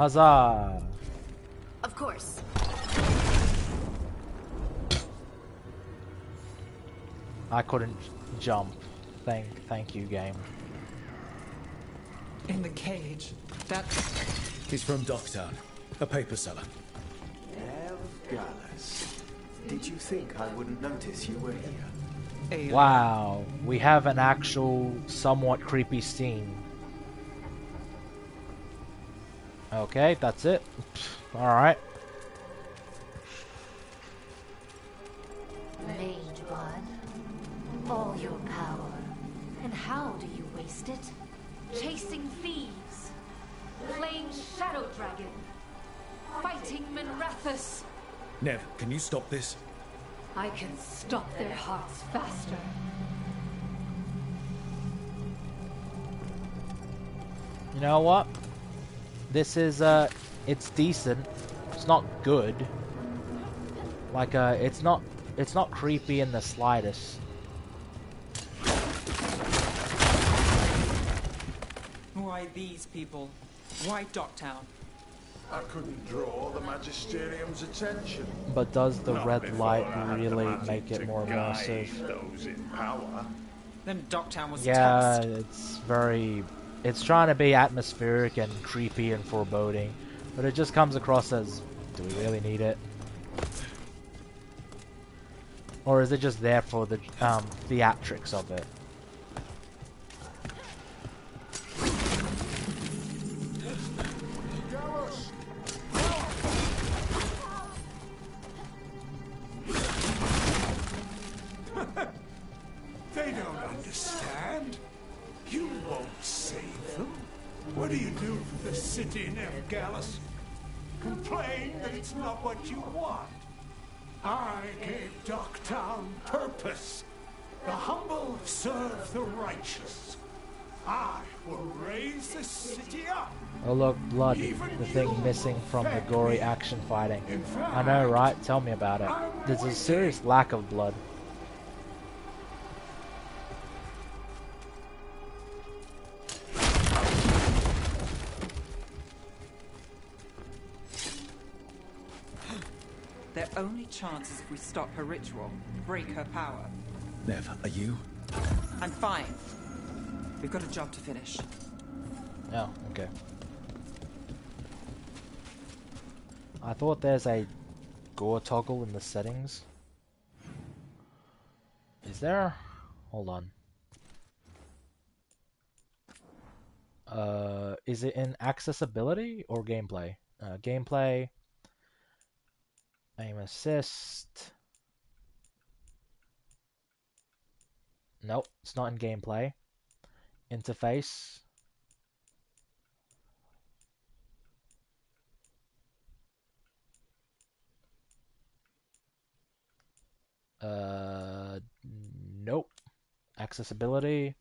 Huzzah! Of course. I couldn't jump. Thank you, game. In the cage. He's from Docktown, a paper seller. Veilguard. Did you think I wouldn't notice you were here? Wow, we have an actual, somewhat creepy scene. Okay, that's it. Alright. Mage blood. All your power. And how do you waste it? Chasing thieves. Playing Shadow Dragon. Fighting Minrathus. Nev, can you stop this? I can stop their hearts faster. You know what? This is, it's decent. It's not good. Like, it's not creepy in the slightest. Why these people? Why Docktown? I couldn't draw the Magisterium's attention. But does the Not red before light I had the really magic make it to more guide immersive? those in power. Then Docktown was Yeah, a test. it's very... It's trying to be atmospheric and creepy and foreboding, but it just comes across as, do we really need it? Or is it just there for the theatrics of it? They don't understand. You won't save them. What do you do for the city, Veilguard? Complain that it's not what you want. I gave Docktown purpose. The humble serve the righteous. I will raise the city up. Oh look, blood. The thing missing from the gory action fighting. I know, right? Tell me about it. There's a serious lack of blood. Their only chance is if we stop her ritual, break her power. Nev, are you? I'm fine. We've got a job to finish. Oh, okay. I thought there's a gore toggle in the settings. Is there? Hold on. Is it in accessibility or gameplay? Gameplay. Aim assist. Nope, it's not in gameplay. Interface. Nope. Accessibility.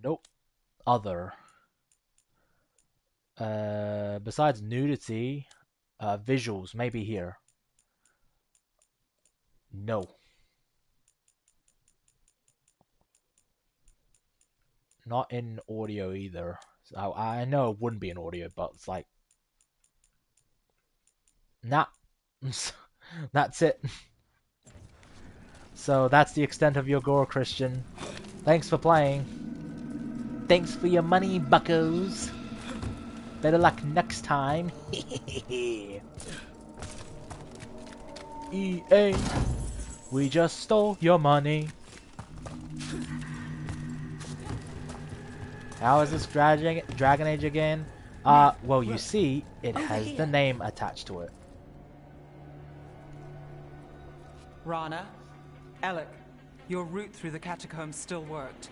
Nope. Other. Besides nudity, visuals, maybe here. No. Not in audio either. So I know it wouldn't be in audio, but it's like... Nah. That's it. So that's the extent of your gore, Christian. Thanks for playing. Thanks for your money, buckos. Better luck next time. EA, we just stole your money. How is this Dragon Age again? Well, you see, it has the name attached to it. Rana, Alec, your route through the catacombs still worked.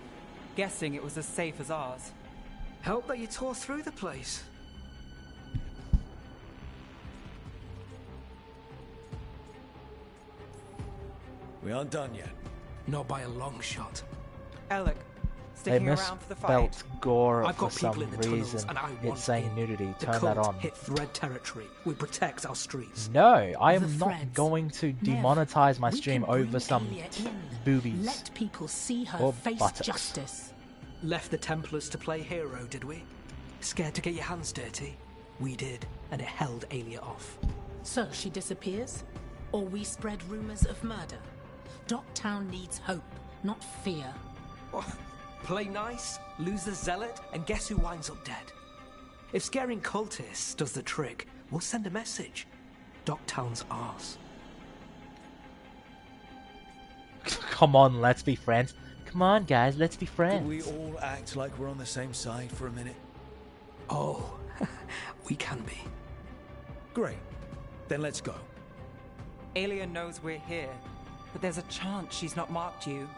Guessing it was as safe as ours. Help that you tore through the place. We aren't done yet. Not by a long shot. Alec, They Sticking around for the fight? misspelt gore I've for got people some in the tunnels reason. and I want It's saying in. nudity. The Turn cult that on. hit Thread territory. We protect our streets. No, I The am not threads. going to Nev, demonetize my we stream can bring over some Aelia in. boobies. Let people see her Or face buttocks. justice. Left the Templars to play hero, did we? Scared to get your hands dirty? We did, and it held Aelia off. So she disappears? Or we spread rumors of murder? Docktown needs hope, not fear. Play nice, lose the zealot, and guess who winds up dead? If scaring cultists does the trick, we'll send a message. Docktown's ours. Come on, let's be friends. Come on, guys, let's be friends. Could we all act like we're on the same side for a minute? Oh, we can be. Great. Then let's go. Aelia knows we're here, but there's a chance she's not marked you.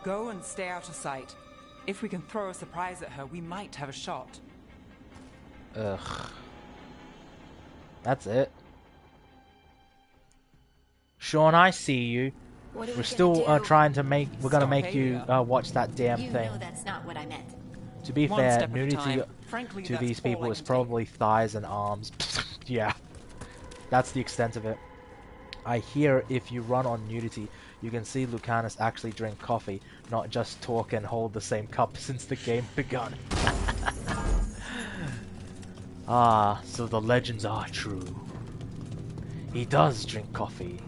Go and stay out of sight. If we can throw a surprise at her, we might have a shot. Ugh. That's it. Sean, I see you. What are we We're still gonna do? trying to make. We're gonna Stop make you Aelia. watch that damn You thing. know that's not what I meant. To be One fair, step at a nudity time. Frankly, to that's these all people I is can probably thighs and arms. Yeah, that's the extent of it. I hear if you run on nudity, you can see Lucanus actually drink coffee, not just talk and hold the same cup since the game begun. Ah, so the legends are true. He does drink coffee.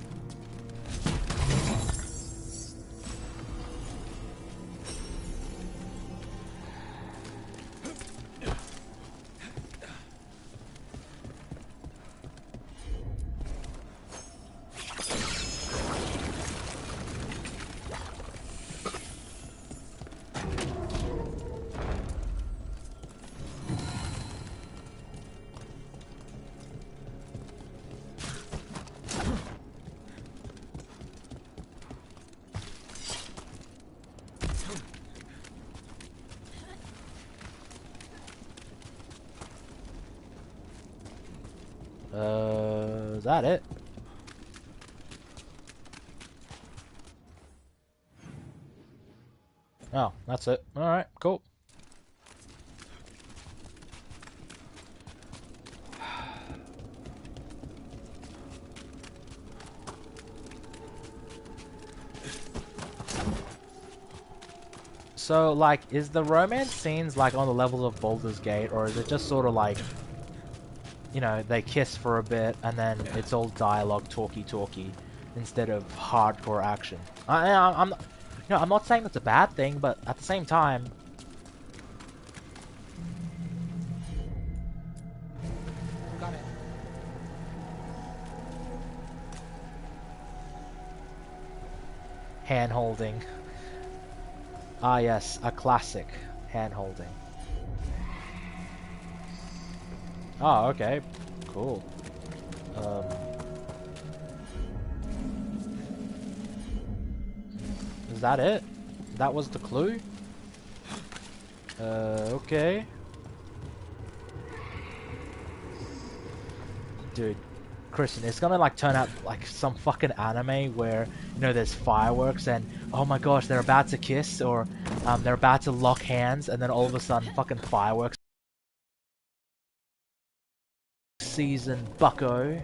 Is that it? Oh, that's it. Alright, cool. So, like, is the romance scenes, like, on the levels of Baldur's Gate, or is it just sort of like, you know, they kiss for a bit, and then it's all dialogue, talky, instead of hardcore action? I'm not saying that's a bad thing, but at the same time... Got it. Hand-holding. Ah yes, a classic hand-holding. Oh, okay. Cool. Is that it? That was the clue? Okay. Dude, Christian, it's gonna like turn out like some fucking anime where, you know, there's fireworks and oh my gosh, they're about to kiss, or they're about to lock hands, and then all of a sudden fucking fireworks. Season bucko.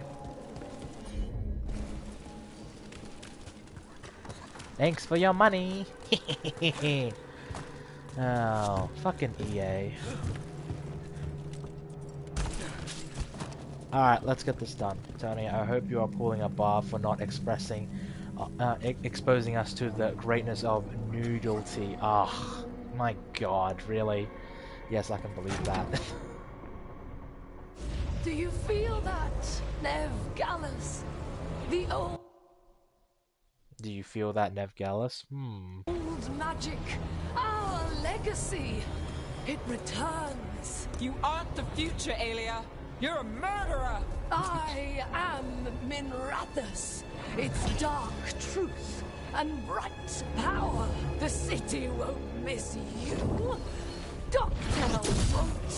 Thanks for your money. Oh, fucking EA. Alright, let's get this done. Tony, I hope you are pulling a bar for not exposing us to the greatness of nudity. Ah, my god, really? Yes, I can believe that. Do you feel that, Nev Gallus? The old Do you feel that, Nev Gallus? magic, our legacy. It returns. You aren't the future, Aelia. You're a murderer. I am Minrathus. Its dark truth and bright power. The city won't miss you. Docktown won't.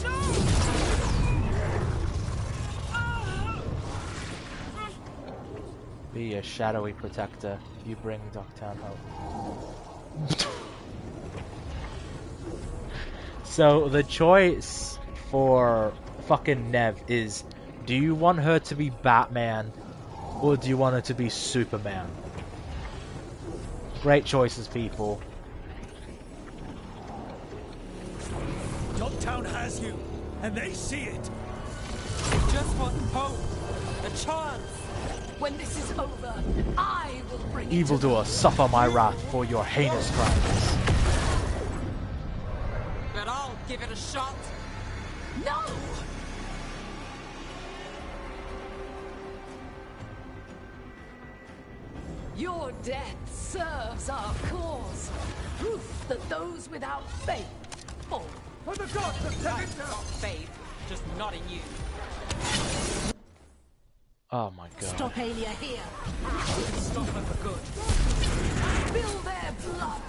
Be a shadowy protector. You bring Docktown hope. So the choice for fucking Nev is, do you want her to be Batman or do you want her to be Superman? Great choices, people. Dogtown has you, and they see it. Just want hope, a chance. When this is over, I will bring it. Evildoer, suffer my wrath for your heinous crimes. But I'll give it a shot. No! Your death serves our cause. Proof that those without faith fall. For the gods of Tevinter! Got faith, just not in you. Oh my god. Stop Alia here. Stop her for good. Spill their blood.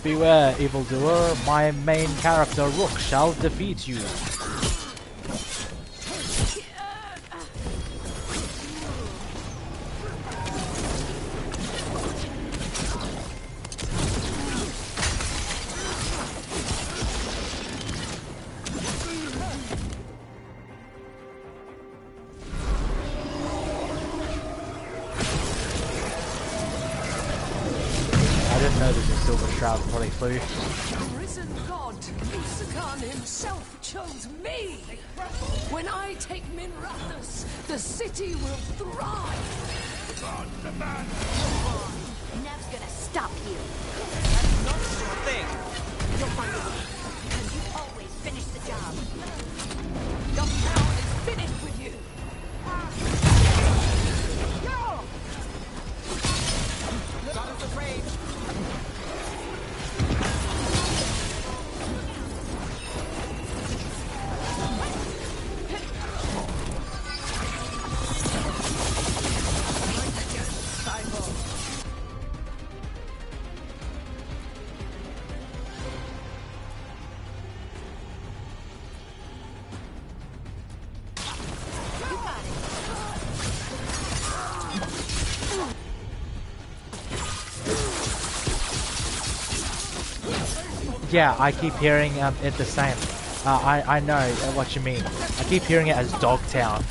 Beware, evildoer, my main character Rook shall defeat you. Before they flew. The risen god, Lucican himself, chose me. When I take Minrathus, the city will thrive. Nev's gonna stop you. That's not your thing. You'll find it. Because you always finish the job. Dogtown is finished with you. Goddess of rage. Yeah, I keep hearing it the same. I know what you mean. I keep hearing it as Dogtown.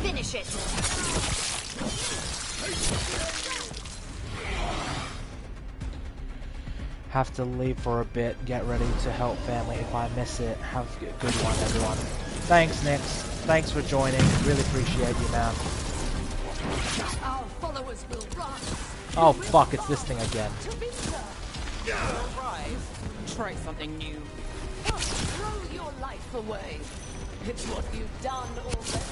Finish it. Have to leave for a bit, get ready to help family if I miss it. Have a good one, everyone. Thanks, Nix. Thanks for joining. Really appreciate you, man. Our followers will rise. Oh, fuck, it's this thing again. Rise. Try something new. Throw your life away. It's what you've done already.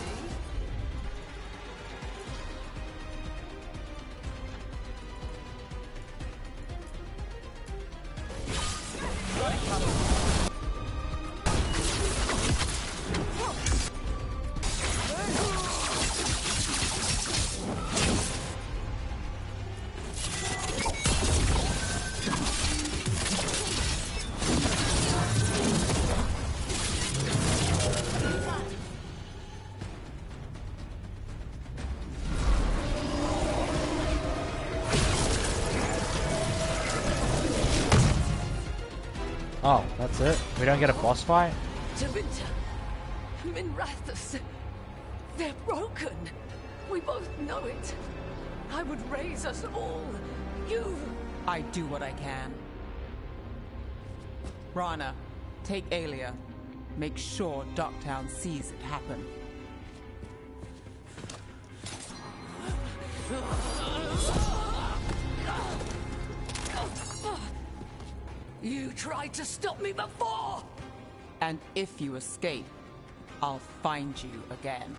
Oh, that's it? We don't get a boss fight? Tevinter, Minrathus, they're broken. We both know it. I would raise us all. You... I do what I can. Rana, take Aelia. Make sure Docktown sees it happen. You tried to stop me before! And if you escape, I'll find you again.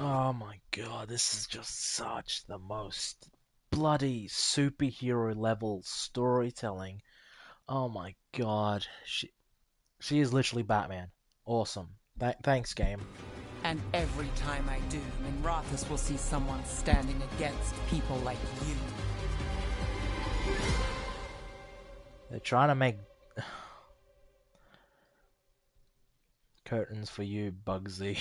Oh my god, this is just such the most bloody superhero level storytelling. Oh my god. She is literally Batman. Awesome. Thanks, game. And every time I do, Minrathus will see someone standing against people like you. They're trying to make curtains for you, Bugsy.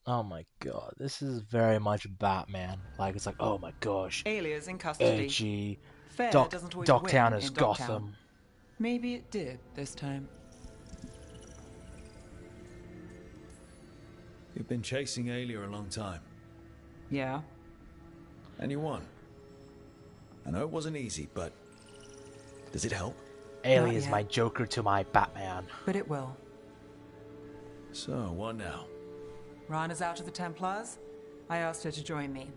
Oh my god, this is very much Batman. Like, it's like, oh my gosh. Aelia's in custody. Edgy. Fair doesn't always Docktown win is in Gotham. Docktown. Maybe it did this time. You've been chasing Aelia a long time. Yeah. And you won. I know it wasn't easy, but does it help? Aelia is my Joker to my Batman. But it will. So, what now? Rana's out of the Templars. I asked her to join me.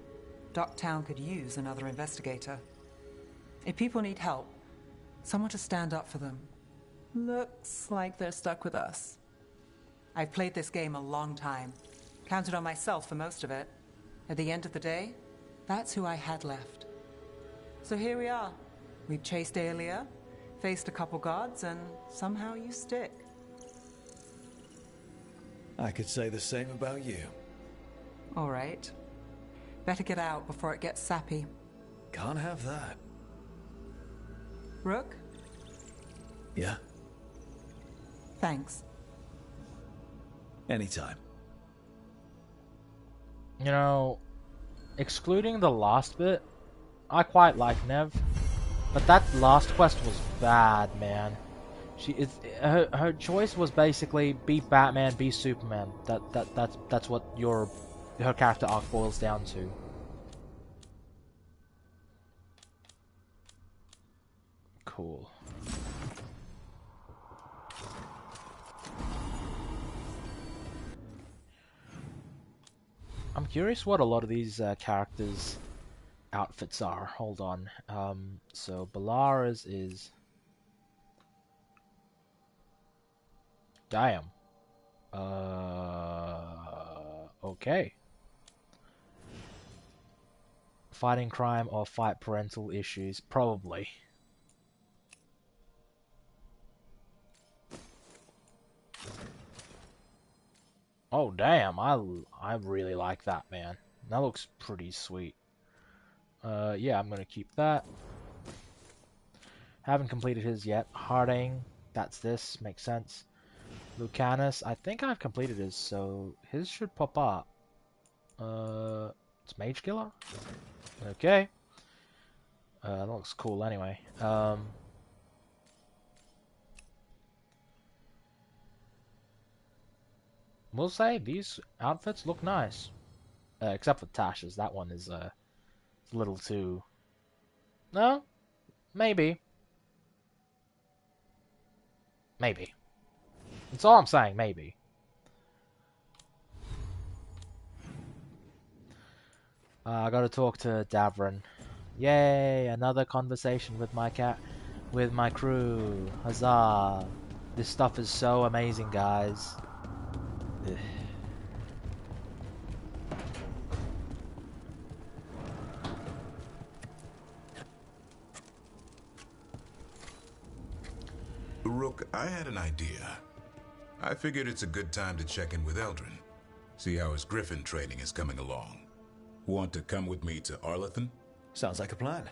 Docktown could use another investigator. If people need help, someone to stand up for them. Looks like they're stuck with us. I've played this game a long time. Counted on myself for most of it. At the end of the day, that's who I had left. So here we are. We've chased Aelia, faced a couple guards, and somehow you stick. I could say the same about you. All right. Better get out before it gets sappy. Can't have that. Rook? Yeah? Thanks. Anytime. You know, excluding the last bit, I quite like Nev. But that last quest was bad, man. Her choice was basically be Batman, be Superman. That's what her character arc boils down to. Cool. I'm curious what a lot of these characters' outfits are. Hold on. So Balara's is... Damn. Okay. Fighting crime or fight parental issues? Probably. Oh damn, I really like that, man. That looks pretty sweet. Yeah, I'm gonna keep that. Haven't completed his yet. Harding, that's this, makes sense. Lucanus, I think I've completed his, so his should pop up. It's Mage Killer? Okay. That looks cool anyway. We'll say these outfits look nice. Except for Tasha's, that one is a little too... No? Maybe. Maybe. That's all I'm saying, maybe. I gotta talk to Davrin. Yay, another conversation with my with my crew. Huzzah. This stuff is so amazing, guys. Ugh. Rook, I had an idea. I figured it's a good time to check in with Eldrin. See how his Griffin training is coming along. Want to come with me to Arlathan? Sounds like a plan.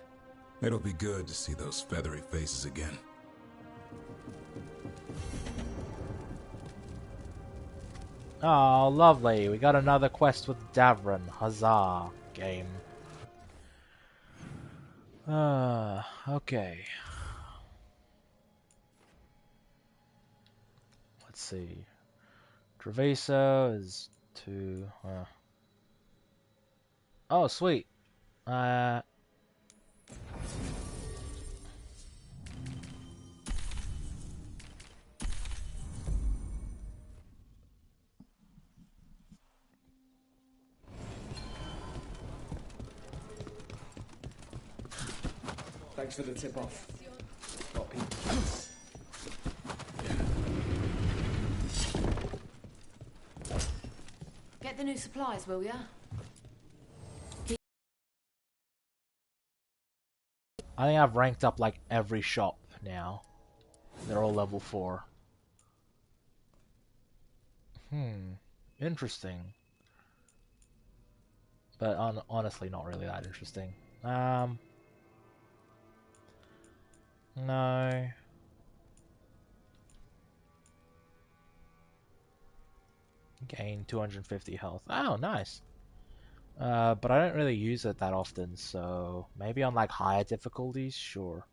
It'll be good to see those feathery faces again. Oh, lovely. We got another quest with Davrin. Huzzah. Game. Okay. let's see. Treviso is 2. Oh, sweet. Thanks for the tip-off. Got people. Get the new supplies, will ya? I think I've ranked up like every shop now. They're all level 4. Interesting. But honestly, not really that interesting. No. Gain 250 health. Oh, nice. But I don't really use it that often, so maybe on like higher difficulties, sure.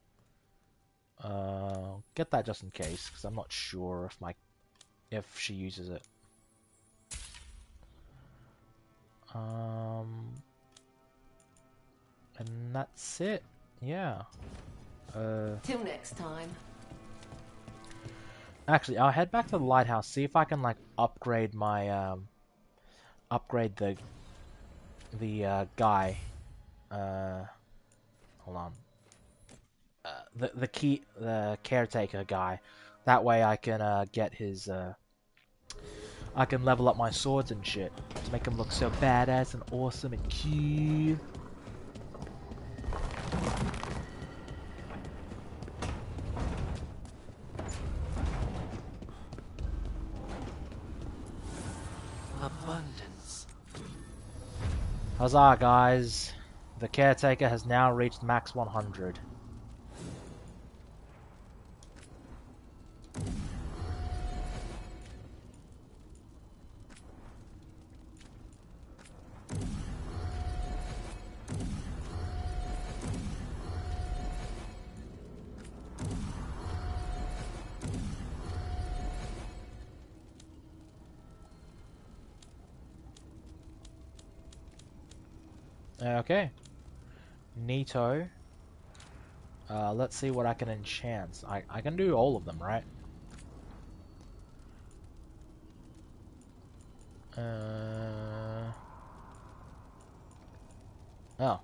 Get that just in case, because I'm not sure if she uses it. And that's it. Yeah. Till next time. Actually, I'll head back to the lighthouse, see if I can like upgrade my upgrade the guy. Hold on. The caretaker guy. That way I can get his I can level up my swords and shit to make them look so badass and awesome and cute. Abundance. Huzzah, guys. The caretaker has now reached max 100. Okay. Neato. Let's see what I can enchant. I can do all of them, right? Oh.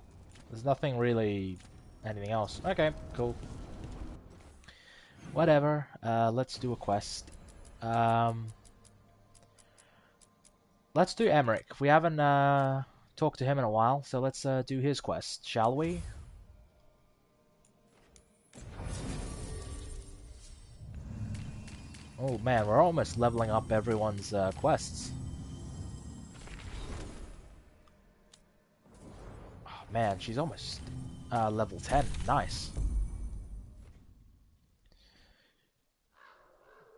There's nothing really... anything else. Okay, cool. Whatever. Let's do a quest. Let's do Emmerich. We haven't talked to him in a while, so let's do his quest, shall we? Oh man, we're almost leveling up everyone's quests. Oh man, she's almost level 10. Nice.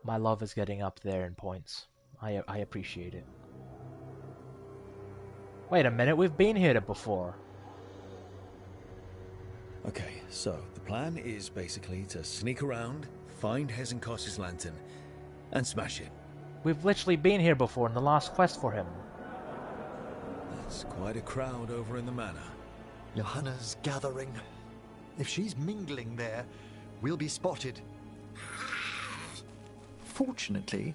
My love is getting up there in points. I appreciate it. Wait a minute, we've been here before. Okay, so the plan is basically to sneak around, find Hezenkos's lantern, and smash it. We've literally been here before in the last quest for him. That's quite a crowd over in the manor. Johanna's gathering. If she's mingling there, we'll be spotted. Fortunately,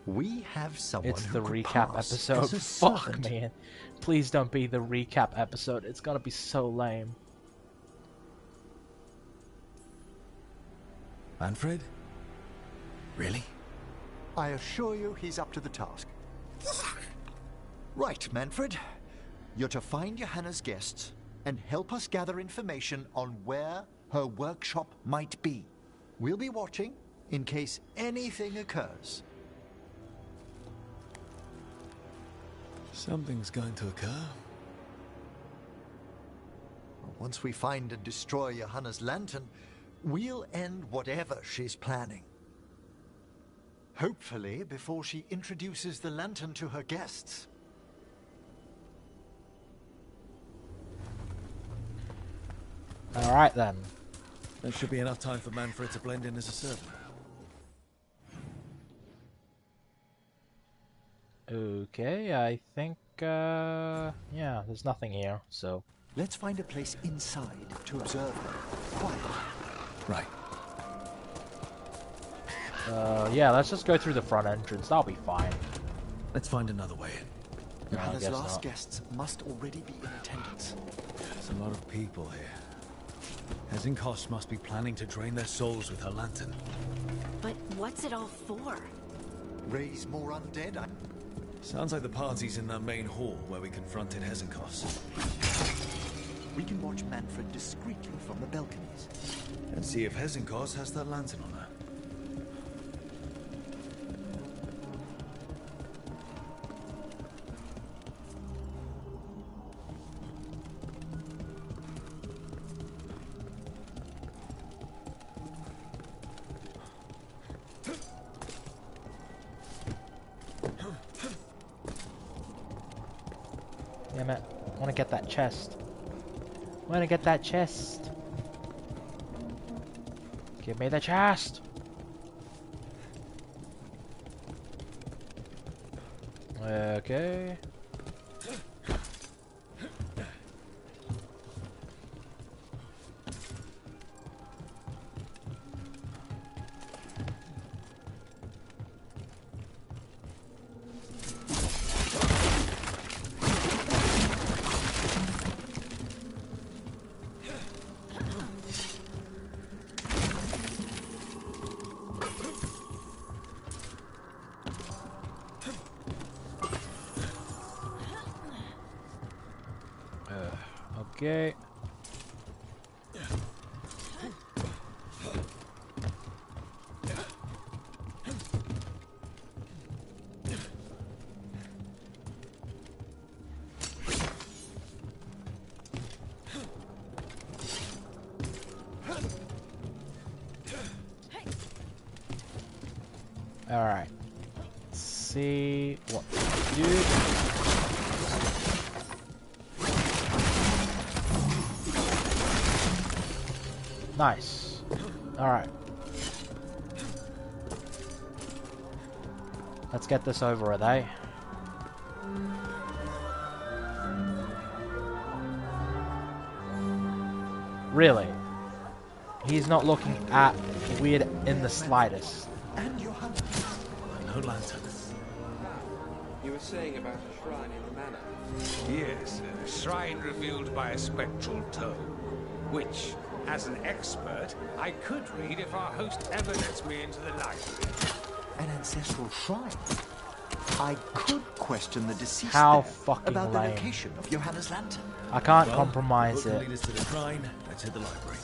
we have someone It's who the could recap pass episode. as a Fuck, servant. man. Please don't be the recap episode. It's gonna be so lame. Manfred? Really? I assure you he's up to the task. Right, Manfred. You're to find Johanna's guests and help us gather information on where her workshop might be. We'll be watching in case anything occurs. Something's going to occur. Once we find and destroy Johanna's lantern, we'll end whatever she's planning. Hopefully before she introduces the lantern to her guests. Alright then. There should be enough time for Manfred to blend in as a servant. Okay, I think, yeah, there's nothing here, so... Let's find a place inside to observe her. Quietly. Right. Yeah, let's just go through the front entrance. That'll be fine. Let's find another way in. Johanna's last guests must already be in attendance. There's a lot of people here. Hezenkos must be planning to drain their souls with her lantern. But what's it all for? Raise more undead? Sounds like the party's in that main hall where we confronted Hezenkos. We can watch Manfred discreetly from the balconies. And see if Hezenkos has that lantern on her. Damn it. I want to get that chest. I want to get that chest. Give me the chest. Okay. Okay. All right. Let's see what we do. Nice. Alright. Let's get this over with, eh? Really? He's not looking at weird in the slightest. And Johanna. No lantern. You were saying about a shrine in the manor? Yes, a shrine revealed by a spectral tome, which, as an expert, I could read if our host ever lets me into the library. An ancestral shrine? I could question the deceased How there fucking about lame. the location of Johanna's lantern. I can't compromise Book it. will lead us to the shrine. Let's hit the library.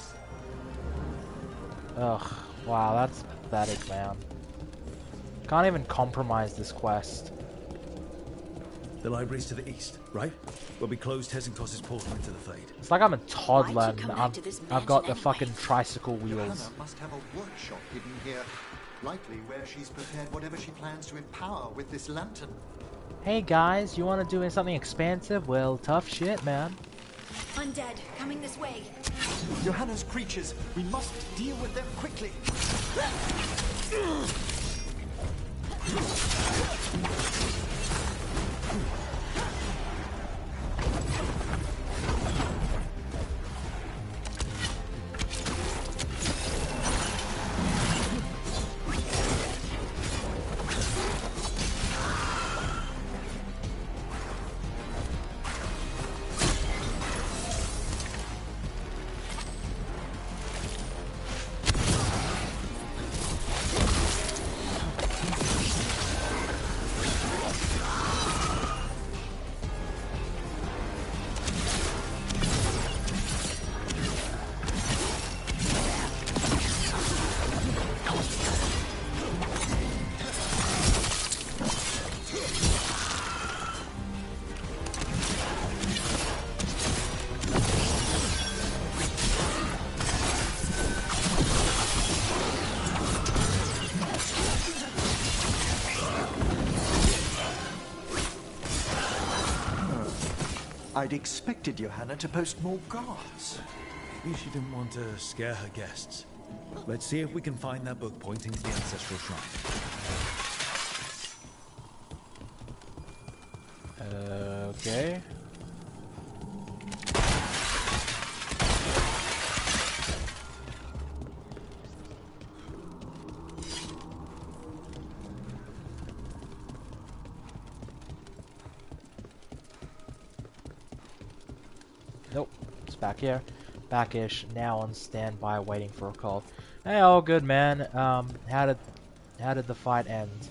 Ugh. Wow, that's pathetic, man. Can't even compromise this quest. The library's to the east, right? Where we closed Hezenkos' portal into the Fade. It's like I'm a toddler and come back to this I've got the mansion fucking tricycle wheels. Johanna must have a workshop hidden here. Likely where she's prepared whatever she plans to empower with this lantern. Hey guys, you want to do something expansive? Well, tough shit, man. Undead, coming this way. Johanna's creatures, we must deal with them quickly. I'd expected Johanna to post more guards. Maybe she didn't want to scare her guests. Let's see if we can find that book pointing to the ancestral shrine. Okay. Nope, it's back here. Back-ish, now on standby waiting for a call. Hey, all good, man. How did the fight end?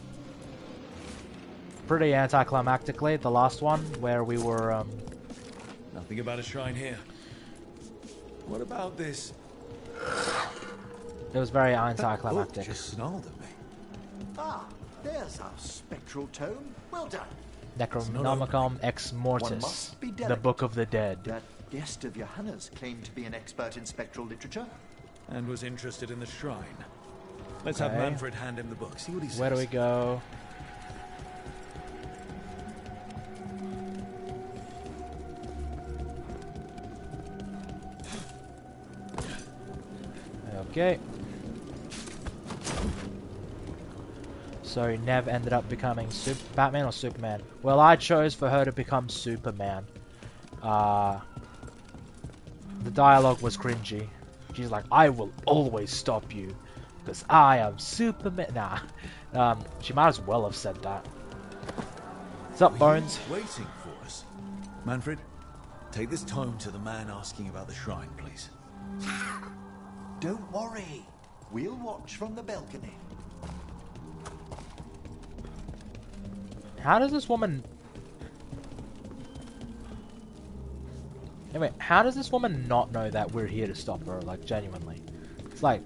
Pretty anticlimactically, the last one, where we were, Nothing about a shrine here. What about this? It was very That book anticlimactic. just snarled at me. Ah, there's our spectral tome. Well done. Necronomicon Ex One Mortis, must be the delicate. Book of the Dead. That guest of Johanna's claimed to be an expert in spectral literature. And was interested in the shrine. Let's have Okay. Manfred hand him the book. See what he says. Where do we go? Okay. So Nev ended up becoming Batman or Superman? Well, I chose for her to become Superman. The dialogue was cringy. She's like, I will always stop you, because I am Superman. Nah. She might as well have said that. What's up, Bones? Waiting for us. Manfred, take this tome to the man asking about the shrine, please. Don't worry. We'll watch from the balcony. How does this woman... Anyway, how does this woman not know that we're here to stop her, like, genuinely? It's like...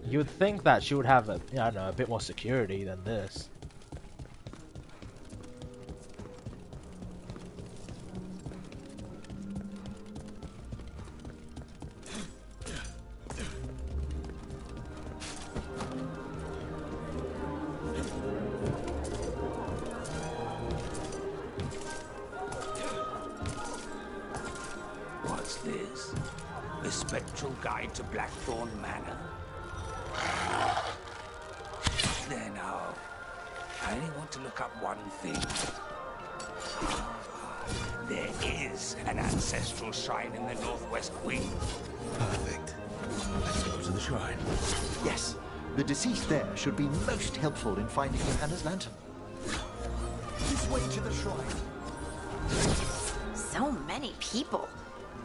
You would think that she would have, I don't know, a bit more security than this. What's this? The Spectral Guide to Blackthorn Manor? There now. I only want to look up one thing. There is an ancestral shrine in the northwest wing. Perfect. Let's go to the shrine. Yes, the deceased there should be most helpful in finding Johanna's lantern. This way to the shrine. So many people.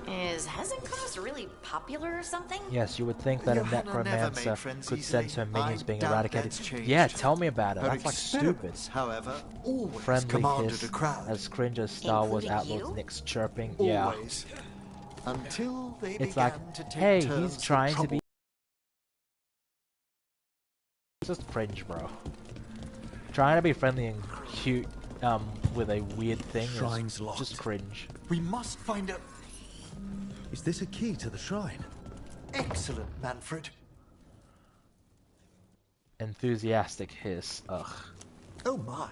Is Hezekiah really popular or something? Yes, you would think that a Johanna never necromancer made friends could easily. sense her minions I being doubt eradicated. that's changed. Yeah, tell me about it. Her That's like stupid. experiments, however, always Friendly commanded hiss, a crowd. as cringe as Star Wars Including Outlaws you? Nick's chirping. Always. Until they It's began like, to take hey, turns he's for trying to trouble. be... Just cringe, bro. Trying to be friendly and cute, with a weird thing Shrine's is locked. just cringe. We must find a... Is this a key to the shrine? Excellent, Manfred. Enthusiastic hiss. Ugh. Oh my.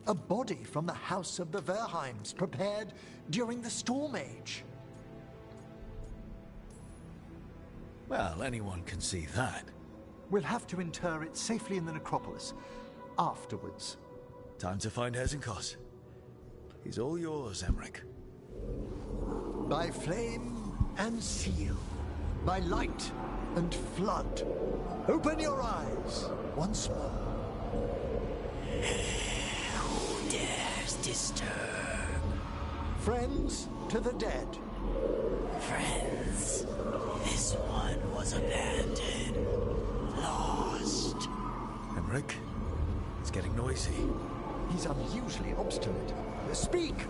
A body from the house of the Verheims, prepared during the Storm Age. Well, anyone can see that. We'll have to inter it safely in the necropolis. Afterwards. Time to find Hezekiah. He's all yours, Emmerich. By flame and seal. By light and flood. Open your eyes once more. Who dares disturb? Friends to the dead. Friends, this one was abandoned. Lost. Emmerich, it's getting noisy. He's unusually obstinate. Speak!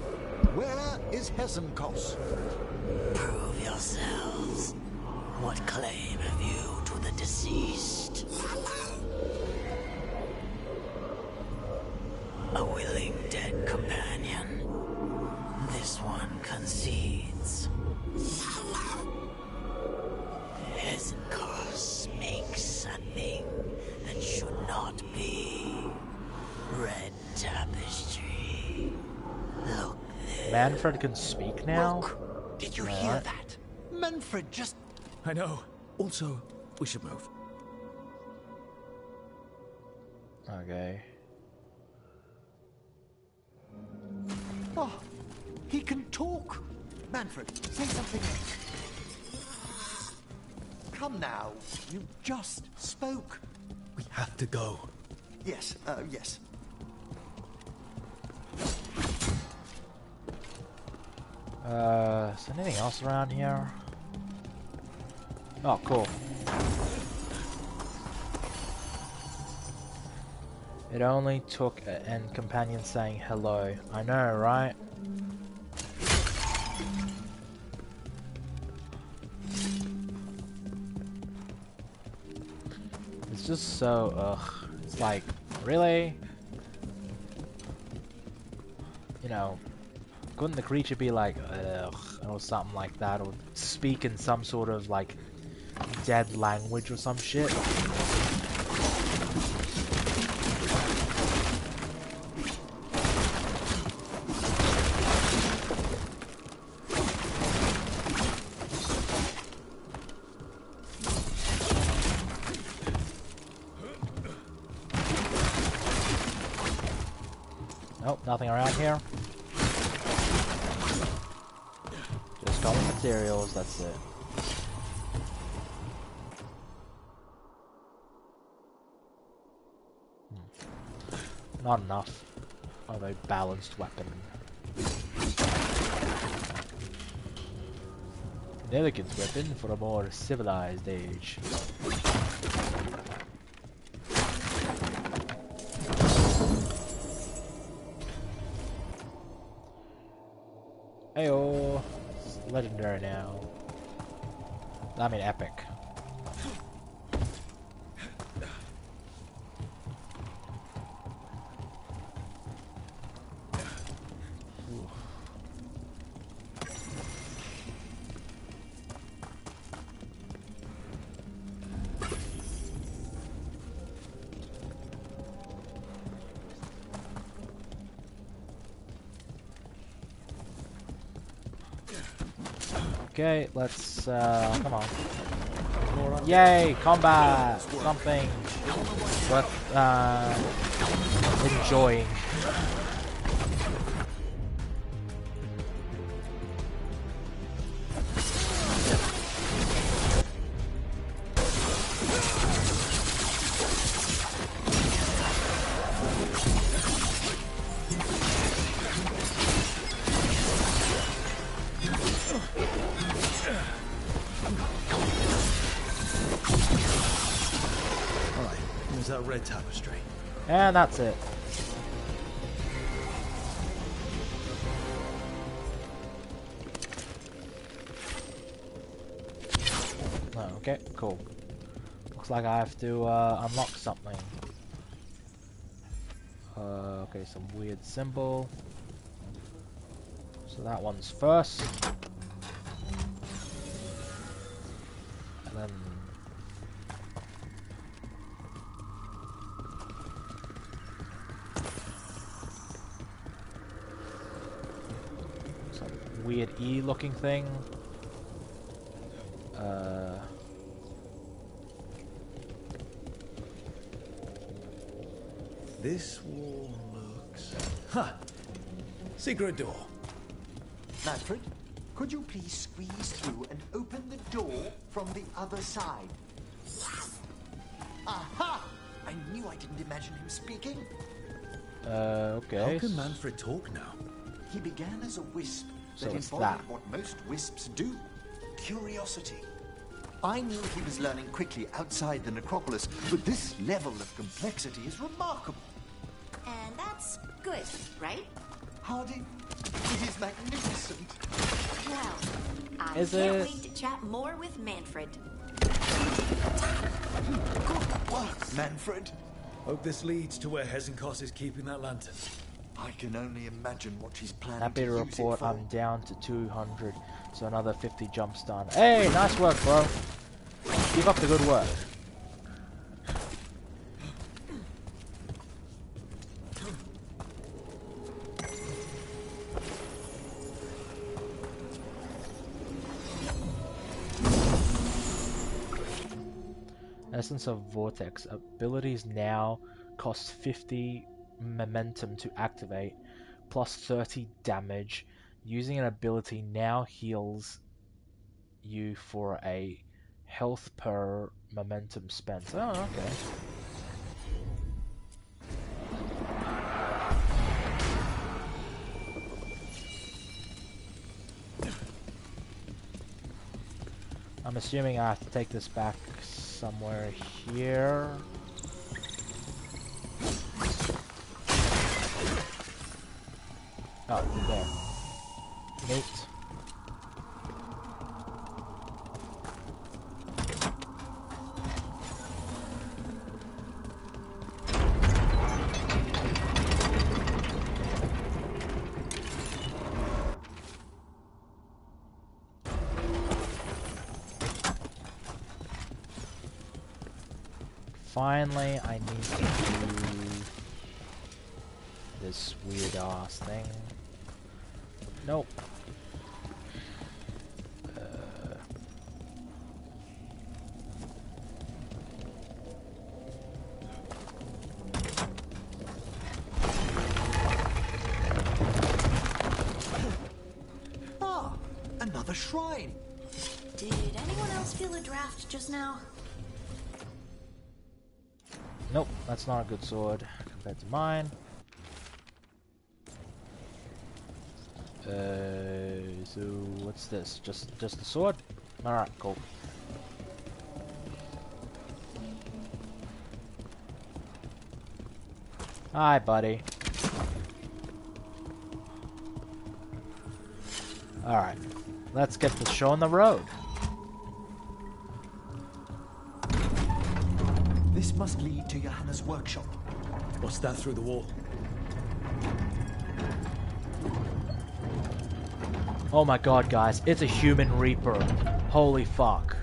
Where is Hezekiah? Prove yourselves. What claim have you to the deceased? A willing dead companion. This one concedes. Hezekiah makes a thing that should not be. Red tapestry. Look there. Manfred can speak now? Did you Alright. hear that? Manfred, just... I know. Also, we should move. Oh, he can talk. Manfred, say something else. Come now, you just spoke. We have to go. Yes, yes. Is there anything else around here? Oh, cool. It only took an companion saying hello. I know, right? It's just so, ugh. It's like, really? You know, couldn't the creature be like, ugh, or something like that, or speak in some sort of, like, dead language or some shit? Nope, nothing around here. Just common materials, that's it. Not enough of a balanced weapon. An elegant weapon for a more civilized age. Ayo, it's legendary now. I mean epic. Okay, let's, come on. Yay, combat! Something worth, enjoying. Red tapestry. And that's it. Oh, okay, cool. Looks like I have to unlock something. Okay, some weird symbol. So that one's first. And then weird E looking thing. This wall looks... Ha! Secret door. Manfred, could you please squeeze through and open the door from the other side? Aha! I knew I didn't imagine him speaking. Okay. How can Manfred talk now? He began as a wisp So that it's embodied that. what most wisps do. Curiosity. I knew he was learning quickly outside the necropolis, but this level of complexity is remarkable. And that's good, right? Hardy, it is magnificent. Well, I Is can't it? wait to chat more with Manfred. Good work, Manfred. Hope this leads to where Hezenkos is keeping that lantern. I can only imagine what she's planning Happy to to use it report for. I'm down to 200, so another 50 jumps done. Hey, nice work, bro. Keep up the good work. Essence of Vortex. Abilities now cost 50 momentum to activate. plus 30 damage. Using an ability now heals you for a health per momentum spent. Oh, okay. I'm assuming I have to take this back somewhere here. Oh, there. Neat. Finally, I need to do this weird ass thing. Nope. Ah, another shrine. Did anyone else feel a draft just now? Nope, that's not a good sword compared to mine. So what's this? Just the sword? Alright, cool. Hi, buddy. Alright, let's get the show on the road. This must lead to Johanna's workshop. What's that through the wall? Oh my god, guys, it's a human reaper. Holy fuck.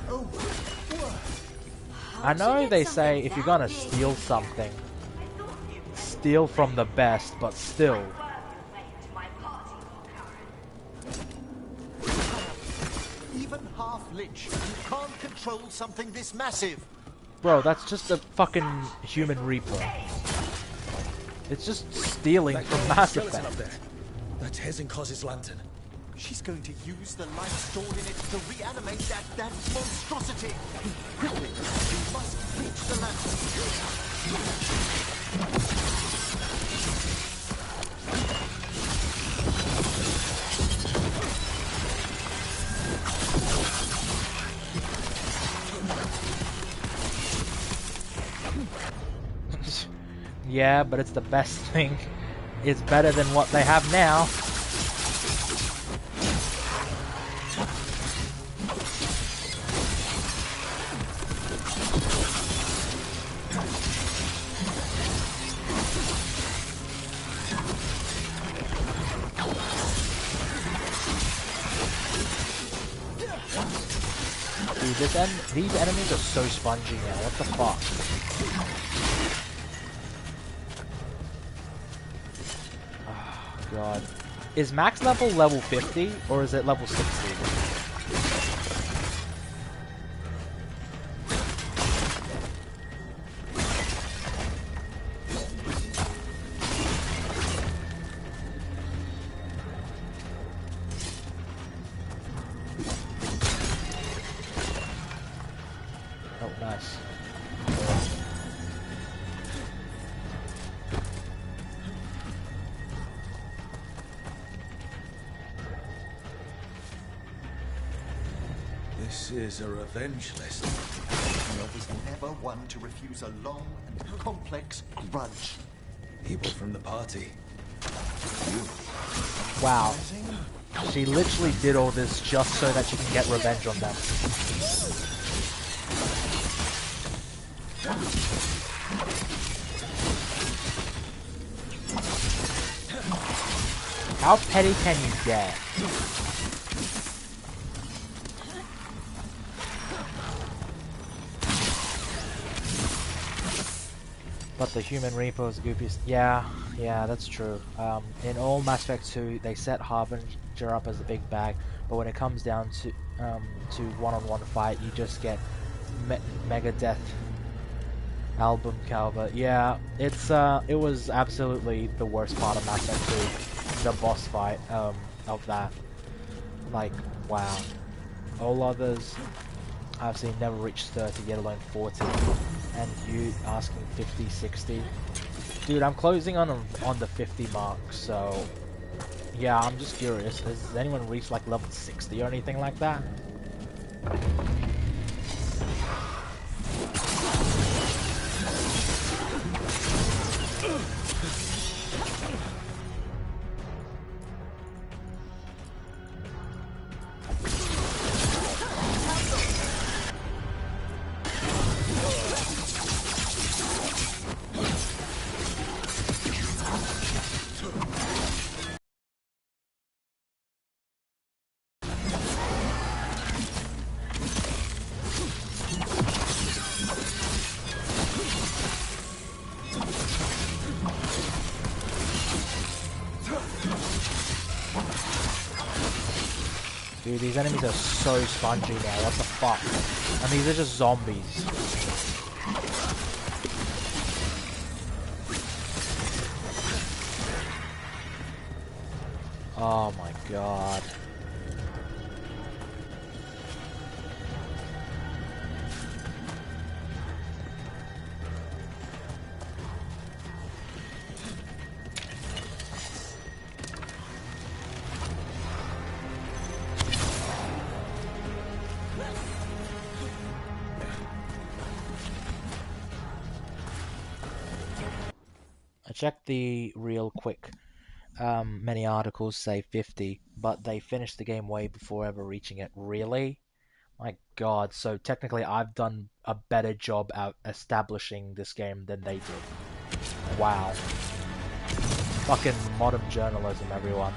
Oh. I know they say if you're gonna steal something, steal from the best, but still. Even half-lich, you can't control something this massive. Bro, that's just a fucking human reaper. It's just stealing from Mass Effect. Up there. That's Hezenkos's lantern. She's going to use the life stored in it to reanimate that monstrosity. Quickly, we must reach the lantern. Yeah, but it's the best thing. It's better than what they have now. Dude, these enemies are so spongy now. What the fuck? God. Is max level 50 or is it level 60? Oh, nice. This is a revenge list. I was never one to refuse a long and complex grudge. People from the party. Wow. She literally did all this just so that she can get revenge on them. How petty can you get? But the human reaper is goofiest. Yeah, that's true. In all Mass Effect 2, they set Harbinger up as a big bag, but when it comes down to one-on-one fight, you just get mega death Album cover. Yeah, it was absolutely the worst part of Mass Effect 2, the boss fight of that. Like, wow. All others I've seen never reach 30, yet alone 40. And you asking 50, 60. Dude, I'm closing on the 50 mark, so yeah, I'm just curious. Has anyone reached like level 60 or anything like that? Dude, these enemies are so spongy now, what the fuck? And these are just zombies. Oh my god. I checked the real quick. Many articles say 50, but they finished the game way before ever reaching it. Really? My god, so technically I've done a better job at establishing this game than they did. Wow. Fucking modern journalism, everyone.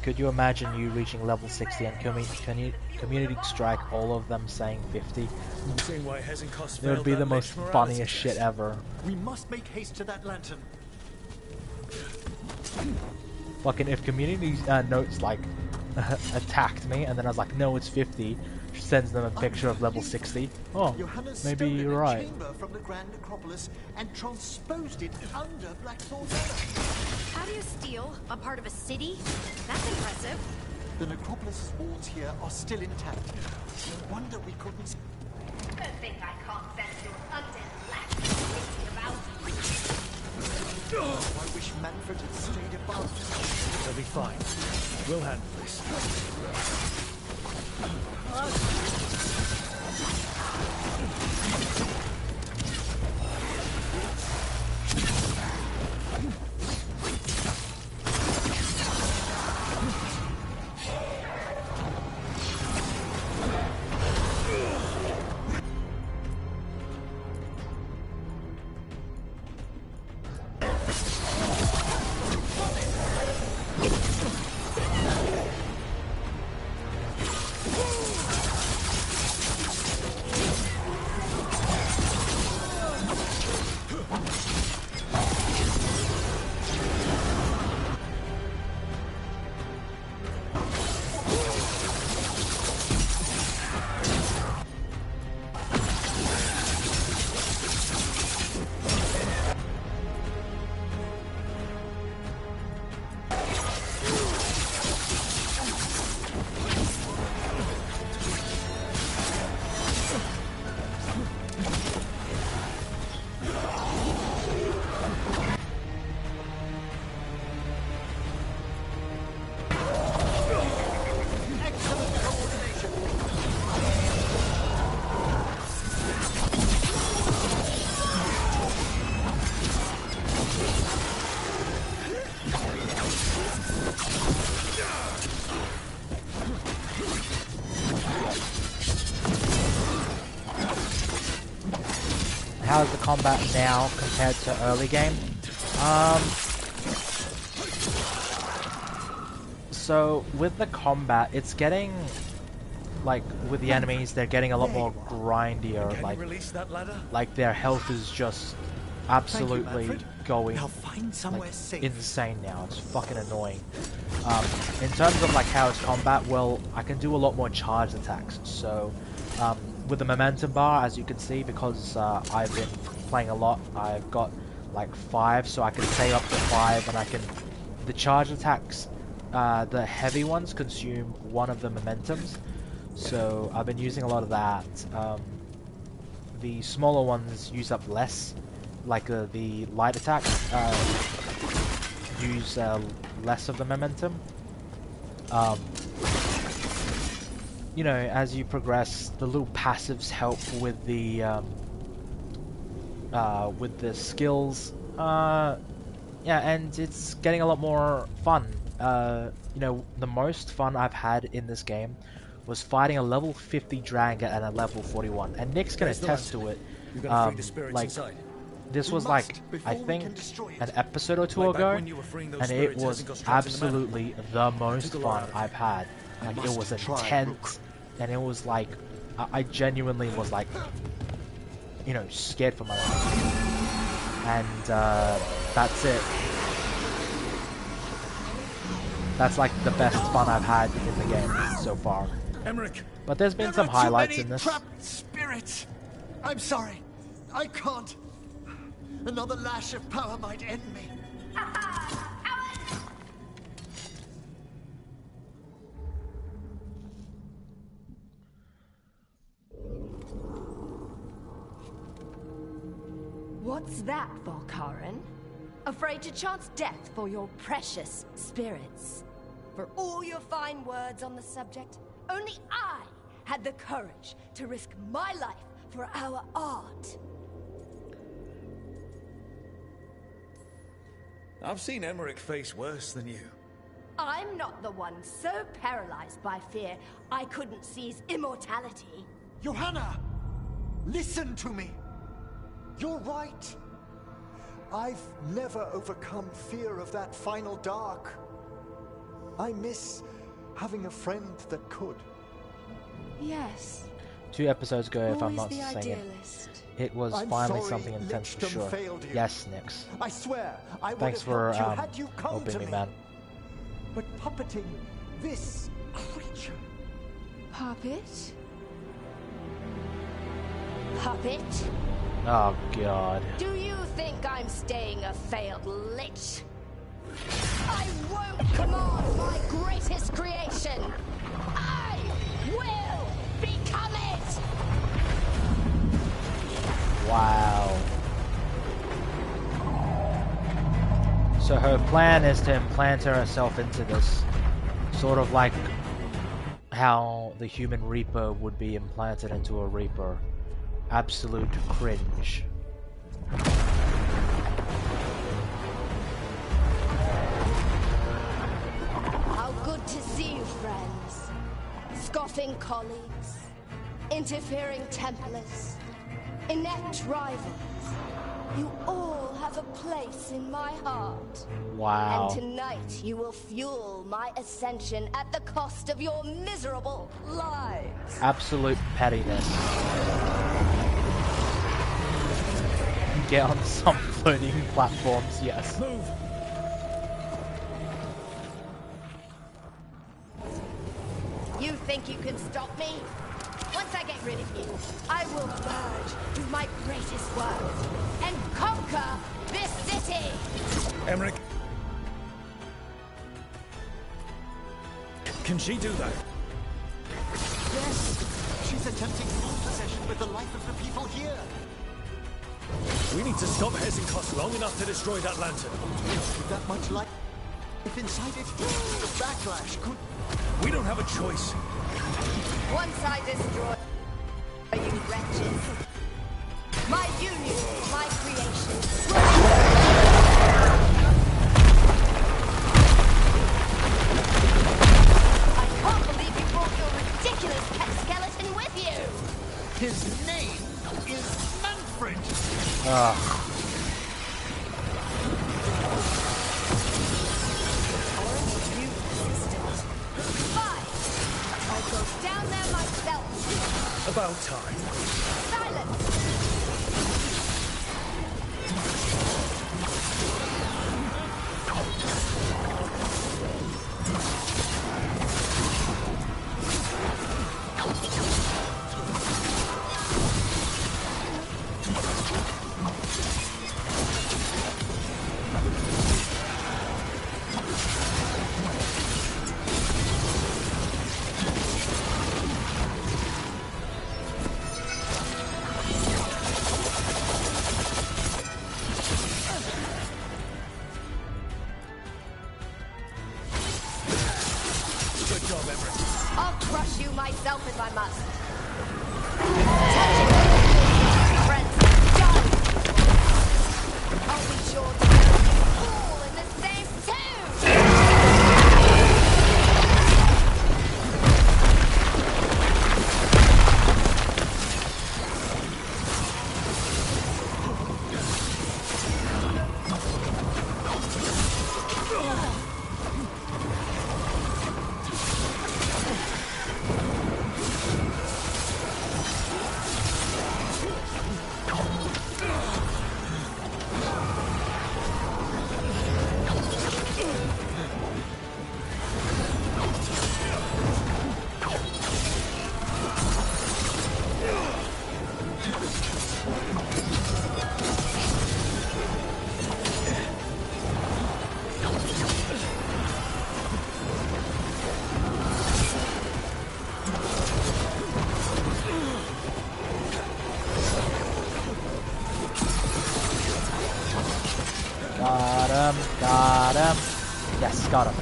Could you imagine you reaching level 60 and community strike all of them saying 50? It would be the most funniest shit ever. We must make haste to that lantern. Fucking if community notes like attacked me and then I was like, no, it's 50, sends them a picture of level 60. Oh, maybe you're right. Chamber from the Grand Necropolis and transposed it under Blackthorn. How do you steal a part of a city? That's impressive. The Necropolis walls here are still intact. No wonder we couldn't. Good thing I can't sense your undead lack about. Oh, I wish Manfred had stayed above. They'll be fine. We'll handle this. how's the combat now compared to early game? So with the combat, it's getting like with the enemies, they're getting a lot more grindier. Like their health is just absolutely going like, insane now. It's fucking annoying. In terms of like how it's combat, well, I can do a lot more charged attacks. So with the momentum bar, as you can see, because I've been playing a lot, I've got like 5, so I can save up to 5, and I can the charge attacks. The heavy ones consume 1 of the momentums, so I've been using a lot of that. The smaller ones use up less, like the light attacks use less of the momentum. You know, as you progress, the little passives help with the skills. Yeah, and it's getting a lot more fun. You know, the most fun I've had in this game was fighting a level 50 dragon and a level 41, and Nick's gonna attest to it. Like, this was like, I think, an episode or 2 ago, and it was absolutely the most fun I've had. Like, it was intense, and it was like, I genuinely was like, you know, scared for my life. And that's it. That's like the best fun I've had in the game so far. Emmerich, but there's been some highlights in this. Trapped spirits. I'm sorry. I can't. Another lash of power might end me. What's that, Volkaren? Afraid to chance death for your precious spirits? For all your fine words on the subject, only I had the courage to risk my life for our art. I've seen Emmerich face worse than you. I'm not the one so paralyzed by fear I couldn't seize immortality. Johanna! Listen to me! You're right! I've never overcome fear of that final dark. I miss having a friend that could. Yes. 2 episodes ago, if I'm not saying it was finally something intense for sure. Yes, Nix. I swear, I would Thanks have for helped you had you come helping to me, me, man. But puppeting this creature. Puppet? Puppet? Oh god. Do you think I'm staying a failed lich? I won't command my greatest creation! I will become it! Wow. So her plan is to implant herself into this, sort of like how the human Reaper would be implanted into a Reaper. Absolute cringe. How good to see you, friends. Scoffing colleagues, interfering Templars, inept rivals. You all have a place in my heart. Wow. And tonight you will fuel my ascension at the cost of your miserable lives. Absolute pettiness. Get on some floating platforms, yes. Move. You think you can stop me? Once I get rid of you, I will merge with my greatest work and conquer this city! Emmerich. Can she do that? Yes, she's attempting full possession with the life of the people here. We need to stop Hezenkos long enough to destroy that lantern. With that much light if inside it, the backlash could... We don't have a choice. Once I destroy you wretches, my union, my creation. I can't believe you brought your ridiculous pet skeleton with you! His name is Manfred! I'll go down there myself. About time. Silence! I'll crush you myself if I must. Touch it, friends, die! I'll be sure to bury you all in the same tomb! Got him. Yes, got him.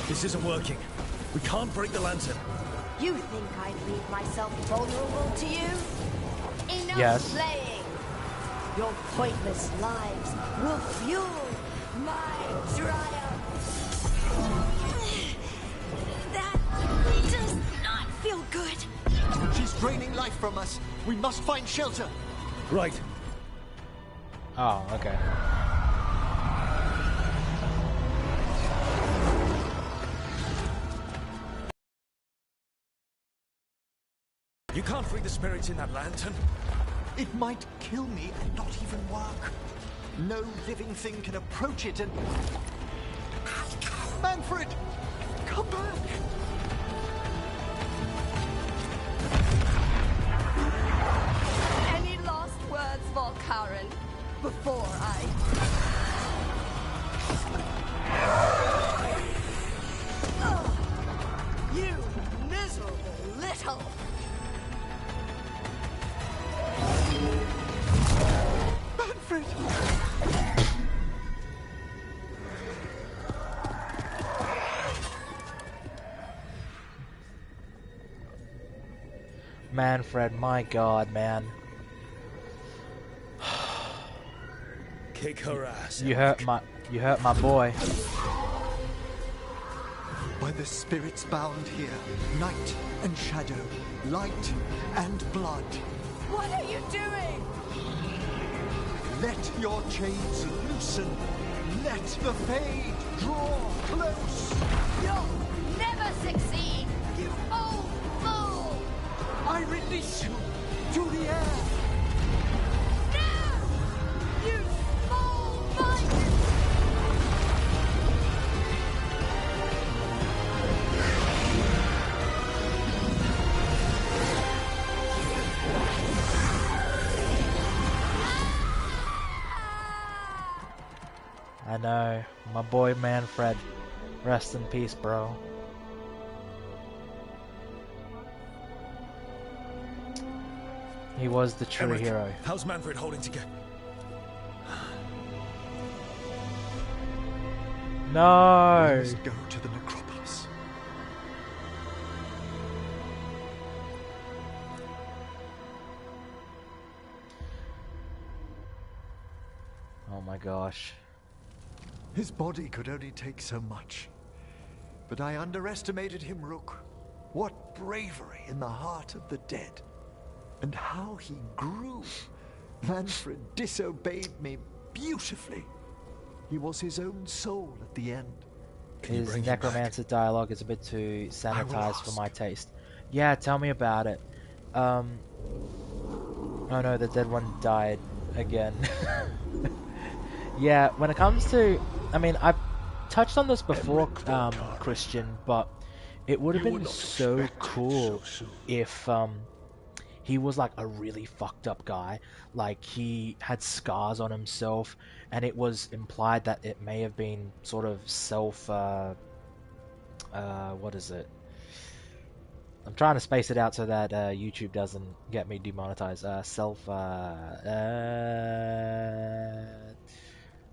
This isn't working. We can't break the lantern. You think I'd leave myself vulnerable to you? Enough Yes. playing! Your pointless lives will fuel my triumph! That does not feel good! She's draining life from us. We must find shelter. Right. Oh, okay. You can't free the spirits in that lantern. It might kill me and not even work. No living thing can approach it and... Manfred! Come back! Any last words for Karen before I... Ugh. You miserable little... Manfred! Manfred, my god, man. Kick her ass. You hurt my boy. By the spirits bound here, night and shadow, light and blood. What are you doing? Let your chains loosen. Let the fade draw close. You'll never succeed, you old fool! I release you to the air. No! You small-minded! I know. My boy Manfred. Rest in peace, bro. He was the true Emmerich, hero. How's Manfred holding together? No! We must go to the necropolis. Oh my gosh. His body could only take so much. But I underestimated him, Rook. What bravery in the heart of the dead. And how he grew. Manfred disobeyed me beautifully. He was his own soul at the end. His necromancer dialogue is a bit too sanitized for my taste. Yeah, tell me about it. Oh no, the dead one died again. Yeah, when it comes to... I mean, I've touched on this before, Christian, but it would have been so cool if he was like a really fucked up guy. Like, he had scars on himself, and it was implied that it may have been sort of self... what is it? I'm trying to space it out so that YouTube doesn't get me demonetized.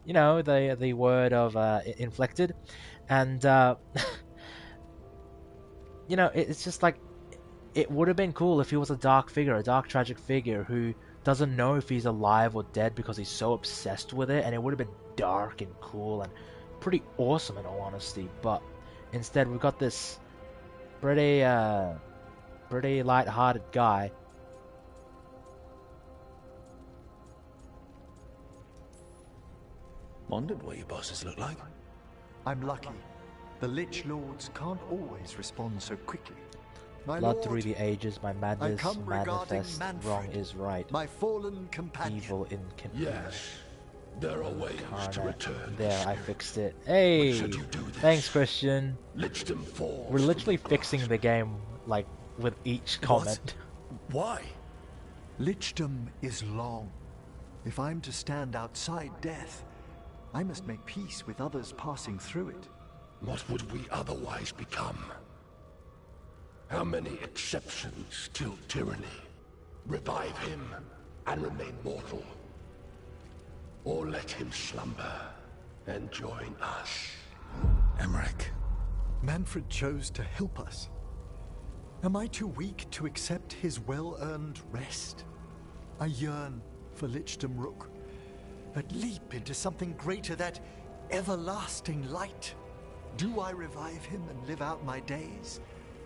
You know, the word of inflicted, and you know, it's just like, it would have been cool if he was a dark figure, a dark tragic figure who doesn't know if he's alive or dead because he's so obsessed with it, and it would have been dark and cool and pretty awesome in all honesty. But instead, we've got this pretty light-hearted guy. Wondered what your bosses look like. I'm lucky. The Lich Lords can't always respond so quickly. My Blood lord, through the ages, my madness I come regarding manifest. Manfred, Wrong is right. my fallen companion. Evil in Yes, there are ways to return. There, I fixed it. Hey, thanks, Christian. Lichdom falls. We're literally fixing the game, like, with each comment. Why? Lichdom is long. If I'm to stand outside death, I must make peace with others passing through it. What would we otherwise become? How many exceptions till tyranny? Revive him and remain mortal. Or let him slumber and join us. Emmerich. Manfred chose to help us. Am I too weak to accept his well-earned rest? I yearn for Lichdom Rook, that leap into something greater, that everlasting light. Do I revive him and live out my days?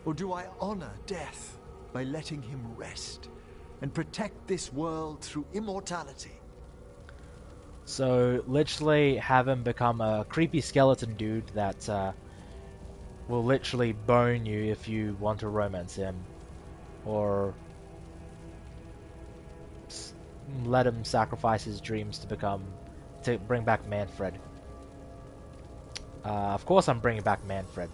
Or do I honor death by letting him rest and protect this world through immortality? So, literally have him become a creepy skeleton dude that will literally bone you if you want to romance him. Or let him sacrifice his dreams to bring back Manfred. Of course I'm bringing back Manfred.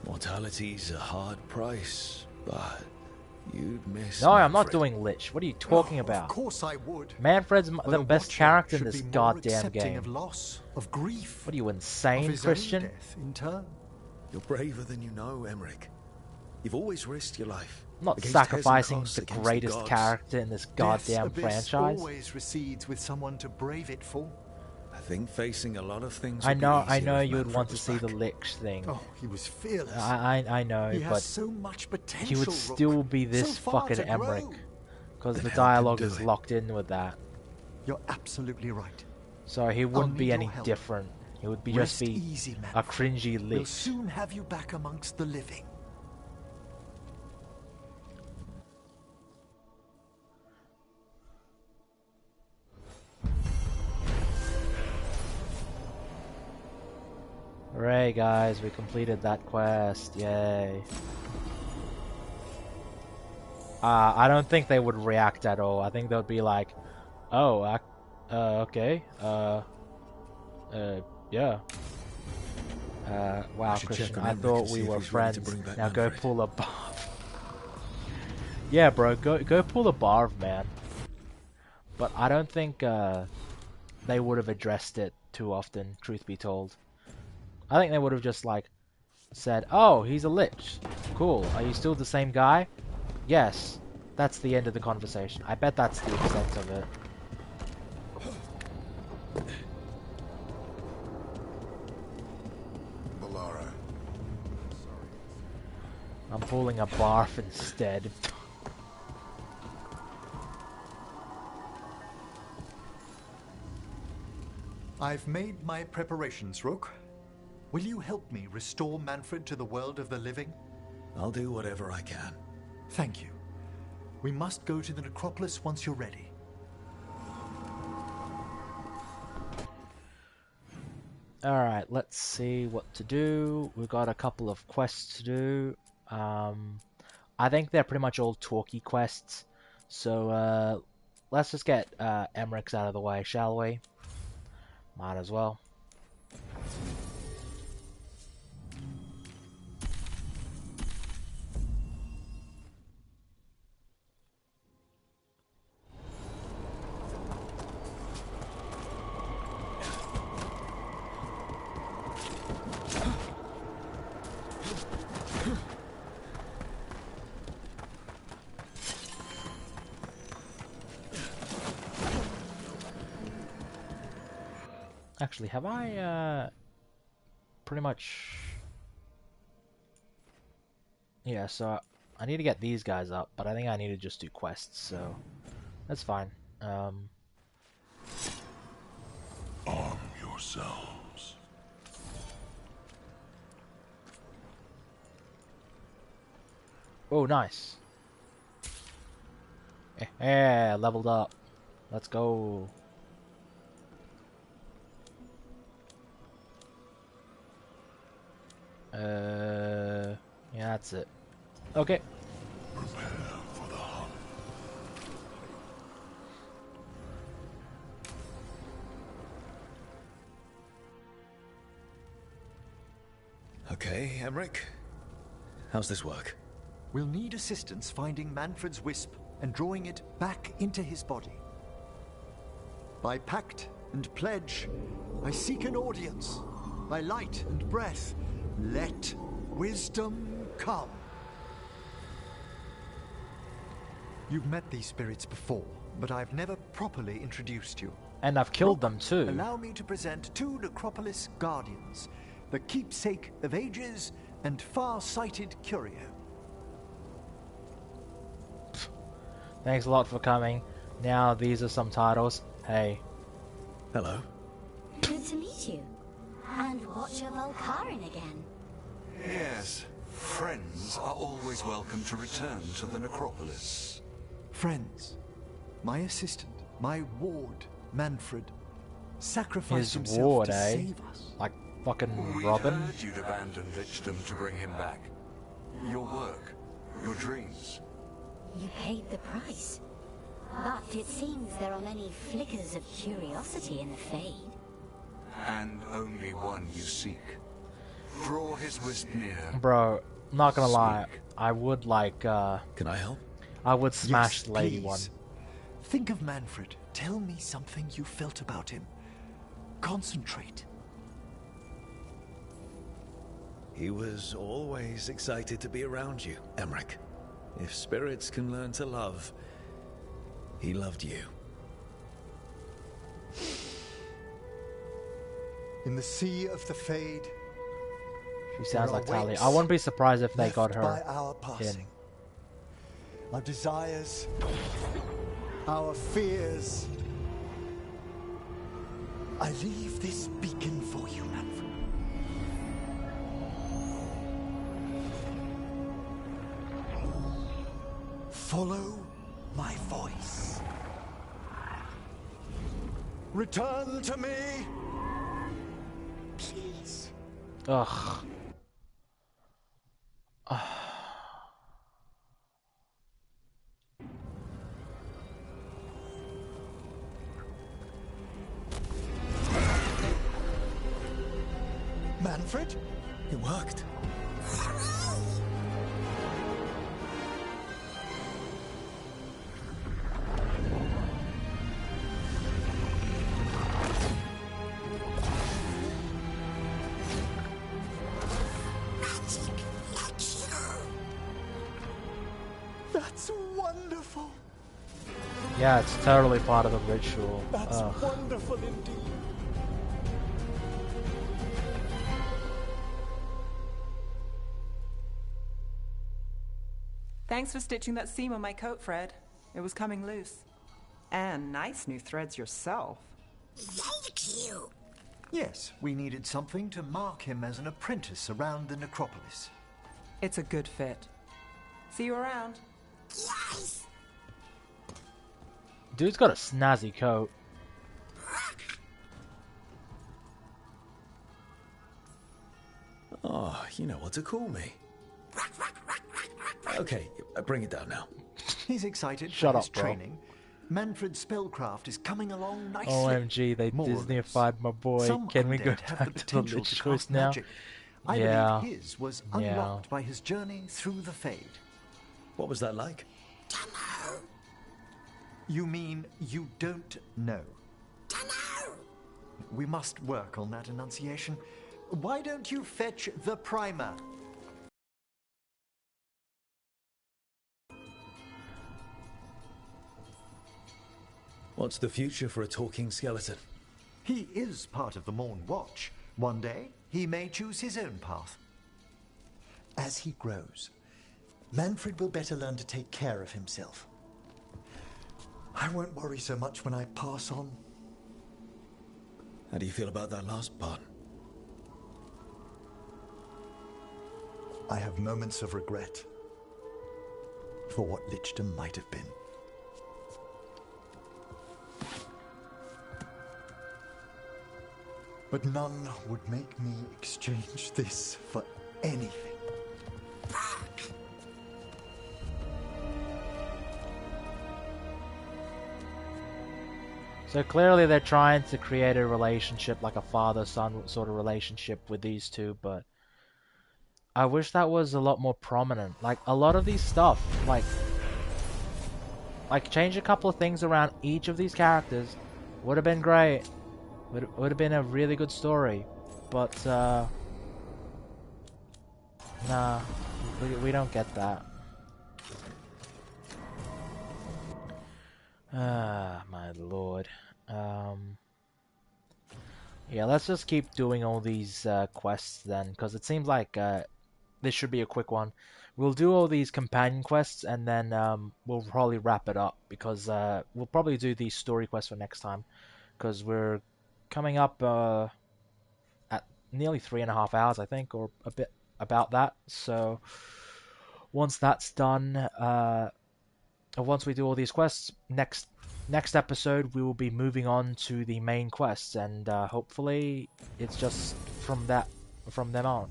Mortality's a hard price, but you'd miss No, Manfred. I'm not doing Lich. What are you talking about? Of course I would. Manfred's But the a best watcher character in should this be more goddamn accepting game. of loss, of grief, What are you, of insane, his Christian? own death in turn. You're braver than you know, Emmerich. You've always risked your life. I'm not against sacrificing Hezekiah, the against greatest gods. character in this Death's goddamn abyss franchise. always recedes with someone to brave it for. I think facing a lot of things. I would be know easier if you would Manfred want to was see back. the Lich thing. Oh, he was fearless. I know, He has but so much potential, he would still Rook. be this So far fucking to Emmerich. grow. Because Then the help him dialogue do is it. locked in with that. You're absolutely right. So he wouldn't need be your any help. different. He would be Rest just be easy, a Manfred. cringy We'll Lich. soon have you back amongst the living. Hooray, guys, we completed that quest. Yay. I don't think they would react at all. I think they would be like, oh, okay, yeah. Wow, should Christian, check on I Emmerich thought and we see if were he's ready to friends. bring back Now go Manfred. pull a barf. Yeah, bro, go pull a barf, man. But I don't think they would have addressed it too often, truth be told. I think they would have just like said, oh, he's a Lich. Cool. Are you still the same guy? Yes. That's the end of the conversation. I bet that's the extent of it. Balara. I'm pulling a barf instead. I've made my preparations, Rook. Will you help me restore Manfred to the world of the living? I'll do whatever I can. Thank you. We must go to the necropolis once you're ready. Alright, let's see what to do. We've got a couple of quests to do. I think they're pretty much all talky quests. So let's just get Emmerich's out of the way, shall we? Might as well. Actually, have I pretty much... Yeah, so I need to get these guys up, but I think I need to just do quests, so that's fine. Arm yourselves. Oh, nice. Yeah, leveled up. Let's go. Yeah, that's it. Okay. Prepare for the hunt. Okay, Emmerich. How's this work? We'll need assistance finding Manfred's wisp and drawing it back into his body. By pact and pledge, I seek an audience. By light and breath, let wisdom come. You've met these spirits before, but I've never properly introduced you. And I've killed them too. Allow me to present two Necropolis Guardians, the keepsake of ages and far-sighted curio. Thanks a lot for coming. Now these are some titles. Hey. Hello. Good to meet you. And watch your Volcarin again. Yes. Friends are always welcome to return to the Necropolis. Friends. My assistant, my ward, Manfred, sacrificed His himself ward, to eh? save us. Like fucking We Robin? heard you'd abandoned Lichdom to bring him back. Your work, your dreams. You paid the price. But it seems there are many flickers of curiosity in the Fade. And only one you seek. Draw his wisp near. Bro, not gonna lie, I would like, Can I help? I would smash Yes, the lady please. one. Think of Manfred. Tell me something you felt about him. Concentrate. He was always excited to be around you, Emmerich. If spirits can learn to love, he loved you. In the sea of the Fade, She sounds there like are Talia. weights I wouldn't be surprised if they got left her by our in. passing. Our desires, our fears. I leave this beacon for you, Manfred. Follow my voice. Return to me, please. Ugh. Manfred? It worked. That's wonderful. Yeah, it's totally part of the ritual. That's wonderful indeed. Thanks for stitching that seam on my coat, Fred. It was coming loose. And nice new threads yourself. Thank you. Yes, we needed something to mark him as an apprentice around the necropolis. It's a good fit. See you around. Yes! Dude's got a snazzy coat. Oh, you know what to call me. Okay, bring it down now. He's excited Shut for up, his bro. training. Manfred's spellcraft is coming along nicely. OMG, they More or less. Disneyfied my boy. Some Can we go undead have back the to the potential Lich to choice cast now? magic. I Yeah. believe his was Yeah. unlocked by his journey through the Fade. What was that like? You mean you don't know? We must work on that enunciation. Why don't you fetch the primer? What's the future for a talking skeleton? He is part of the Morn Watch. One day, he may choose his own path. As he grows, Manfred will better learn to take care of himself. I won't worry so much when I pass on. How do you feel about that last part? I have moments of regret for what Lichdom might have been. But none would make me exchange this for anything. So clearly they're trying to create a relationship, like a father-son sort of relationship with these two, but I wish that was a lot more prominent. Like, a lot of these stuff, like change a couple of things around each of these characters would have been great. Would have been a really good story, but nah, we don't get that. Ah, my lord. Yeah, let's just keep doing all these quests then, because it seems like this should be a quick one. We'll do all these companion quests, and then we'll probably wrap it up, because we'll probably do these story quests for next time, because we're coming up at nearly 3.5 hours, I think, or a bit about that. So once that's done, once we do all these quests, next episode we will be moving on to the main quests, and hopefully it's just from there on.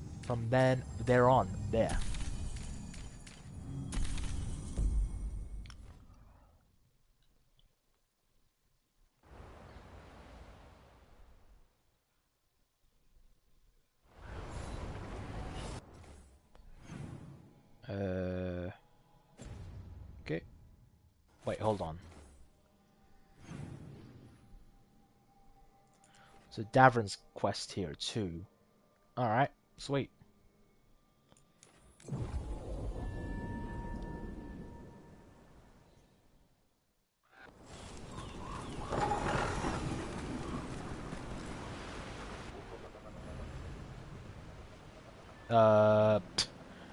Okay. Wait, hold on. So Davrin's quest here too. Alright, sweet.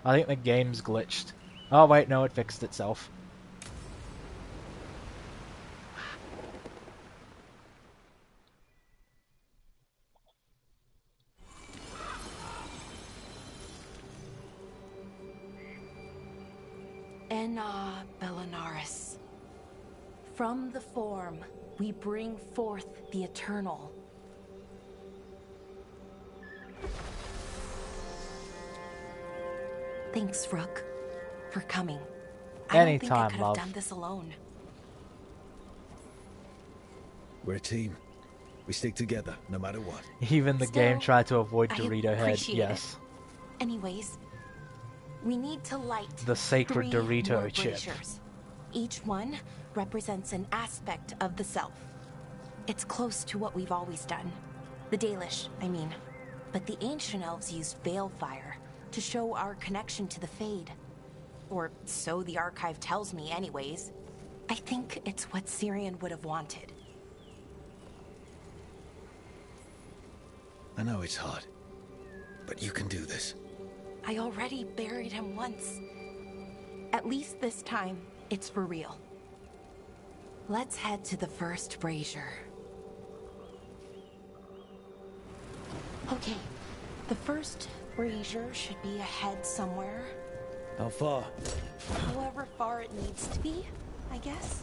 I think the game's glitched. Oh wait, no, it fixed itself. Enna Bellinaris. From the form, we bring forth the eternal. Thanks, Rook, for coming. I don't think I could have done this alone. We're a team. We stick together, no matter what. Even the game tried to avoid I Dorito Head. appreciate Yes. it. Anyways, we need to light The sacred 3 Dorito more chip. braziers. Each one represents an aspect of the self. It's close to what we've always done. The Dalish, I mean. But the ancient elves used Veilfire to show our connection to the Fade. Or so the archive tells me anyways. I think it's what Syrian would have wanted. I know it's hard, but you can do this. I already buried him once. At least this time, it's for real. Let's head to the first brazier. Okay, the first brazier should be ahead somewhere. How far? However far it needs to be, I guess.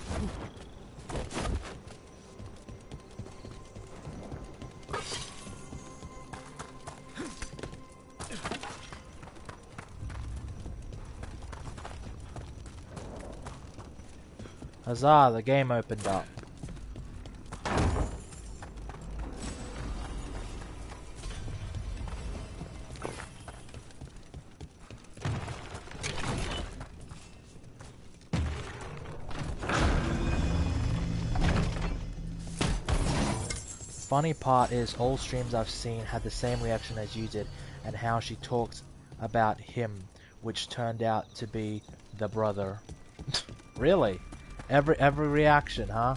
Huzzah, the game opened up. Funny part is all streams I've seen had the same reaction as you did, and how she talked about him, which turned out to be the brother. Really? Every reaction, huh?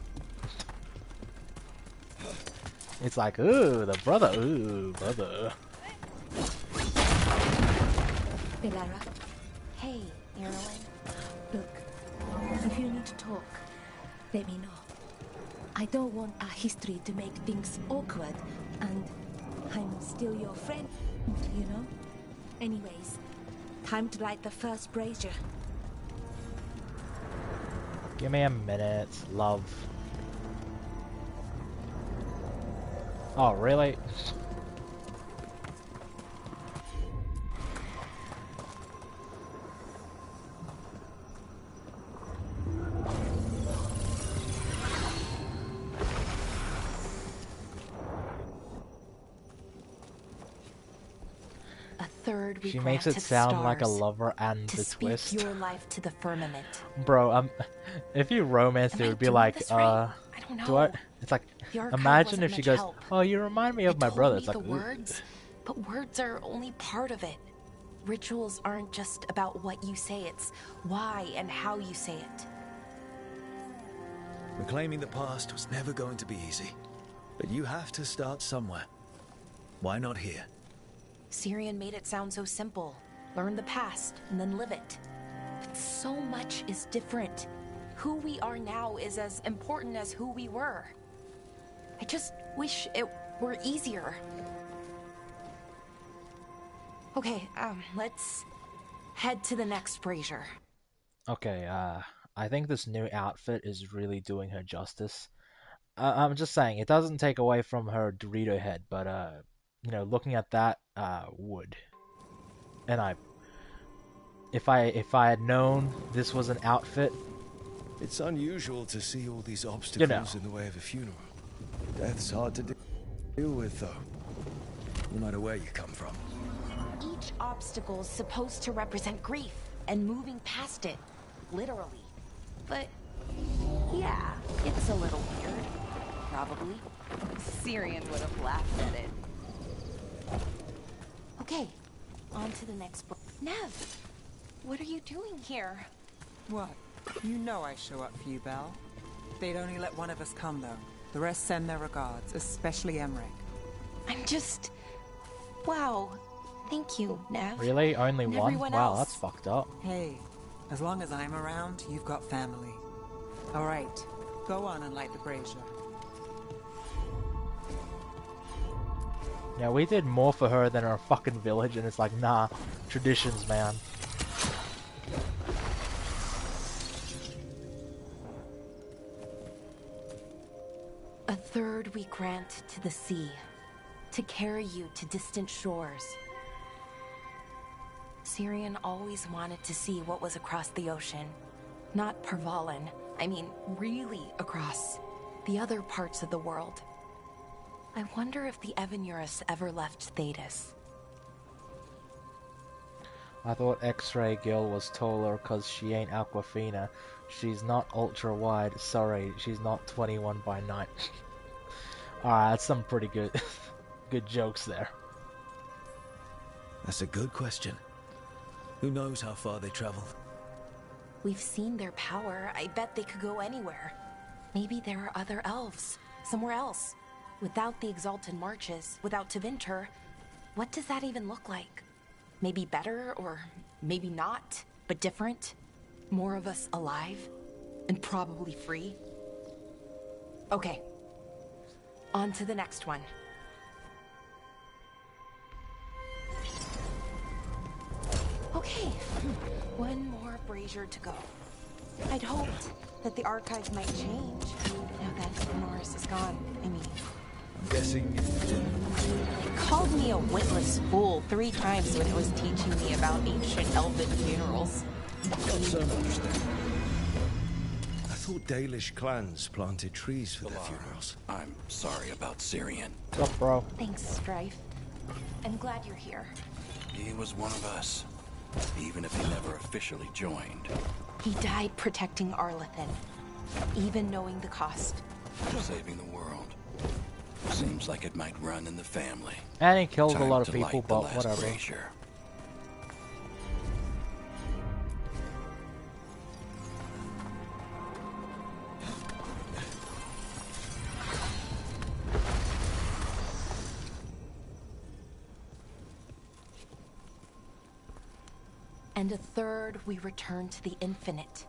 It's like, ooh, the brother, ooh, brother. Belara. Hey, Erwin. Look, if you need to talk, let me know. I don't want our history to make things awkward, and I'm still your friend, you know? Anyways, time to light the first brazier. Give me a minute, love. Oh, really? She makes it sound like a lover and the twist. Your life to the firmament. Bro, if you romance, it would be like, I don't know. do I? It's like, imagine if she goes, oh, you remind me of my brother. It's like, words, but words are only part of it. Rituals aren't just about what you say, it's why and how you say it. Reclaiming the past was never going to be easy, but you have to start somewhere. Why not here? Syrian made it sound so simple. Learn the past and then live it. But so much is different. Who we are now is as important as who we were. I just wish it were easier. Okay, let's head to the next brazier. Okay, I think this new outfit is really doing her justice. I'm just saying, it doesn't take away from her Dorito head, but you know, looking at that, would. And if I had known this was an outfit, it's unusual to see all these obstacles in the way of a funeral. Death's hard to deal with, though, no matter where you come from. Each obstacle's supposed to represent grief and moving past it, literally. But yeah, it's a little weird. Probably. Syrian would have laughed at it. Okay, on to the next book. Nev, what are you doing here? What? You know I show up for you, Belle. They'd only let one of us come, though. The rest send their regards, especially Emmerich. I'm just... Wow. Thank you, Nev. Really? Only and one? Wow, else. That's fucked up. Hey, as long as I'm around, you've got family. All right, go on and light the brazier. Yeah, we did more for her than her fucking village, and it's like, nah, traditions, man. A third we grant to the sea, to carry you to distant shores. Syrian always wanted to see what was across the ocean. Not Pervalin, I mean really across. The other parts of the world. I wonder if the Evanurus ever left Thetis. I thought X-Ray Girl was taller cause she ain't Aquafina. She's not ultra wide. Sorry, she's not 21 by night. Alright, that's some pretty good good jokes there. That's a good question. Who knows how far they traveled? We've seen their power. I bet they could go anywhere. Maybe there are other elves, somewhere else. Without the Exalted Marches, without Tevinter, what does that even look like? Maybe better, or maybe not, but different? More of us alive? And probably free? Okay. On to the next one. Okay, one more brazier to go. I'd hoped that the archives might change now that Norris is gone. I mean, I'm guessing it didn't. it called me a witless fool 3 times when it was teaching me about ancient elven funerals. Not so much then. I thought Dalish clans planted trees for their funerals. I'm sorry about Syrian. What's up, bro? Thanks, Strife. I'm glad you're here. He was one of us, even if he never officially joined. He died protecting Arlathan, even knowing the cost. Saving the world. Seems like it might run in the family. And he kills a Time lot of to people, light the but last whatever. brazier. And a third we return to the infinite,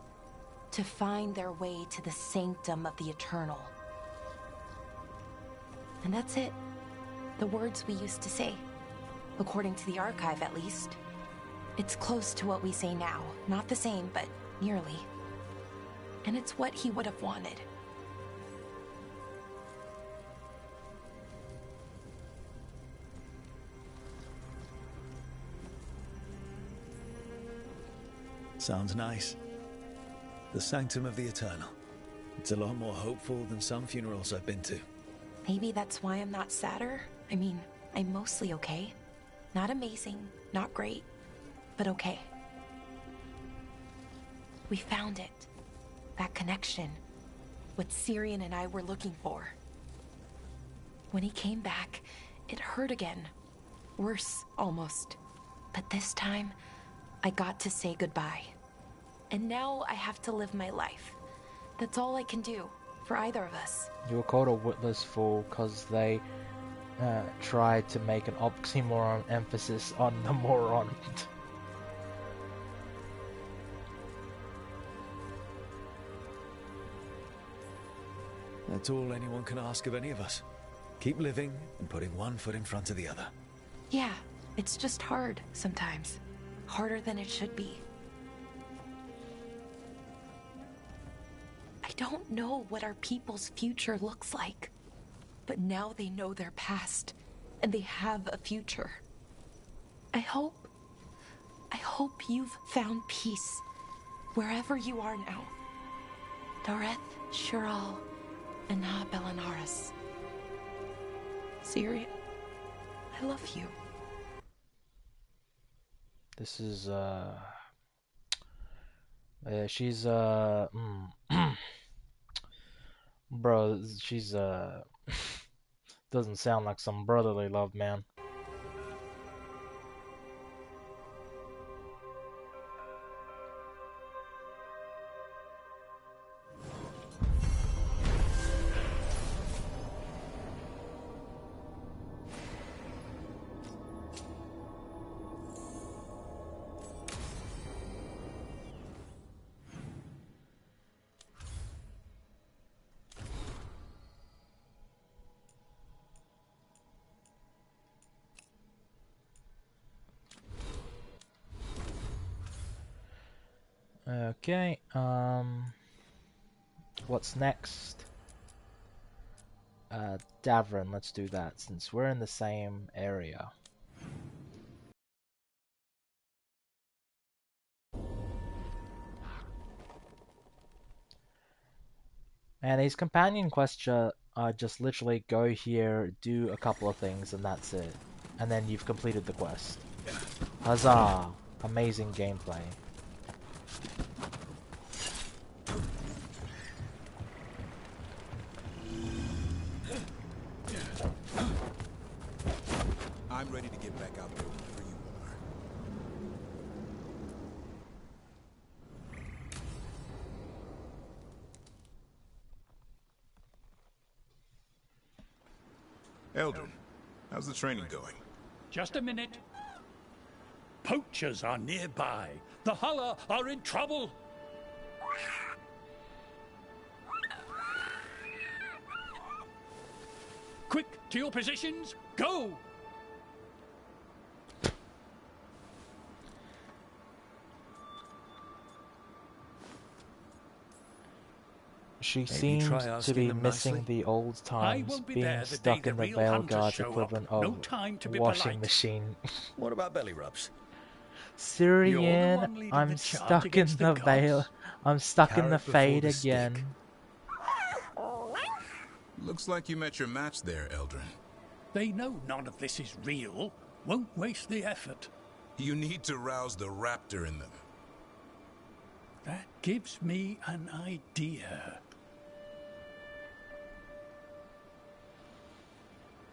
to find their way to the sanctum of the eternal. And that's it. The words we used to say. According to the archive, at least. It's close to what we say now. Not the same, but nearly. And it's what he would have wanted. Sounds nice. The Sanctum of the Eternal. It's a lot more hopeful than some funerals I've been to. Maybe that's why I'm not sadder. I mean, I'm mostly okay. Not amazing, not great, but okay. We found it. That connection. What Syrian and I were looking for. When he came back, it hurt again. Worse, almost. But this time, I got to say goodbye. And now I have to live my life. That's all I can do, for either of us. You were called a witless fool because they tried to make an oxymoron emphasis on the moron. That's all anyone can ask of any of us. Keep living and putting one foot in front of the other. Yeah, it's just hard sometimes. Harder than it should be. I don't know what our people's future looks like, but now they know their past, and they have a future. I hope you've found peace, wherever you are now. Dareth, Shural, and Na Belanaris. Syrian, I love you. This is, she's, bro, she's, doesn't sound like some brotherly love, man. Okay, what's next? Davrin, let's do that since we're in the same area. And these companion quests are just literally go here, do a couple of things, and that's it. And then you've completed the quest. Huzzah! Amazing gameplay. I'm ready to get back out there whenever you are. Eldrin, how's the training going? Just a minute. Poachers are nearby. The Hulla are in trouble. Quick, to your positions. Go! She Maybe seems try to asking be them missing nicely. the old times, won't be being there the stuck day in the the real hunters Veilguard show up. equivalent No of time to be washing polite. machine. What about belly rubs? Syrian, leading I'm the charge stuck in against the the veil. gods. I'm stuck in the Carrot before fade the stick. again. Looks like you met your match there, Eldrin. They know none of this is real. Won't waste the effort. You need to rouse the raptor in them. That gives me an idea.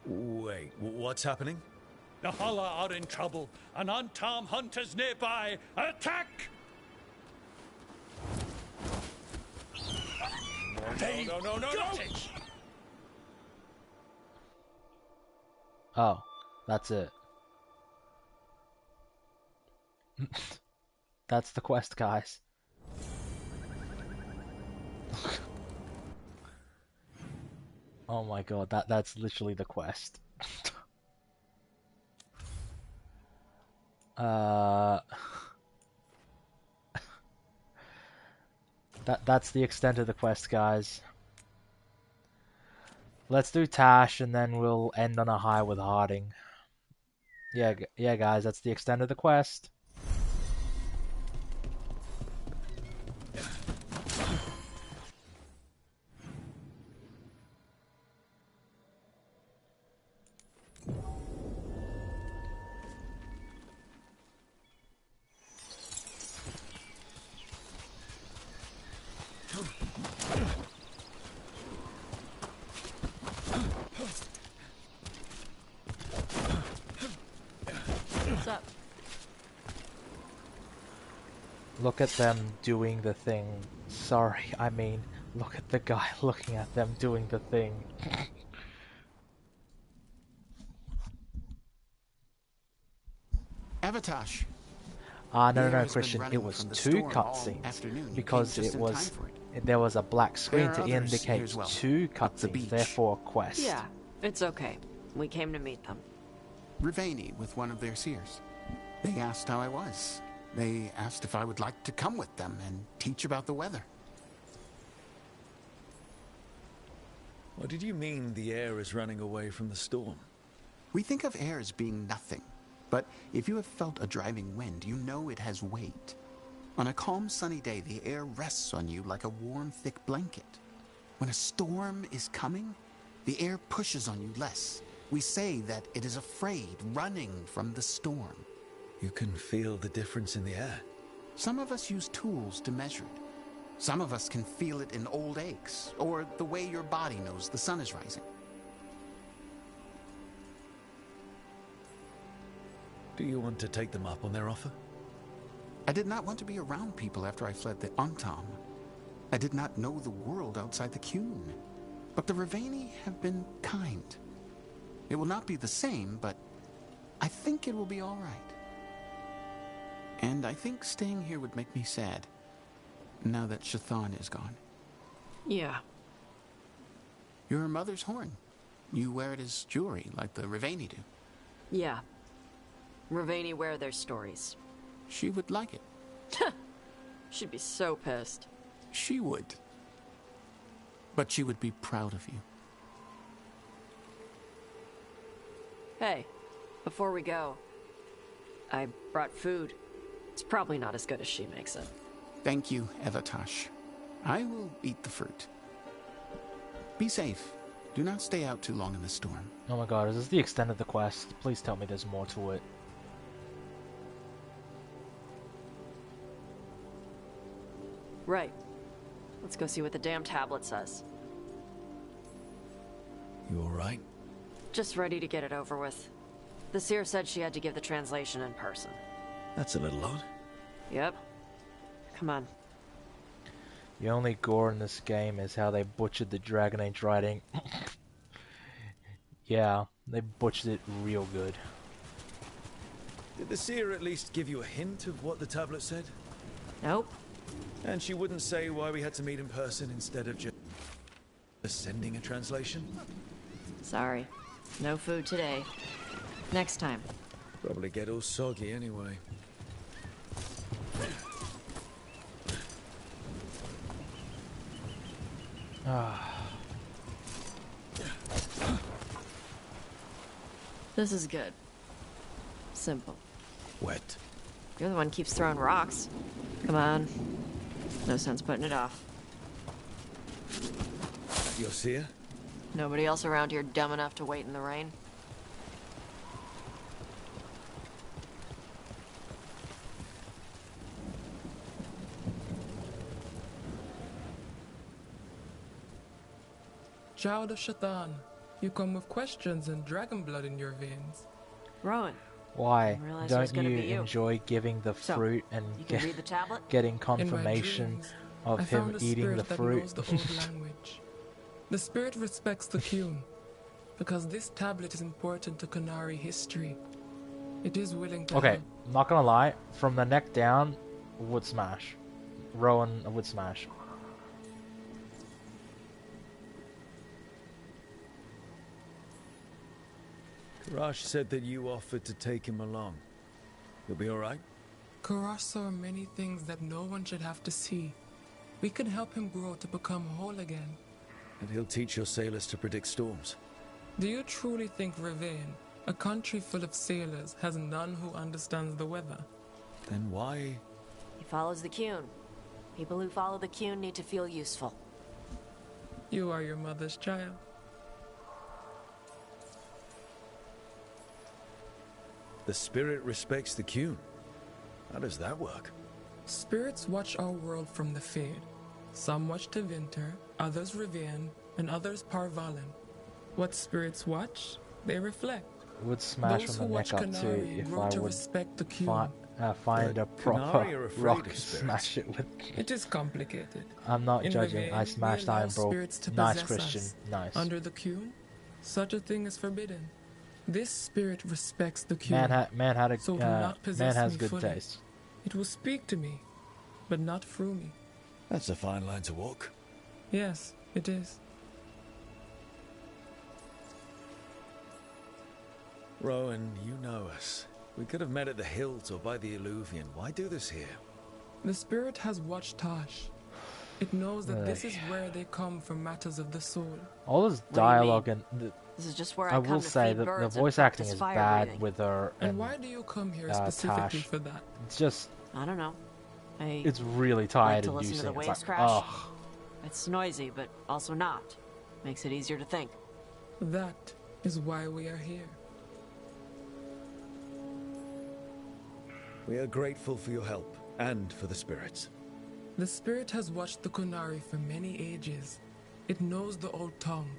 Wait, what's happening? The Hulla are in trouble. An unarmed hunters nearby. Attack! No, no, Got it! Oh, that's it. That's the quest, guys. Oh my god, that's literally the quest. That's the extent of the quest, guys. Let's do Tash, and then we'll end on a high with Harding. Yeah, guys, that's the extent of the quest. What's up? Look at them doing the thing. Sorry, I mean, look at the guy looking at them doing the thing. Avatash. No, Christian. It was two cutscenes because there was a black screen to indicate two cutscenes, therefore a quest. Yeah, it's okay. We came to meet them. Rivaini with one of their seers. They asked how I was. They asked if I would like to come with them and teach about the weather. What did you mean the air is running away from the storm? We think of air as being nothing. But if you have felt a driving wind, you know it has weight. On a calm, sunny day, the air rests on you like a warm, thick blanket. When a storm is coming, the air pushes on you less. We say that it is afraid, running from the storm. You can feel the difference in the air. Some of us use tools to measure it. Some of us can feel it in old aches, or the way your body knows the sun is rising. Do you want to take them up on their offer? I did not want to be around people after I fled the Antam. I did not know the world outside the Qun. But the Rivaini have been kind. It will not be the same, but I think it will be all right. And I think staying here would make me sad, now that Shathan is gone. Yeah. You're her mother's horn. You wear it as jewelry, like the Rivaini do. Yeah. Rivaini wear their stories. She would like it. She'd be so pissed. She would. But she would be proud of you. Hey, before we go, I brought food. It's probably not as good as she makes it. Thank you, Evatash. I will eat the fruit. Be safe. Do not stay out too long in the storm. Oh my god, is this the extent of the quest? Please tell me there's more to it. Right. Let's go see what the damn tablet says. You alright? Just ready to get it over with. The seer said she had to give the translation in person. That's a little odd. Yep. Come on. The only gore in this game is how they butchered the Dragon Age writing. Yeah. They butchered it real good. Did the seer at least give you a hint of what the tablet said? Nope. And she wouldn't say why we had to meet in person instead of just sending a translation? Sorry. No food today. Next time. Probably get all soggy anyway. This is good. Simple. Wet. You're the one who keeps throwing rocks. Come on. No sense putting it off. Your seer? Nobody else around here dumb enough to wait in the rain? Child of Shaitan, you come with questions and dragon blood in your veins. Rowan. Why Don't you enjoy giving the fruit and you can read the tablet? getting confirmation of I him found a eating the spirit that fruit? knows the old language. The spirit respects the Qun, because this tablet is important to Qunari history. It is willing to Okay, help. not gonna lie, from the neck down, would smash. Rowan would smash. Karash said that you offered to take him along. You'll be alright? Karash saw many things that no one should have to see. We can help him grow to become whole again. And he'll teach your sailors to predict storms. Do you truly think Rivain, a country full of sailors, has none who understands the weather? Then why? He follows the Qun. People who follow the Qun need to feel useful. You are your mother's child. The spirit respects the Qun. How does that work? Spirits watch our world from the Fade. Some watch to Winter, others Rivain, and others Parvalen. What spirits watch, they reflect. It would smash Those from who the watch neck up too Qunari if grow I to would respect the Qun. find a Qunari proper are afraid rock of and spirits. smash it with. It is complicated. I'm not In judging. Rivain, I smashed we allow Iron Bro. spirits to Nice possess Christian. us. Nice. Under the Qun, such a thing is forbidden. This spirit respects the Qun. So do not possess man has me good fully. taste. It will speak to me, but not through me. That's a fine line to walk. Yes, it is. Rowan, you know us. We could have met at the hills or by the Illuvian. Why do this here? The spirit has watched Tosh. It knows that this is where they come for matters of the soul. All this dialogue and This is just where I I will come to say feed that the birds and voice acting practice is fire bad breathing. with her And why do you come here specifically Tash. for that? It's just I don't know. it's really like tired to listen to inducing. the It's waves like, crash. ugh. It's noisy, but also not. Makes it easier to think. That is why we are here. We are grateful for your help and for the spirits. The spirit has watched the Qunari for many ages. It knows the old tongue.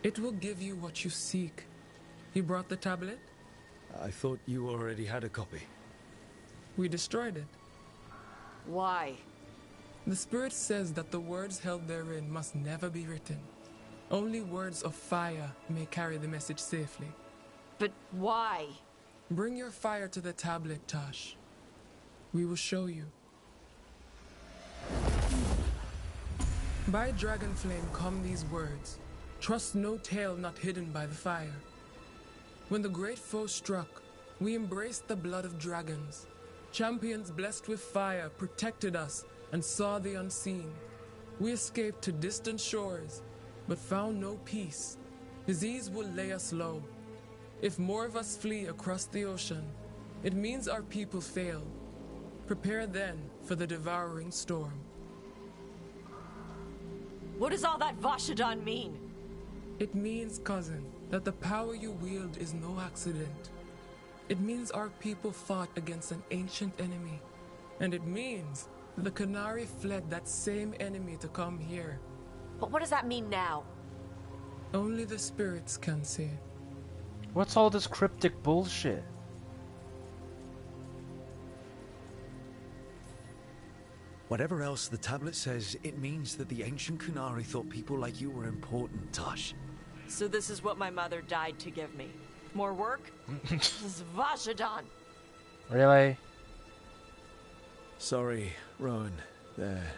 It will give you what you seek. You brought the tablet? I thought you already had a copy. We destroyed it. Why? The spirit says that the words held therein must never be written. Only words of fire may carry the message safely. But why? Bring your fire to the tablet, Tosh. We will show you. By dragon flame come these words. Trust no tale not hidden by the fire. When the great foe struck, we embraced the blood of dragons. Champions blessed with fire protected us and saw the unseen. We escaped to distant shores, but found no peace. Disease will lay us low. If more of us flee across the ocean, it means our people fail. Prepare then for the devouring storm. What does all that Vashadan mean? It means, cousin, that the power you wield is no accident. It means our people fought against an ancient enemy. And it means the Qunari fled that same enemy to come here. But what does that mean now? Only the spirits can say. What's all this cryptic bullshit? Whatever else the tablet says, it means that the ancient Qunari thought people like you were important, Tosh. So this is what my mother died to give me. More work? Svashadan! Really? Sorry, Rowan. They're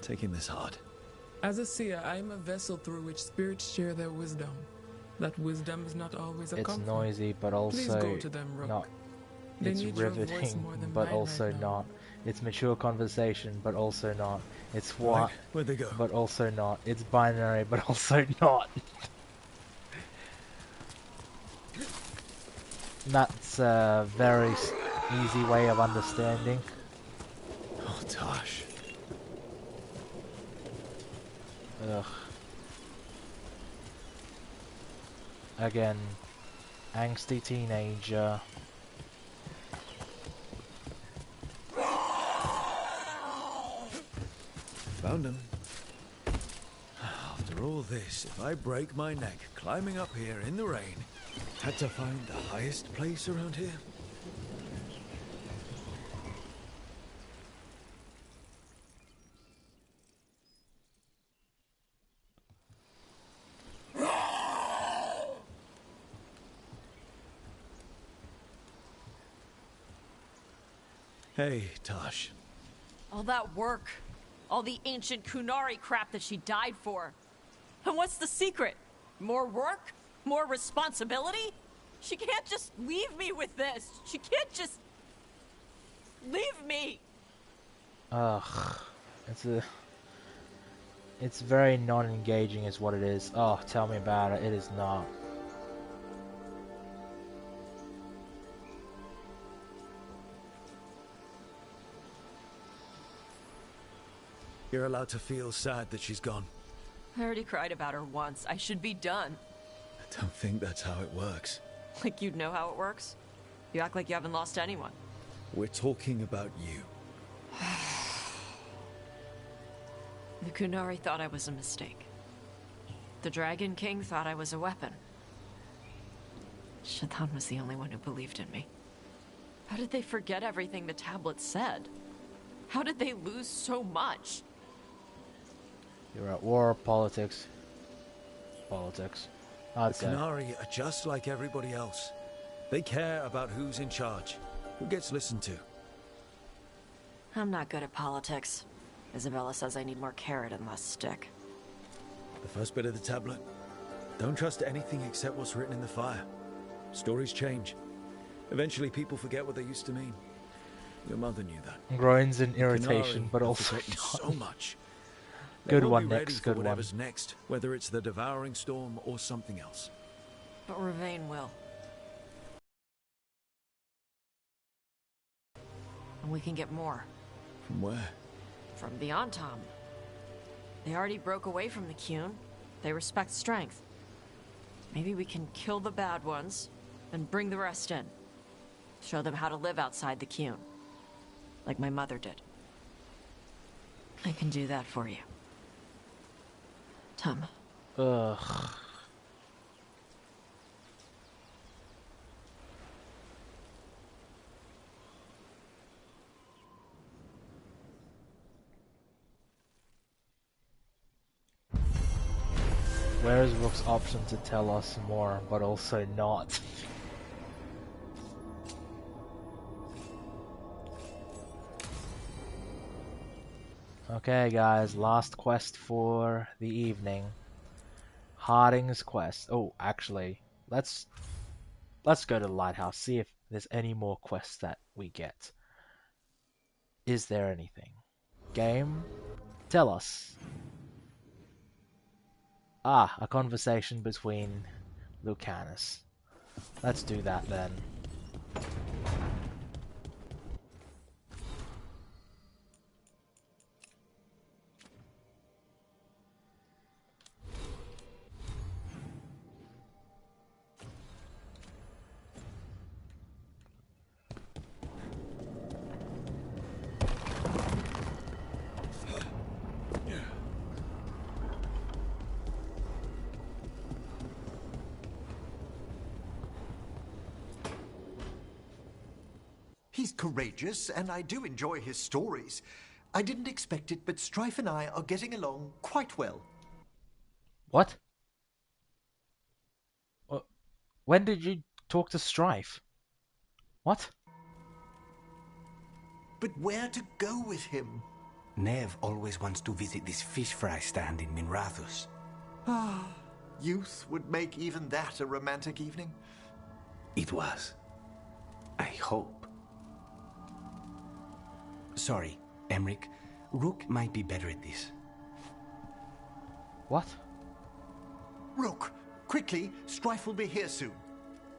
taking this hard. As a seer, I am a vessel through which spirits share their wisdom. That wisdom is not always a It's comfort. noisy, but also Please go to them, Rook. not. They It's need your voice riveting, more than but mine also right now. not. It's mature conversation, but also not. It's what, Right, where'd they go? but also not. It's binary, but also not. That's a very easy way of understanding. Oh, Tosh. Ugh. Again, angsty teenager. Found him. After all this, if I break my neck climbing up here in the rain, had to find the highest place around here. Hey, Tosh. All that work. All the ancient Kunari crap that she died for. And what's the secret? More work? More responsibility? She can't just leave me with this. She can't just... leave me. Ugh. It's very non-engaging is what it is. Oh, tell me about it. It is not. You're allowed to feel sad that she's gone. I already cried about her once. I should be done. I don't think that's how it works. Like you'd know how it works? You act like you haven't lost anyone. We're talking about you. The Kunari thought I was a mistake. The Dragon King thought I was a weapon. Shaitan was the only one who believed in me. How did they forget everything the tablet said? How did they lose so much? You're at war, politics. Politics. The Kunari are just like everybody else. They care about who's in charge, who gets listened to. I'm not good at politics. Isabella says I need more carrot and less stick. The first bit of the tablet. Don't trust anything except what's written in the fire. Stories change. Eventually people forget what they used to mean. Your mother knew that. Groans in The irritation, Kunari but have also forgotten so much. Good They one, won't be ready Nix, for good one. whatever's next, whether it's the devouring storm or something else. But Ravain will. And we can get more. From where? From the Antam. They already broke away from the Qun. They respect strength. Maybe we can kill the bad ones, and bring the rest in. Show them how to live outside the Qun. Like my mother did. I can do that for you. Tom. Ugh. Where is Rook's option to tell us more, but also not? Okay guys, last quest for the evening. Harding's quest. Oh, actually, let's go to the lighthouse, see if there's any more quests that we get. Is there anything? Game? Tell us. Ah, a conversation between Lucanus. Let's do that then. He's courageous, and I do enjoy his stories. I didn't expect it, but Strife and I are getting along quite well. What? When did you talk to Strife? What? But where to go with him? Nev always wants to visit this fish fry stand in Minrathus. Ah, youth would make even that a romantic evening. It was. I hope. Sorry, Emric. Rook might be better at this. What? Rook, quickly, Strife will be here soon.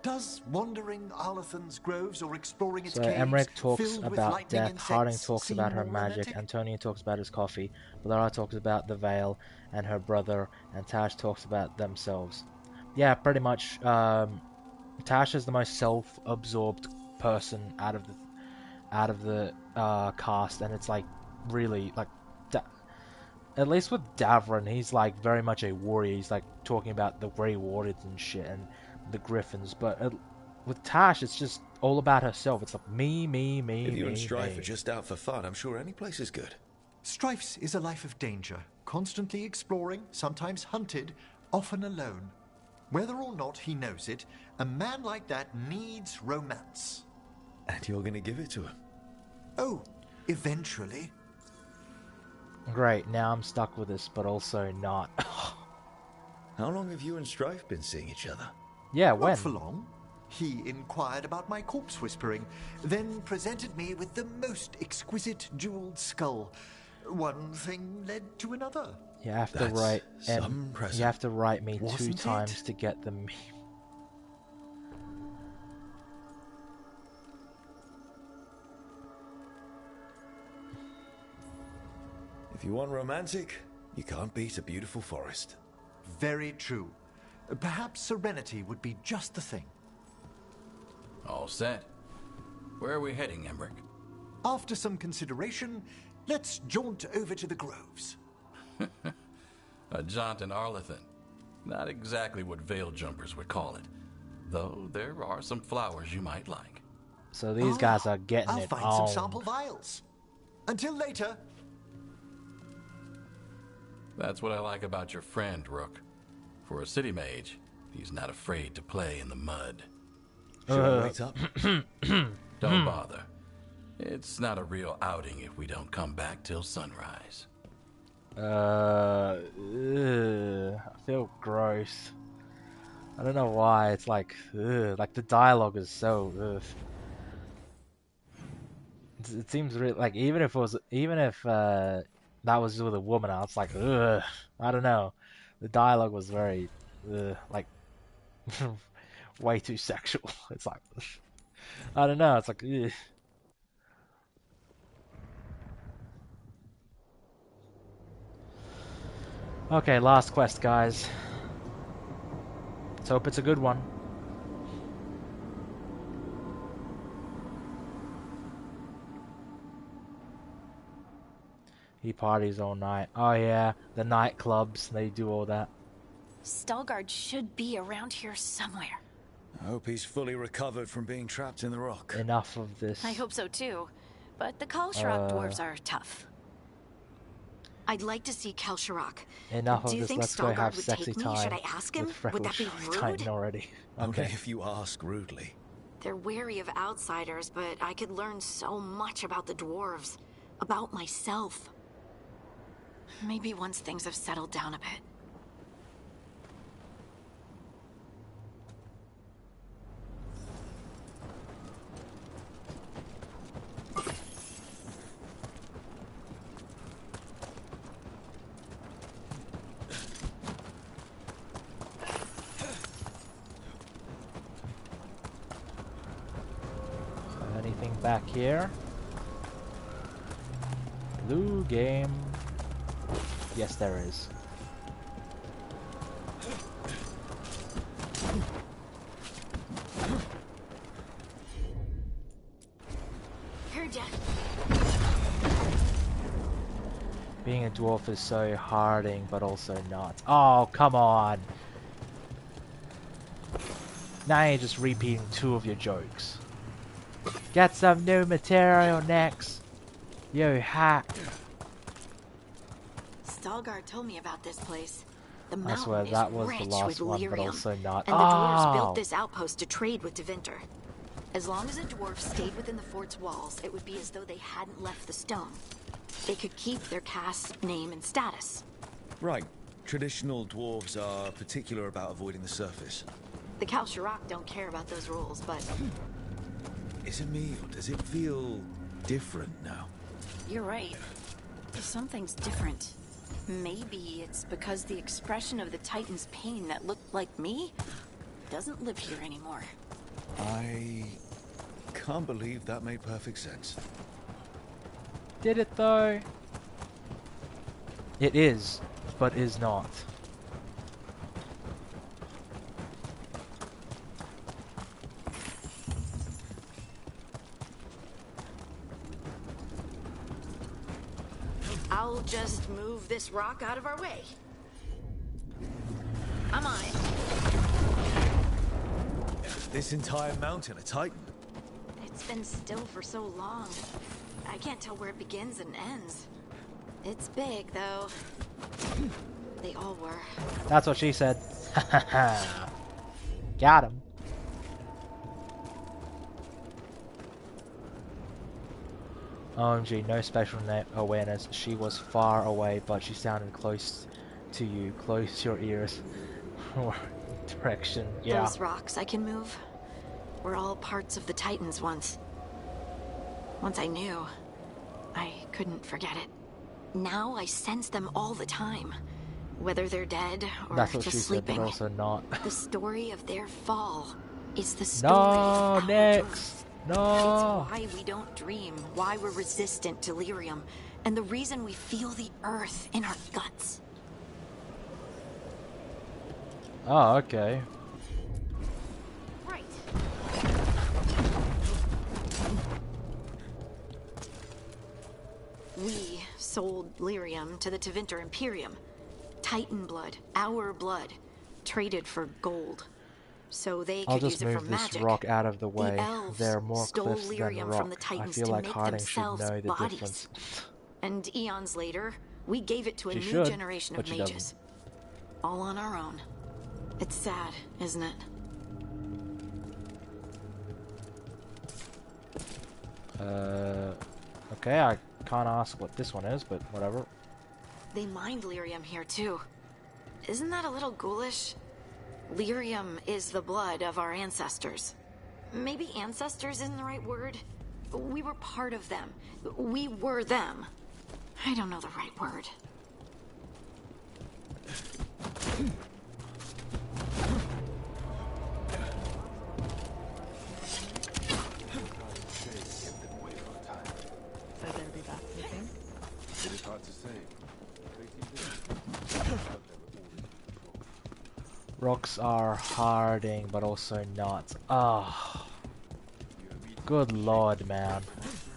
Does wandering Arlathan's groves or exploring its caves Emric talks filled with about lightning death, insects Harding talks seem about her more magic, romantic? Antonia talks about his coffee, Valara talks about the veil and her brother, and Tash talks about themselves. Yeah, pretty much. Tash is the most self-absorbed person out of the cast, and it's like really like. At least with Davrin, he's like very much a warrior. He's like talking about the Grey Wardens and shit and the Griffins. But with Tash, it's just all about herself. It's like me. If you and Strife me. are just out for fun, I'm sure any place is good. Strife's is a life of danger, constantly exploring, sometimes hunted, often alone. Whether or not he knows it, a man like that needs romance. And you're gonna give it to him? Oh, eventually. Great, now I'm stuck with this, but also not. How long have you and Strife been seeing each other? Yeah, when? Not for long. He inquired about my corpse whispering, then presented me with the most exquisite jeweled skull. One thing led to another. You have to write. Some present. You have to write me Wasn't 2 times it? to get the meme. If you want romantic, you can't beat a beautiful forest. Very true. Perhaps serenity would be just the thing. All set. Where are we heading, Emric? After some consideration, let's jaunt over to the groves. A jaunt in Arlathan. Not exactly what veil jumpers would call it. Though there are some flowers you might like. So these guys are getting I'll it find on. some sample vials. Until later. That's what I like about your friend, Rook. For a city mage, he's not afraid to play in the mud. Should I wait up? Don't bother. It's not a real outing if we don't come back till sunrise. I feel gross. I don't know why. It's like the dialogue is so. It seems really like even if that was with a woman, I was like, I don't know. The dialogue was very like way too sexual. It's like I don't know. It's like. Okay, last quest, guys. Let's hope it's a good one. He parties all night. Oh yeah, the nightclubs, they do all that. Stalgard should be around here somewhere. I hope he's fully recovered from being trapped in the rock. Enough of this. I hope so too. But the Kalsharok dwarves are tough. I'd like to see Kalsharok. Enough of Do you this. think Let's go Stalgard have would sexy take me? time. Should I ask him? With Would that be Titan rude? already. Only Okay. if you ask rudely. They're wary of outsiders, but I could learn so much about the dwarves. About myself. Maybe once things have settled down a bit. Anything back here? Blue game. Yes, there is. Heard ya. Being a dwarf is so harding, but also not. Oh, come on. Now you're just repeating 2 of your jokes. Get some new material next. You hack. Stalgard told me about this place. The I swear mountain that is was rich the last with one, but lyrium, also not. and the dwarves Oh! built this outpost to trade with Tevinter. As long as the dwarves stayed within the fort's walls, it would be as though they hadn't left the stone. They could keep their caste name and status. Right. Traditional dwarves are particular about avoiding the surface. The Kalsharok don't care about those rules, but... Is it me, or does it feel different now? You're right. Something's different. Maybe it's because the expression of the Titan's pain that looked like me doesn't live here anymore. I can't believe that made perfect sense. Did it though? It is, but is not. I'll just move this rock out of our way. I'm on it. This entire mountain a Titan? It's been still for so long. I can't tell where it begins and ends. It's big, though. They all were. That's what she said. Got him. OMG, no special awareness. She was far away, but she sounded close to you. Close your ears. Direction, yeah. Those rocks I can move were all parts of the Titans once. Once I knew, I couldn't forget it. Now I sense them all the time. Whether they're dead or That's what just she sleeping. said, but also not. The story of their fall is the story No, of our Nix! No! It's why we don't dream, why we're resistant to lyrium, and the reason we feel the earth in our guts. Oh, okay. Right. We sold lyrium to the Tevinter Imperium. Titan blood, our blood, traded for gold. So they I'll could just use it for move this magic. rock out of the way. The elves There are more stole cliffs than lyrium rock. from the I Titans feel to like make Harding should themselves know the bodies. difference. And eons later, we gave it to a She new should, generation but of she mages. All on our own. It's sad, isn't it? Okay, I can't ask what this one is, but whatever. They mined lyrium here too. Isn't that a little ghoulish? Lyrium is the blood of our ancestors. Maybe ancestors isn't the right word. We were part of them. We were them. I don't know the right word. So they'll be back, you think? It is hard to say. Rocks are Harding, but also not. Ah, good lord, man.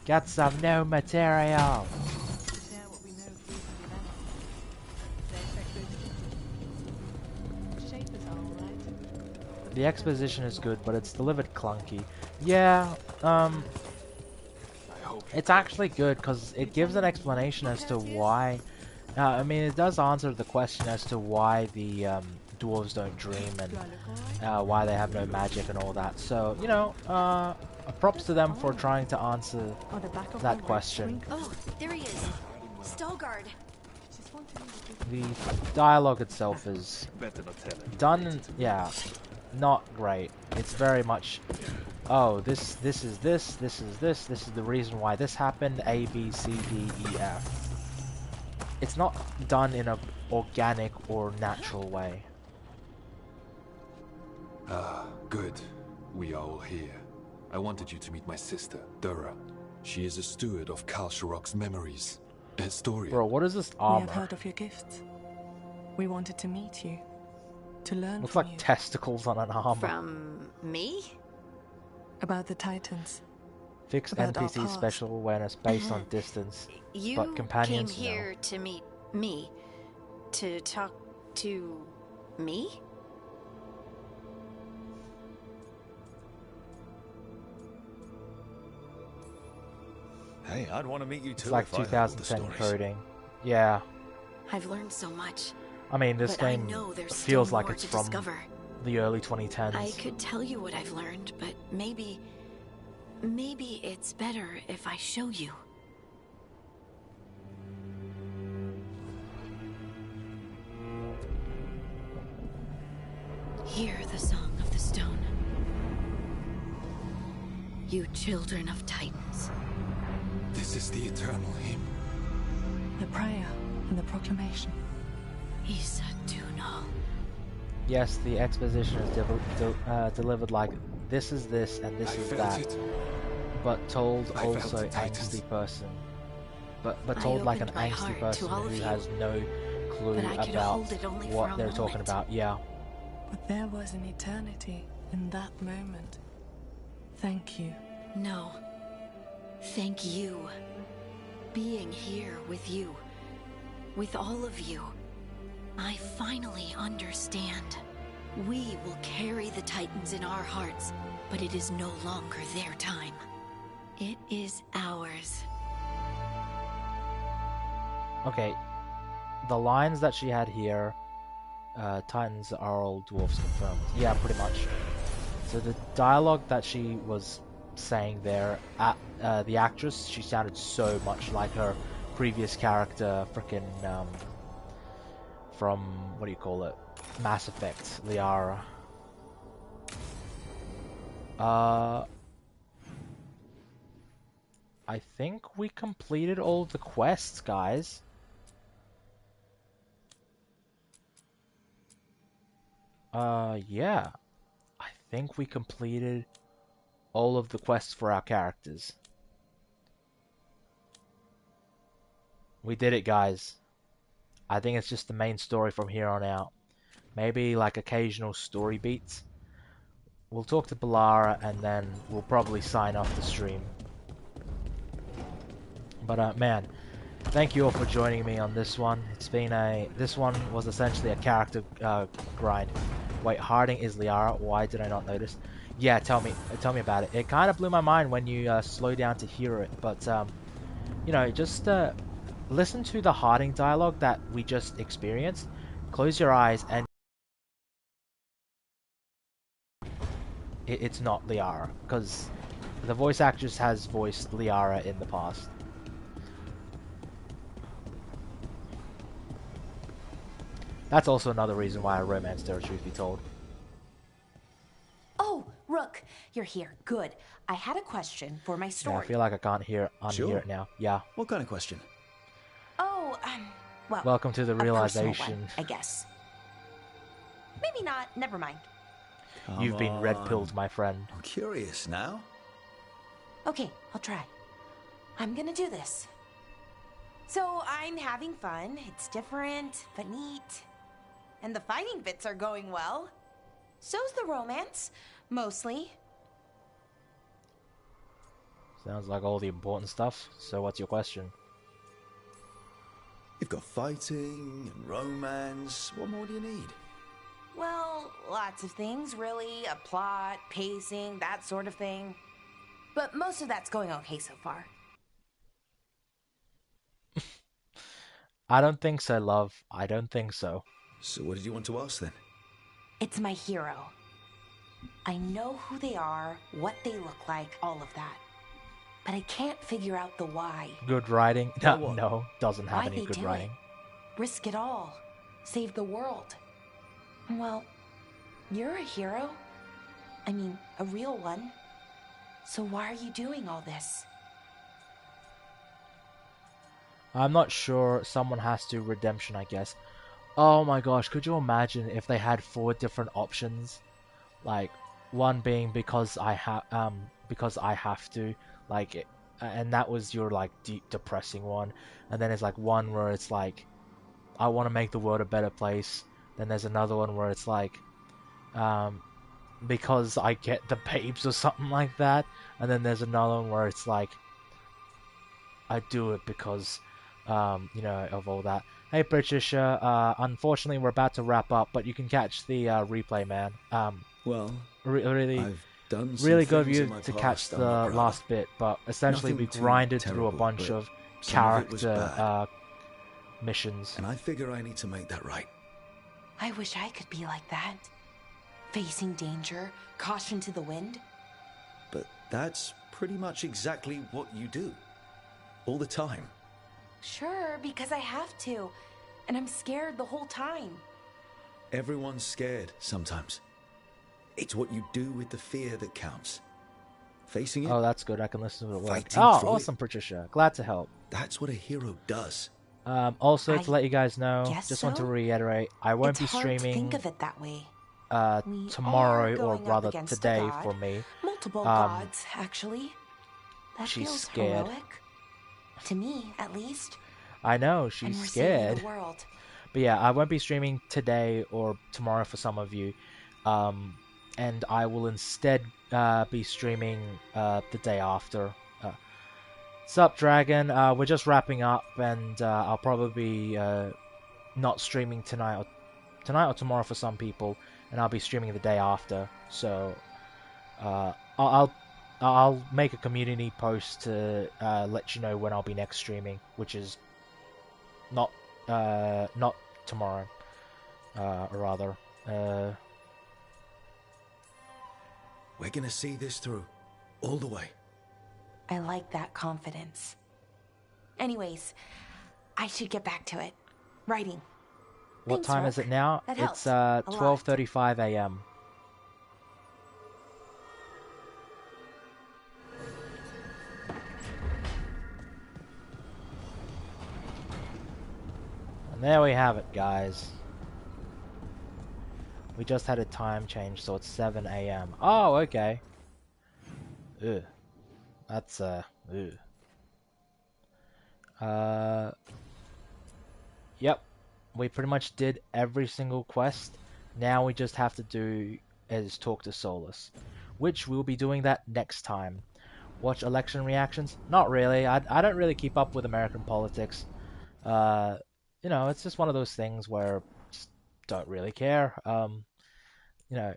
Get some new material. The exposition is good, but it's delivered clunky. Yeah, it's actually good because it gives an explanation as to why. I mean, it does answer the question as to why the dwarves don't dream and why they have no magic and all that. So, you know, props to them for trying to answer that question. Oh, there he is. Stalgard. The dialogue itself is done, yeah, not great. It's very much, oh, this is this is the reason why this happened, A, B, C, D, E, F. It's not done in an organic or natural way. Ah, good. We are all here. I wanted you to meet my sister, Dura. She is a steward of Kalsharok's memories. A historian. Bro, what is this We armor? have heard of your gifts. We wanted to meet you. To learn Looks from like you. testicles on an armor. From me? About the Titans. Fix about our NPC past. special awareness based on distance, You but companions came here to meet me. To talk to me? Hey, I'd want to meet you It's too like if I heard all the 2010 stories. coding. Yeah. I've learned so much. I mean, this but game I know there's feels still like more it's to from discover. the early 2010s. I could tell you what I've learned, but maybe it's better if I show you. Hear the song of the stone. You children of Titans. This is the eternal hymn. The prayer and the proclamation. Isa Tunal. Yes, the exposition is delivered like this is this and this is that, but told also angsty person. But told like an angsty person who has no clue about what they're talking about. Yeah. But there was an eternity in that moment. Thank you. No. Thank you. Being here with you. With all of you. I finally understand. We will carry the Titans in our hearts, but it is no longer their time. It is ours. Okay. The lines that she had here, Titans are all dwarves confirmed. Yeah, pretty much. So the dialogue that she was saying there, the actress, she sounded so much like her previous character, frickin' from, what do you call it, Mass Effect, Liara. I think we completed all the quests, guys. Yeah. I think we completed all of the quests for our characters. We did it, guys. I think it's just the main story from here on out. Maybe like occasional story beats. We'll talk to Balara and then we'll probably sign off the stream. But man, thank you all for joining me on this one. This one was essentially a character grind. Wait, Harding is Liara. Why did I not notice? Yeah, tell me about it. It kind of blew my mind when you slow down to hear it. But you know, just listen to the Harding dialogue that we just experienced. Close your eyes and it's not Liara, because the voice actress has voiced Liara in the past. That's also another reason why I romanced her, truth be told. Oh, Rook, you're here. Good. I had a question for my story. Yeah, I feel like I can't unhear it now. Yeah. What kind of question? Oh, well. Welcome to the a realization. personal one, I guess. Maybe not. Never mind. You've been red-pilled, my friend. I'm curious now. Okay, I'll try. I'm gonna do this. So I'm having fun. It's different, but neat. And the fighting bits are going well. So's the romance, mostly. Sounds like all the important stuff. So what's your question? You've got fighting and romance. What more do you need? Well, lots of things, really. A plot, pacing, that sort of thing. But most of that's going okay so far. I don't think so, love. I don't think so. So what did you want to ask then? It's my hero. I know who they are, what they look like, all of that. But I can't figure out the why. Good writing? No, doesn't have Why any they good do writing. it. Risk it all. Save the world. Well, you're a hero. I mean, a real one. So why are you doing all this? I'm not sure. Someone has to. Redemption, I guess. Oh my gosh, could you imagine if they had 4 different options? Like, one being because I have to, like, and that was your, like, deep depressing one. And then it's like one where it's like, I want to make the world a better place. Then there's another one where it's like, because I get the babes or something like that. And then there's another one where it's like, I do it because, you know, of all that. Hey, Patricia, unfortunately we're about to wrap up, but you can catch the replay, man. Well, really, I've done some really good of things you in my to past, catch I'm the not proud. last bit, but essentially Nothing we too grinded through a terrible, bunch but of some of it was character bad. missions. And I figure I need to make that right. I wish I could be like that. Facing danger, caution to the wind. But that's pretty much exactly what you do. All the time. Sure, because I have to. And I'm scared the whole time. Everyone's scared sometimes. It's what you do with the fear that counts. Facing it. Oh, that's good. I can listen to it. Fighting Oh, through awesome, Patricia. Glad to help. That's what a hero does. Also, to let you guys know, just want to so. reiterate, I won't It's be hard to streaming think of it that way. tomorrow, or going up rather against a today god. for me. Multiple gods, actually. That she's feels scared. heroic. To me, at least. I know, And she's we're saving scared. the world. But yeah, I won't be streaming today or tomorrow for some of you. And I will instead be streaming the day after. Sup, Dragon? We're just wrapping up, and I'll probably be not streaming tonight or tomorrow for some people, and I'll be streaming the day after. So I'll make a community post to let you know when I'll be next streaming, which is not tomorrow, or rather. We're gonna see this through, all the way. I like that confidence. Anyways, I should get back to it. Writing. What Thanks, time Rook. is it now? That It's helped a lot. 12:35 a.m. And there we have it, guys. We just had a time change, so it's 7 a.m. Oh, okay. Ugh. That's, ugh. Yep. We pretty much did every single quest. Now we just have to do is talk to Solus, which we'll be doing that next time. Watch election reactions? Not really. I don't really keep up with American politics. You know, it's just one of those things where I just don't really care. You know,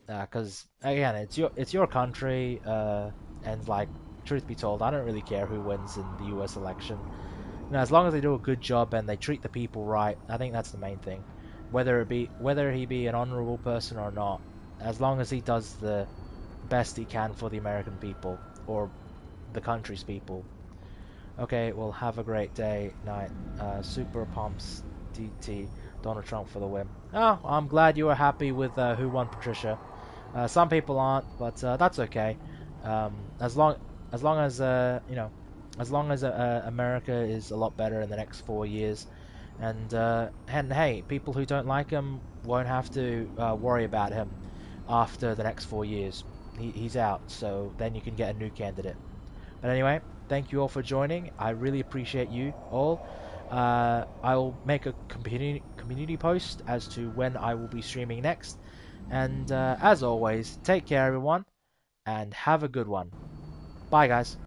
because again, it's your country, and like, truth be told, I don't really care who wins in the U.S. election. You know, as long as they do a good job and they treat the people right, I think that's the main thing. Whether he be an honorable person or not, as long as he does the best he can for the American people or the country's people. Okay, well, have a great day, night. Super Pumps DT, Donald Trump for the win. Oh, I'm glad you were happy with who won, Patricia. Some people aren't, but that's okay. As long as you know, as long as America is a lot better in the next 4 years, and hey, people who don't like him won't have to worry about him after the next 4 years. He's out, so then you can get a new candidate. But anyway, thank you all for joining. I really appreciate you all. I'll make a community post as to when I will be streaming next. And as always, take care everyone, and have a good one. Bye guys.